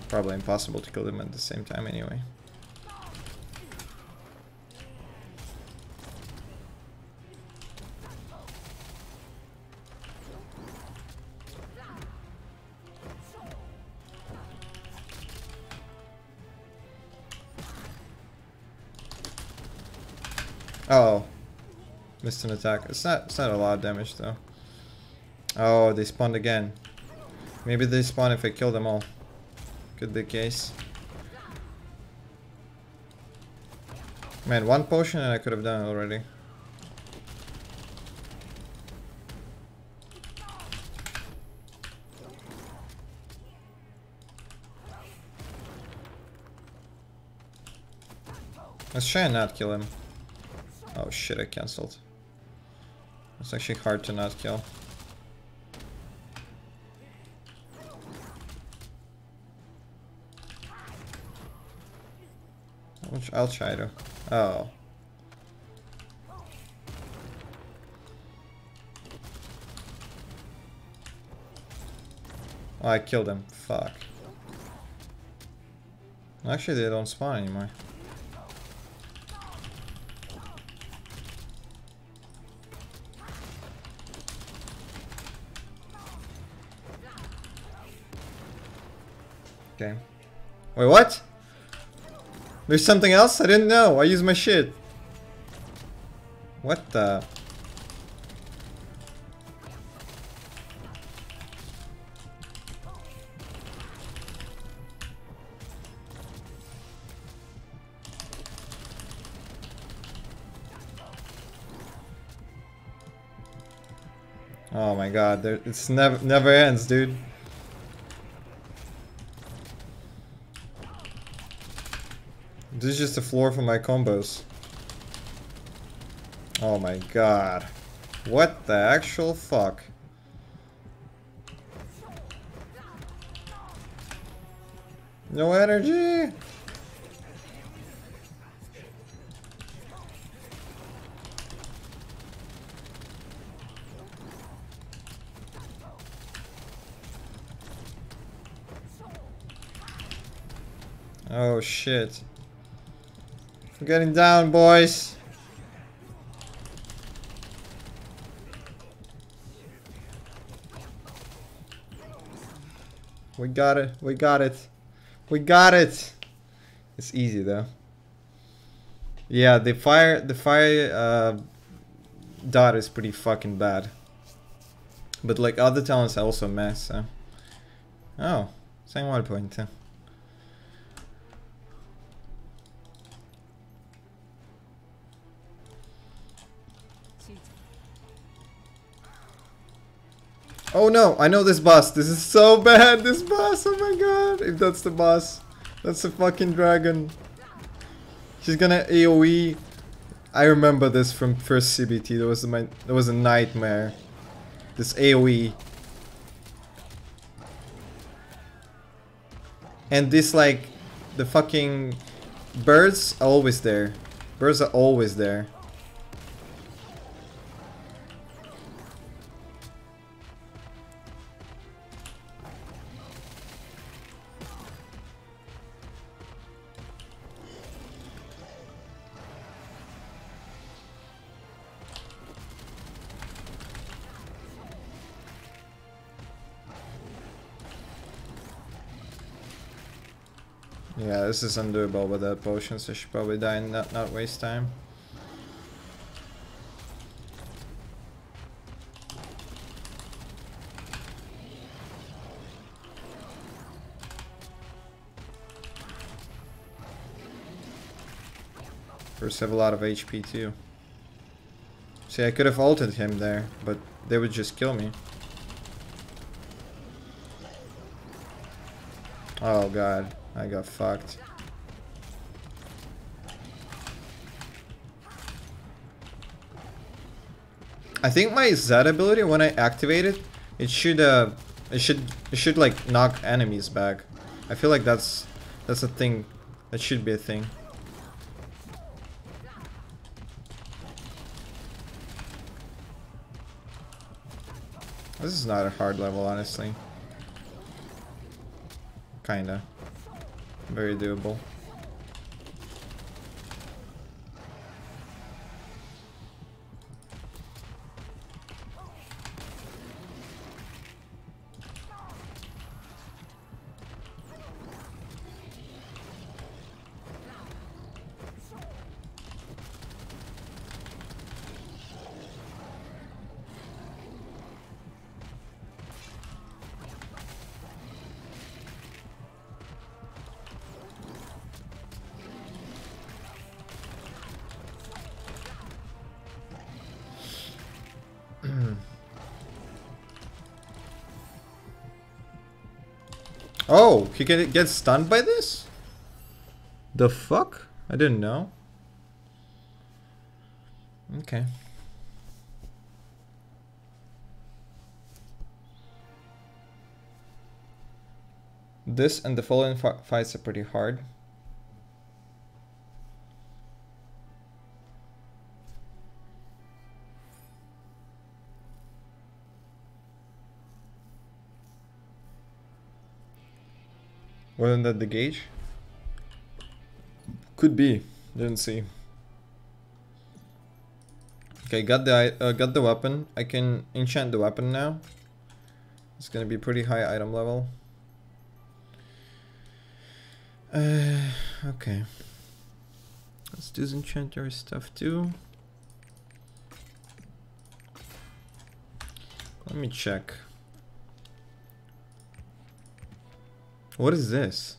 Probably impossible to kill them at the same time anyway. Oh, missed an attack. It's not a lot of damage though. Oh, they spawned again. Maybe they spawn if I kill them all. Could be the case. Man, one potion and I could have done it already. Let's try and not kill him. Oh shit, I cancelled. It's actually hard to not kill. I'll try to. Oh. Oh, I killed him. Fuck. Actually, they don't spawn anymore. Okay. Wait, what? There's something else? I didn't know. I used my shit. What the? Oh my god, it's never ends, dude. This is just the floor for my combos. Oh my god. What the actual fuck? No energy? Oh shit. I'm getting down, boys. We got it. We got it. We got it. It's easy though. Yeah, the fire dot is pretty fucking bad. But like other talents are also mess, so. Oh, same one point. Oh no, I know this boss. This is so bad, this boss. Oh my god. If that's the boss. That's a fucking dragon. She's gonna AoE. I remember this from first CBT. That was a nightmare. This AoE. And this like the fucking Birds are always there. Birds are always there. Yeah, this is undoable without potions. I should probably die and not waste time. First have a lot of HP too. See, I could have ulted him there, but they would just kill me. Oh god, I got fucked. I think my Z ability, when I activate it, it should like knock enemies back. I feel like that's a thing. That should be a thing. This is not a hard level, honestly. Kinda. Very doable. Oh, he can get stunned by this? The fuck? I didn't know. Okay. This and the following fights are pretty hard. Wasn't that the gauge? Could be. Didn't see. Okay, got the weapon. I can enchant the weapon now. It's gonna be pretty high item level. Okay. Let's disenchant our stuff too. Let me check. What is this?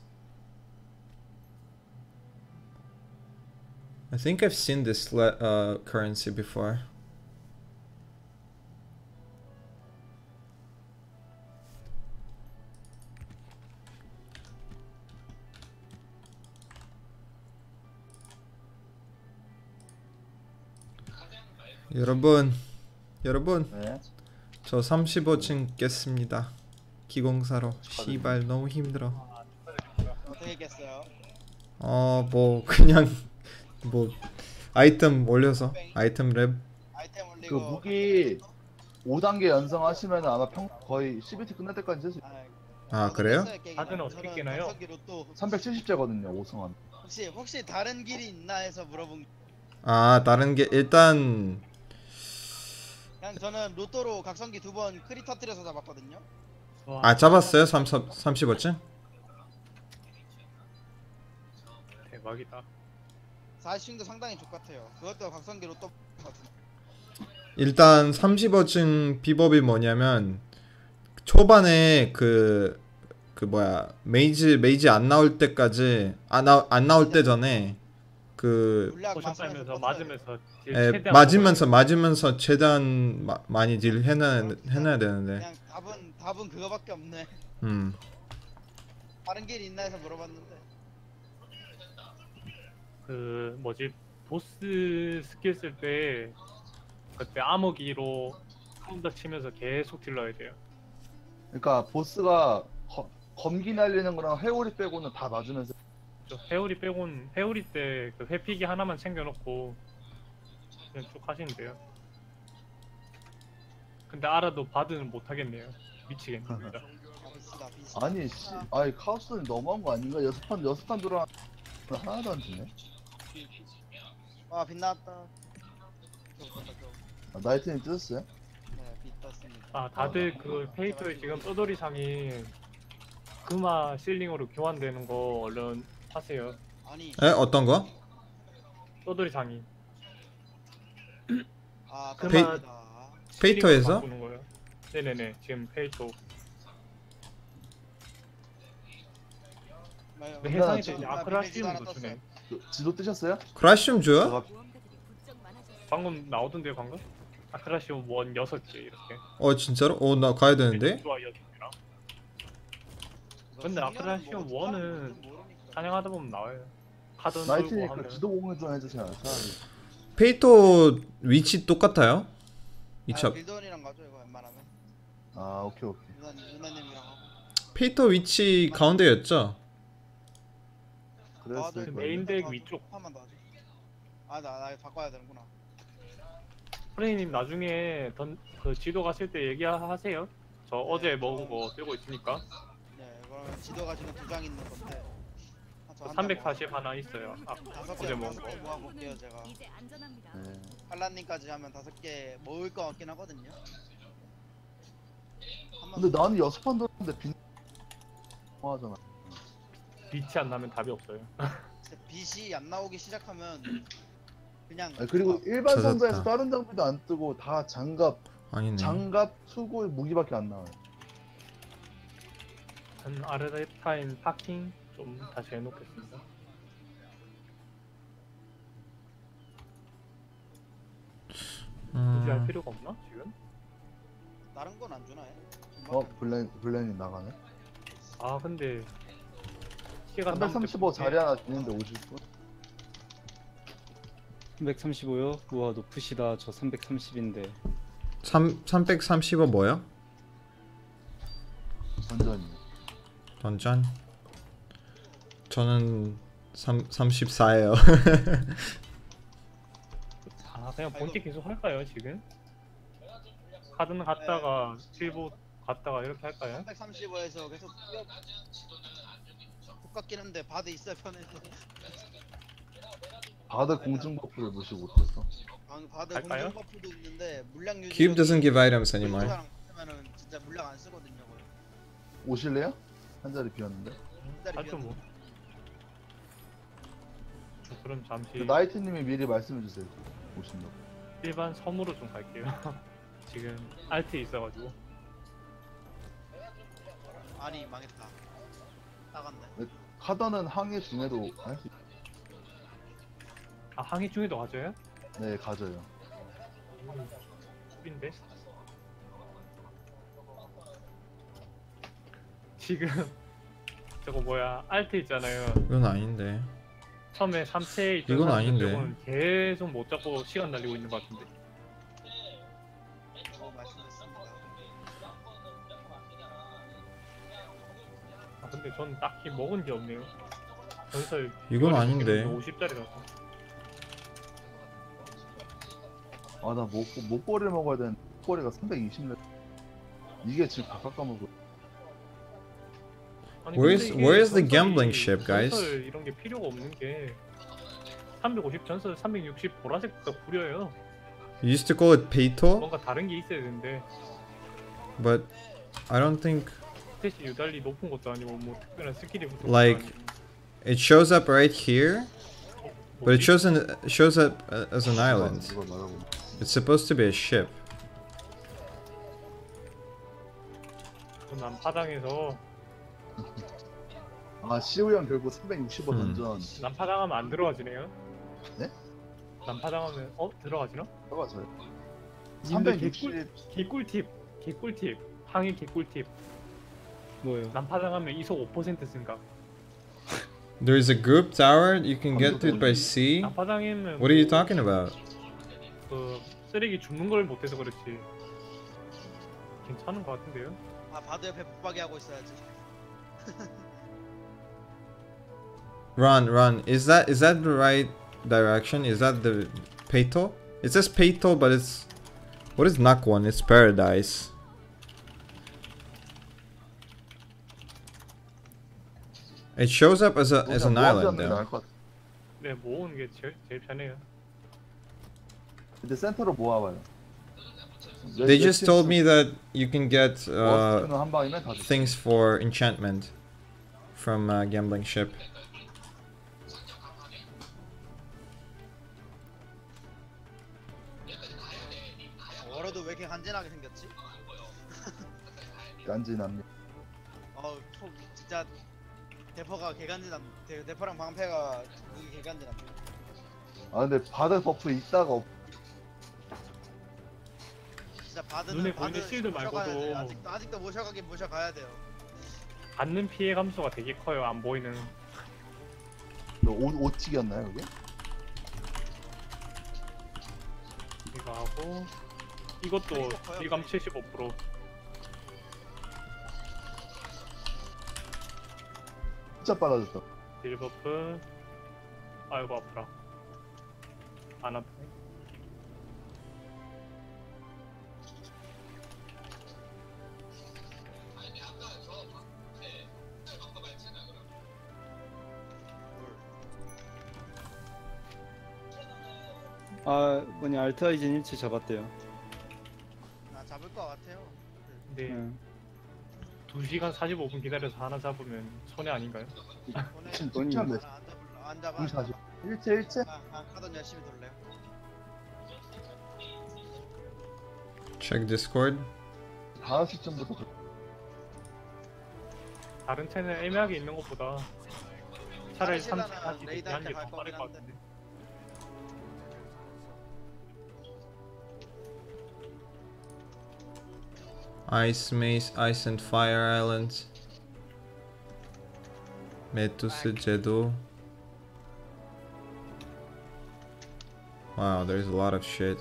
I think I've seen this currency before. 여러분, 네. 저 35층 깼습니다. 기공사로. 씨발 너무 힘들어. 어떻게 깼어요? 뭐 그냥 뭐 아이템 올려서 아이템 랩. 아이템 그 올리고 무기 5단계 연성하시면 아마 거의 CBT 끝날 때까지 쓸 수 있어요. 아 그래요? 다들 어떻게 깨나요? 370제거든요 5성함. 혹시 다른 길이 있나 해서 물어본. 아 다른 게 일단 그냥 저는 로또로 각성기 2번 크리 터뜨려서 잡았거든요. 아 잡았어요? 35층? 대박이다. 40층도 상당히 좋같아요. 그것도 각성기 로또 같은. 일단 35층 비법이 뭐냐면 초반에 그 뭐야 메이지 안 나올 때까지 안 나올 때 전에 그 포션 빨면서 맞으면서 맞으면서 최대한 많이 딜 해놔야 되는데. 그냥 답은 그거밖에 없네. 다른 길이 있나 해서 물어봤는데. 그 뭐지 보스 스킬 쓸 때 그때 암흑기로 카운터 치면서 계속 딜러야 돼요. 그러니까 보스가 검기 날리는 거랑 회오리 빼고는 다 맞으면서 그죠. 회오리 빼곤 회오리 때 그 회피기 하나만 챙겨놓고 그냥 쭉 하시면 돼요. 근데 알아도 바드는 못하겠네요. 미치겠습니다. 비스다 비스. 아니 씨, 아니 카우스는 너무한 거 아닌가? 여섯 판 돌아 하나도 안 주네. 와 빛났다. 나이트님 뜯었어요? 네, 빛 떴습니다. 아 다들 그 페이토에 지금 떠돌이상이 금화 실링으로 교환되는 거 얼른 하세요. 아니. 에? 어떤 거? 떠돌이상이 아 페이- 감사합니다. 페이터에서? 바꾸는 거예요. 네네네 지금 페이토. 근데 해상에서 이제 아크라시움도 주네. 지도 뜨셨어요? 크라시움 줘요? 제가 모험가들이 부쩍 많아졌어요. 방금 나오던데요 방금? 아크라시움 원 6개 이렇게. 진짜로? 나 가야 되는데? 좋아 6개랑. 근데 아크라시움 원은 사냥하다 보면 나와요. 카든 돌고 나이트니까 하면. 지도 공유 좀 해주세요. 차라리. 페이토 위치 똑같아요? 이 아, 차 빌던이랑 가죠 이거 웬만하면. 아 오케이 오케이. 누나님이랑 하고. 페이토 위치 가운데였죠? 그랬을 그 거예요. 메인 덱 위쪽. 한만 더 하지. 아나 바꿔야 되는구나. 프레이님 나중에 그 지도 가실 때 얘기하세요. 저 어제 먹은 거 들고 있으니까. 네 그러면 지도가 지금 2장 있는 건데. 340 하나 있어요. 어제 먹은 거. 모아볼게요 제가. 이제 안전합니다. 네. 팔라님까지 하면 5개 먹을 것 같긴 하거든요. 근데 나는 여섯 판 돌았는데 빈 하잖아. 빛이 안 나면 답이 없어요. 빛이 안 나오기 시작하면 그냥. 그리고 일반 젖었다. 상자에서 다른 장비도 안 뜨고 다 장갑, 아니네. 수고, 무기밖에 안 나와요. 전 아르데타인 파킹 좀 다시 해놓겠습니다. 굳이 할 필요가 없나 지금? 다른 건 안 주나요? 블렌이 나가네. 아 근데 시간 335 자리 하나 주는데 50분? 335요? 우와 높으시다. 저 330인데. 335 뭐요? 완전히. 던전? 저는 34예요. 아 그냥 본체 계속 할까요 지금? 카드는 갔다가 실보 갔다가 이렇게 할까요? 335에서 계속 뛰어. 똑같긴 한데 바드 있어야 편해서. 바드 공중 버프를 무시 못했어. 바드 갈까요? 공중 버프도 있는데 물량 유지. Cube doesn't give items anymore. 하면은 진짜 물량 안 쓰거든요. 거의. 오실래요? 한 자리 비었는데. 한 자리 하죠 뭐. 그럼 잠시 그 나이트님이 미리 말씀해주세요. 오신다고. 일반 섬으로 좀 갈게요. 지금 알트에 있어가지고. 아니 망했다. 나갔네. 카더는 항해 중에도 할 수. 아 항해 중에도 가져요? 네 가져요. 꿀인데? 지금 저거 뭐야 알트 있잖아요. 이건 아닌데. 처음에 3체에 있던 이건 사람들 아닌데. 빼고는 계속 못 잡고 시간 날리고 있는 것 같은데. 말씀드렸습니다. 아 근데 전 딱히 먹은 게 없네요. 전설 이건 아닌데. 50짜리라서. 아나 목걸이를 먹어야 되는. 목걸이가 320렙. 이게 지금 각각 까먹고. 아니, Where's- 근데 이게 where's the 전설이- gambling ship, guys? 전설 이런 게 필요가 없는 게 350 전설 360 보라색부터 구려요. You used to call it Peito, 뭔가 다른 게 있어야 되는데 but I don't think 스탯이 유달리 높은 것도 아니고 뭐 특별한 스킬이 붙은 것도 like 아니고. it shows up right here, but it 뭐지? shows up as an island. 이걸 말하고. It's supposed to be a ship. 난파당에서 아 시우 형 결국 365 던전. 난파당하면 안 들어가지네요. 네? 난파당하면 들어가지나? 들어가져요. 님들 360. 개꿀팁 항해 개꿀팁. 뭐요? 난파당하면 이속 5% 증가. There's a group tower you can get to it by sea. 난파당하면 What are you talking about? 그 쓰레기 줍는 걸 못해서 그렇지 괜찮은 것 같은데요? 아 바드 옆에 붙박이 하고 있어야지. Run. Is that the right direction? Is that the Peito? It says Peito, but it's... What is Nakwon? It's paradise. It shows up as an island though. 네, 모으는 게 제일 편해요. 근데 센터로 모아봐요. They just told me that you can get 한 방이면 다 돼. things for enchantment from gambling ship. 워러도 왜 이렇게 간지나게 생겼지? 간지납니다. 진짜 대퍼가 개간지남. 대퍼랑 방패가 무기 개간지남. 아 근데 바드 버프 있다가 없. 진짜 바드는 눈에 보이는 실드 모셔가야 돼요. 말고도 아직도 모셔가야 돼요. 받는 피해 감소가 되게 커요. 안 보이는. 오치기였나요 그게? 이거 하고 이것도 실감 75%. 진짜 빨라졌다. 딜버프. 아이고 아프라. 안 아프네. 아 뭐냐 알트아이젠 일치 잡았대요. 나 잡을 것 같아요. 근데 응. 2시간 45분 기다려서 하나 잡으면 손해 아닌가요? 진짜 몇? 안 잡아. 40. 일체. 카던 열심히 돌래요. Check Discord. 5시쯤부터. 다른 채는 애매하게 있는 것보다 차라리 3차 실라나 하지 레이드한테 한게 더 갈 빠를 것 거긴 같은데. Ice Maze, Ice and Fire Islands. 메투스 제도. Wow, there's a lot of shit.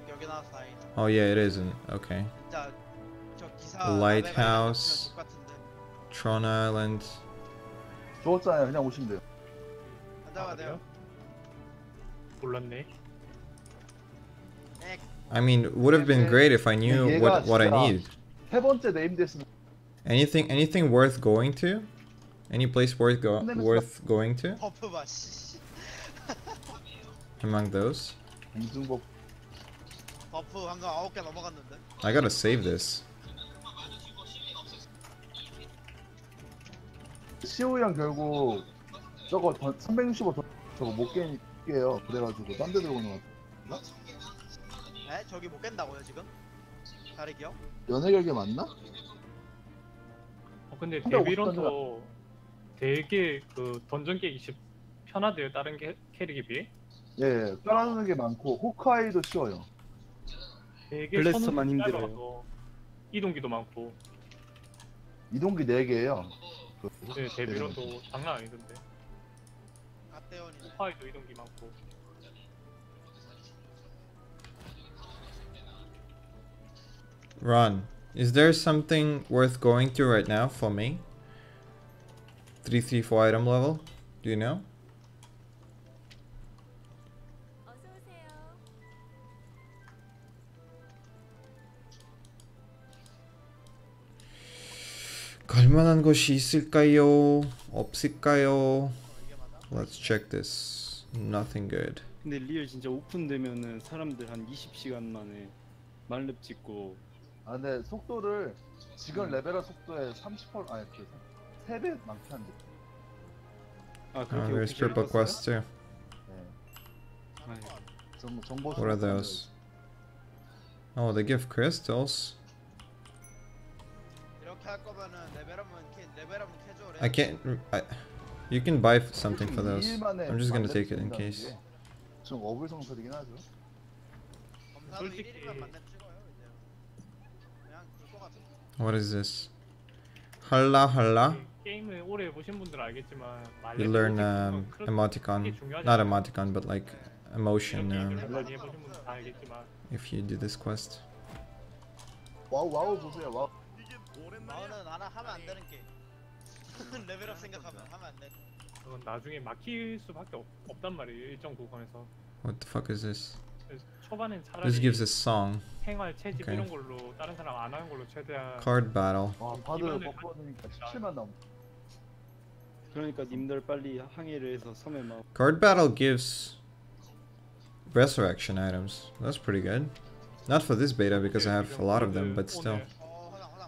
여기 나와서 다행이다. Oh yeah, it isn't. Okay. 진짜 저 기사 Lighthouse. 똑같은데. Tron Island. 죽었잖아요. 그냥 오시면 돼요. 안 잡아야 돼요. 몰랐네. I mean, would have been great if I knew what I need. 세 번째 네임됐으면 Anything worth going to? Any place worth going to? 버프 봐. 씨. Among those? 이중복. 버프 방금 9개 넘어갔는데. I gotta save this. 시오이랑 결국 저거 365 저거 못 깨요. 그래가지고 딴 데 들어오는 것 같아. 에? 저기 못 깬다고요 지금? 다르기요? 연예결계 맞나? 근데 근데 데빌런도 되게 그 던전 깨기 편하대요. 다른 캐릭에 비해. 예, 따라하는 게 많고 호카이도 쉬워요. 되게 블래스터만 선은 힘들어요. 짧아서 이동기도 많고. 이동기 4개예요. 네, 데빌런도 장난 아니던데. 갓대원이네. 파이도 이동기 많고. Ron, is there something worth going to right now for me? 334 item level? Do you know? 어서 오세요. 갈만한 곳이 있을까요? 없을까요? Let's check this. Nothing good. 근데 리얼 진짜 오픈되면은 사람들 한 20시간 만에 만렙 찍고. 아 근데 속도를 지금 레벨업 속도에 30% 아니 그 3배 많게 한대. 아 그렇게 There's 오피셜 purple 봤어요? quests too. 네. 정보 What are those? Oh, they give crystals. 이렇게 할 거면은 레벨업은 캐주얼해. I can't. You can buy something for those. I'm just gonna take it in case. 좀 어불성설이긴 하죠. 검사도 솔직히 1일만 만렙 찍어요 이제. 그냥 그거 같은. What is this? Halla halla. 게임을 오래 해보신 분들은 알겠지만 You learn emoticon, not emoticon, but like emotion. 많이 해보신 분들 다 알겠지만 If you do this quest. 와우 보세요. 와우. 마우는 하면 안 되는 게임. 레벨업 생각하면 하면 안 돼. 그건 나중에 막힐 수밖에 없단 말이에요. 일정 구간에서. What the fuck is this? 그래서 초반엔 This 차라리 gives a song. 생활 채집 Okay. 이런 걸로 다른 사람 안 하는 걸로 최대한 Card battle. 와 바드 버프 받으니까 17만 남. 그러니까 님들 빨리 항해를 해서 섬에 막 Card battle gives resurrection items. That's pretty good. Not for this beta because I have a lot of them, but still.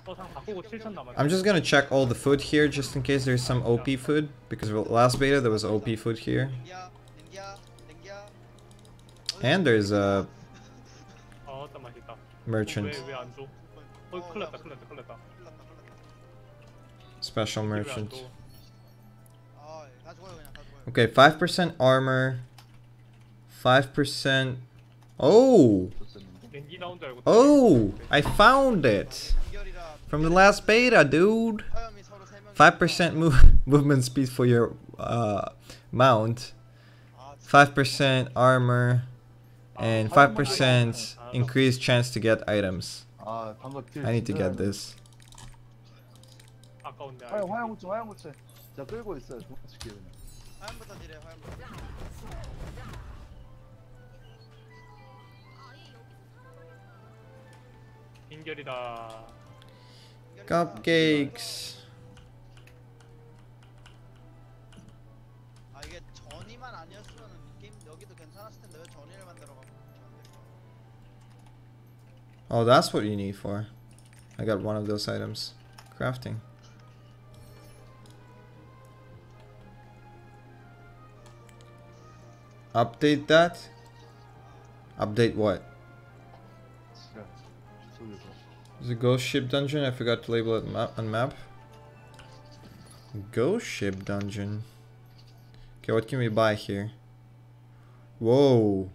서상 바꾸고 7천 남았어요. I'm just gonna check all the food here just in case there's some OP food because last beta there was OP food here. And there's a 딱 맛있다. merchant, 왜안 줘? 큰일 났다. special 왜안 merchant. 줘? 다 죽어요 그냥 다 죽어요. Okay, 5% armor, 5%. Oh! 연기 나온 줄 알고. Oh! I found it! From the last beta, dude! 5% movement speed for your mount, 5% armor, and 5% increased chance to get items. 아 방금 딜. I need to get this. 아까운데. 화양고체. 자 끌고 있어요. 도망칠게요 그냥. 화염부터 딜해 화염부터. 빈결이다. Cupcakes. 아 이게 전이만 아니었으면 게임 여기도 괜찮았을 텐데 왜 전이를 만들어가고. Oh, that's what you need for. I got one of those items. Crafting. Update that? Update what? 지랄. 속에서. Is it Ghost Ship Dungeon? I forgot to label it on map. Ghost Ship Dungeon. Okay, what can we buy here? Whoa.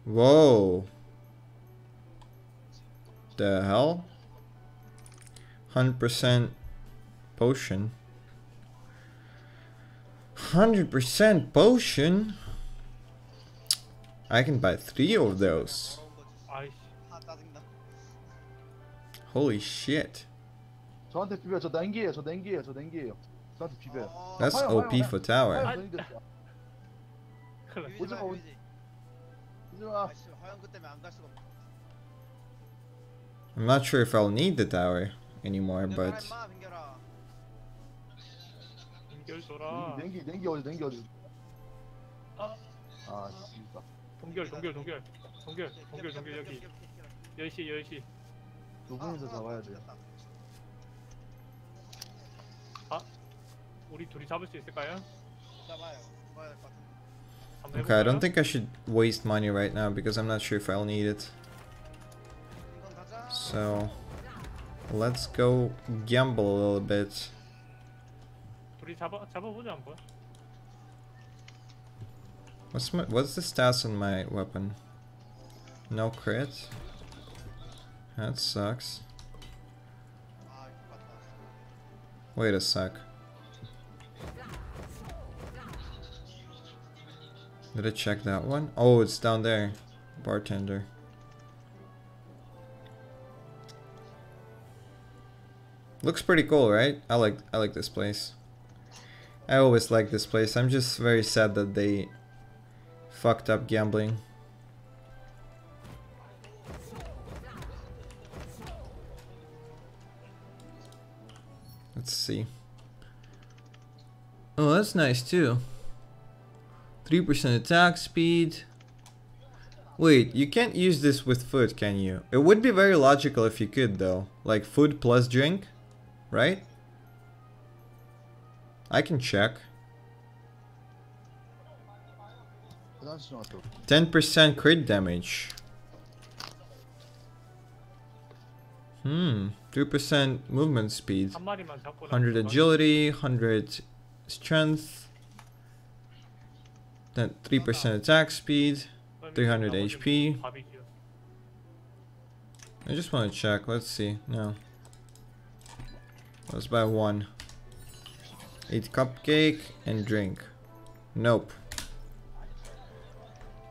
Whoa. The hell? 100% potion. 100% potion? I can buy 3 of those. 아이씨. 아 짜증나. Holy shit. 저한테 비벼. 저 냉기예요. 저 냉기예요. 저한테 비벼요. That's OP for tower. 큰일 났다. 오지마 오지마. 아이씨 화염 그 때문에 안 갈 수가 없네. I'm not sure if I'll need the tower anymore, but 빈결아. 빈결 줘라. 냉기 어디? 아. 아 진짜. 동결 여기. 10시. 두 분이서 잡아야 돼. 우리 둘이 잡을 수 있을까요? 잡아요. 잡아야 될 것 같은데. 한번 okay, I don't 해볼까요? think I should waste money right now because I'm not sure if I'll need it. 이건 가자. So let's go gamble a little bit. 둘이 잡아보자 한번. What's the stats on my weapon? No crit. That sucks. 아 이거 같다. Wait a sec. Did I check that one? Oh, it's down there. Bartender. Looks pretty cool, right? I like this place. I always like this place. I'm just very sad that they fucked up gambling. Let's see. Oh, that's nice too. 3% attack speed. Wait, you can't use this with food, can you? It would be very logical if you could though. Like food plus drink, right? I can check. 10% crit damage. 3% movement speed. 한 마리만 잡고 100 agility, 100 strength. Then 3% attack speed, 300 HP. I just want to check. Let's see. No. Let's buy one. Eat cupcake and drink. Nope.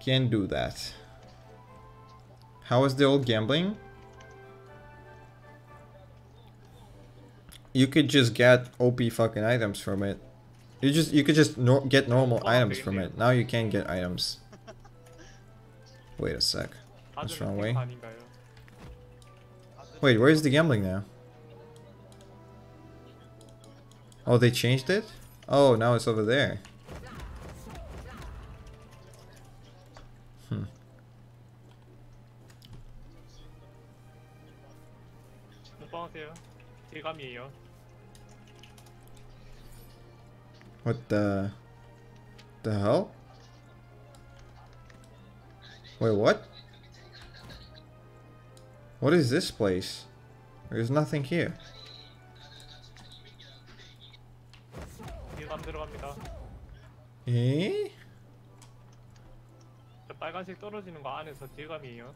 Can't do that. How is the old gambling? you could just get OP fucking items from it. You could just get normal items from it. Now you can't get items. Wait a sec. That's wrong way. 아닌가요? Wait, where's the gambling now? Oh, they changed it? Oh, now it's over there. 빵하세요. 대감이에요. What the hell? Wait, what? What is this place? There's nothing here. 대감 들어갑니다. Eh? 저 빨간색 떨어지는 거 안에서 대감이에요.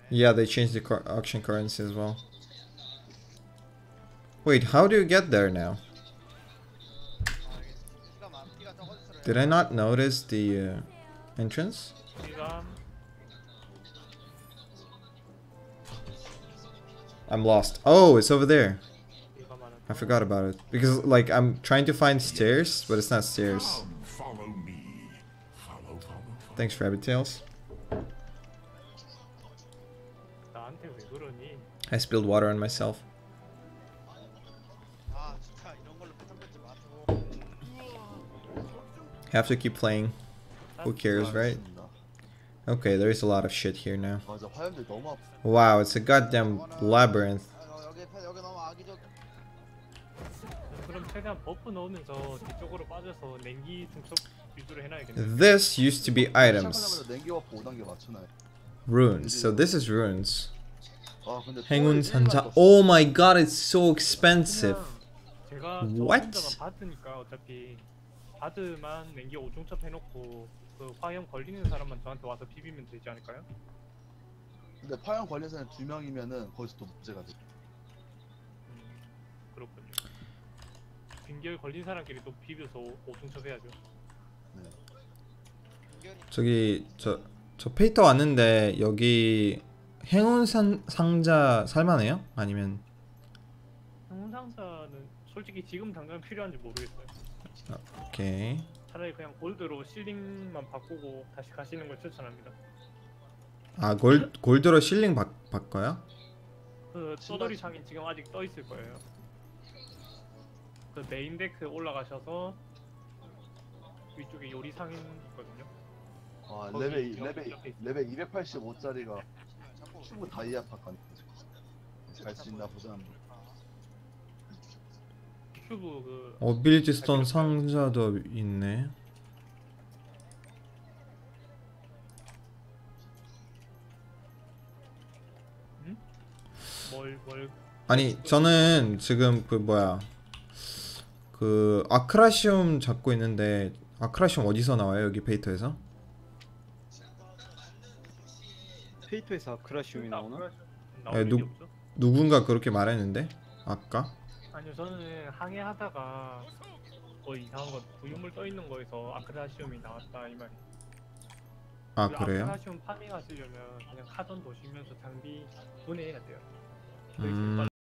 Yeah, they changed the auction currency as well. Wait, how do you get there now? Did I not notice the entrance? 대감. I'm lost. Oh, it's over there. 대감 하나. I forgot about it. Because, like, I'm trying to find stairs, but it's not stairs. Come, follow me. Follow, follow, follow. Thanks, Rabbit Tails. 나한테 왜 그러니? I spilled water on myself. 아 진짜 이런 걸로 패턴 뺏지 마세요. Have to keep playing. Who cares, right? Okay, there's a lot of shit here now. 맞아, 화염들 너무 아파. Wow, it's a goddamn labyrinth. 여기 너무 악의적. 그럼 최대한 버프 넣으면서 뒤쪽으로 빠져서 냉기 중첩 위주로 해놔야겠네. This used to be items. 시작하자마자 냉기 버프 5단계 맞추나요? Runes. So this is runes. 아 근데 행운 산자. Oh my god, it's so expensive. 제가 What? 저 혼자만 받으니까 어차피 바드만 냉기 5중첩 해놓고 그 화염 걸리는 사람만 저한테 와서 비비면 되지 않을까요? 근데 파형 관련 사람 2명이면은 거기서 또 문제가 돼. 그렇군요. 빙결 걸린 사람끼리 또 비벼서 5중첩 해야죠. 저기 저 페이터 왔는데 여기 행운 상자 살만해요? 아니면 행운상자는 솔직히 지금 당장 필요한지 모르겠어요. 오케이. 차라리 그냥 골드로 실링만 바꾸고 다시 가시는 걸 추천합니다. 아 골드로 실링 바꿔요? 그 떠돌이 상인 지금 아직 떠 있을 거예요. 그 메인 데크 올라가셔서 위쪽에 요리 상인 있거든요. 아 거기 레벨 285짜리가 큐브 다이아 파칸 갈 수 있나 보자. 큐브 그 어빌리티 스톤 상자도 있네. 뭘 아니 저는 지금 그 뭐야 그 아크라시움 잡고 있는데 아크라시움 어디서 나와요? 여기 페이터에서? 페이토에서 아크라시움이 나오나? 나올 누- 일이 없죠? 누군가 그렇게 말했는데 아까? 아니요, 저는 항해하다가 뭐 이상한 거 부유물 떠 있는 거에서 아크라시움이 나왔다 이 말이. 아 그래요? 아크라시움 파밍하시려면 그냥 카던 도시면서 장비 분해해야 돼요. 음.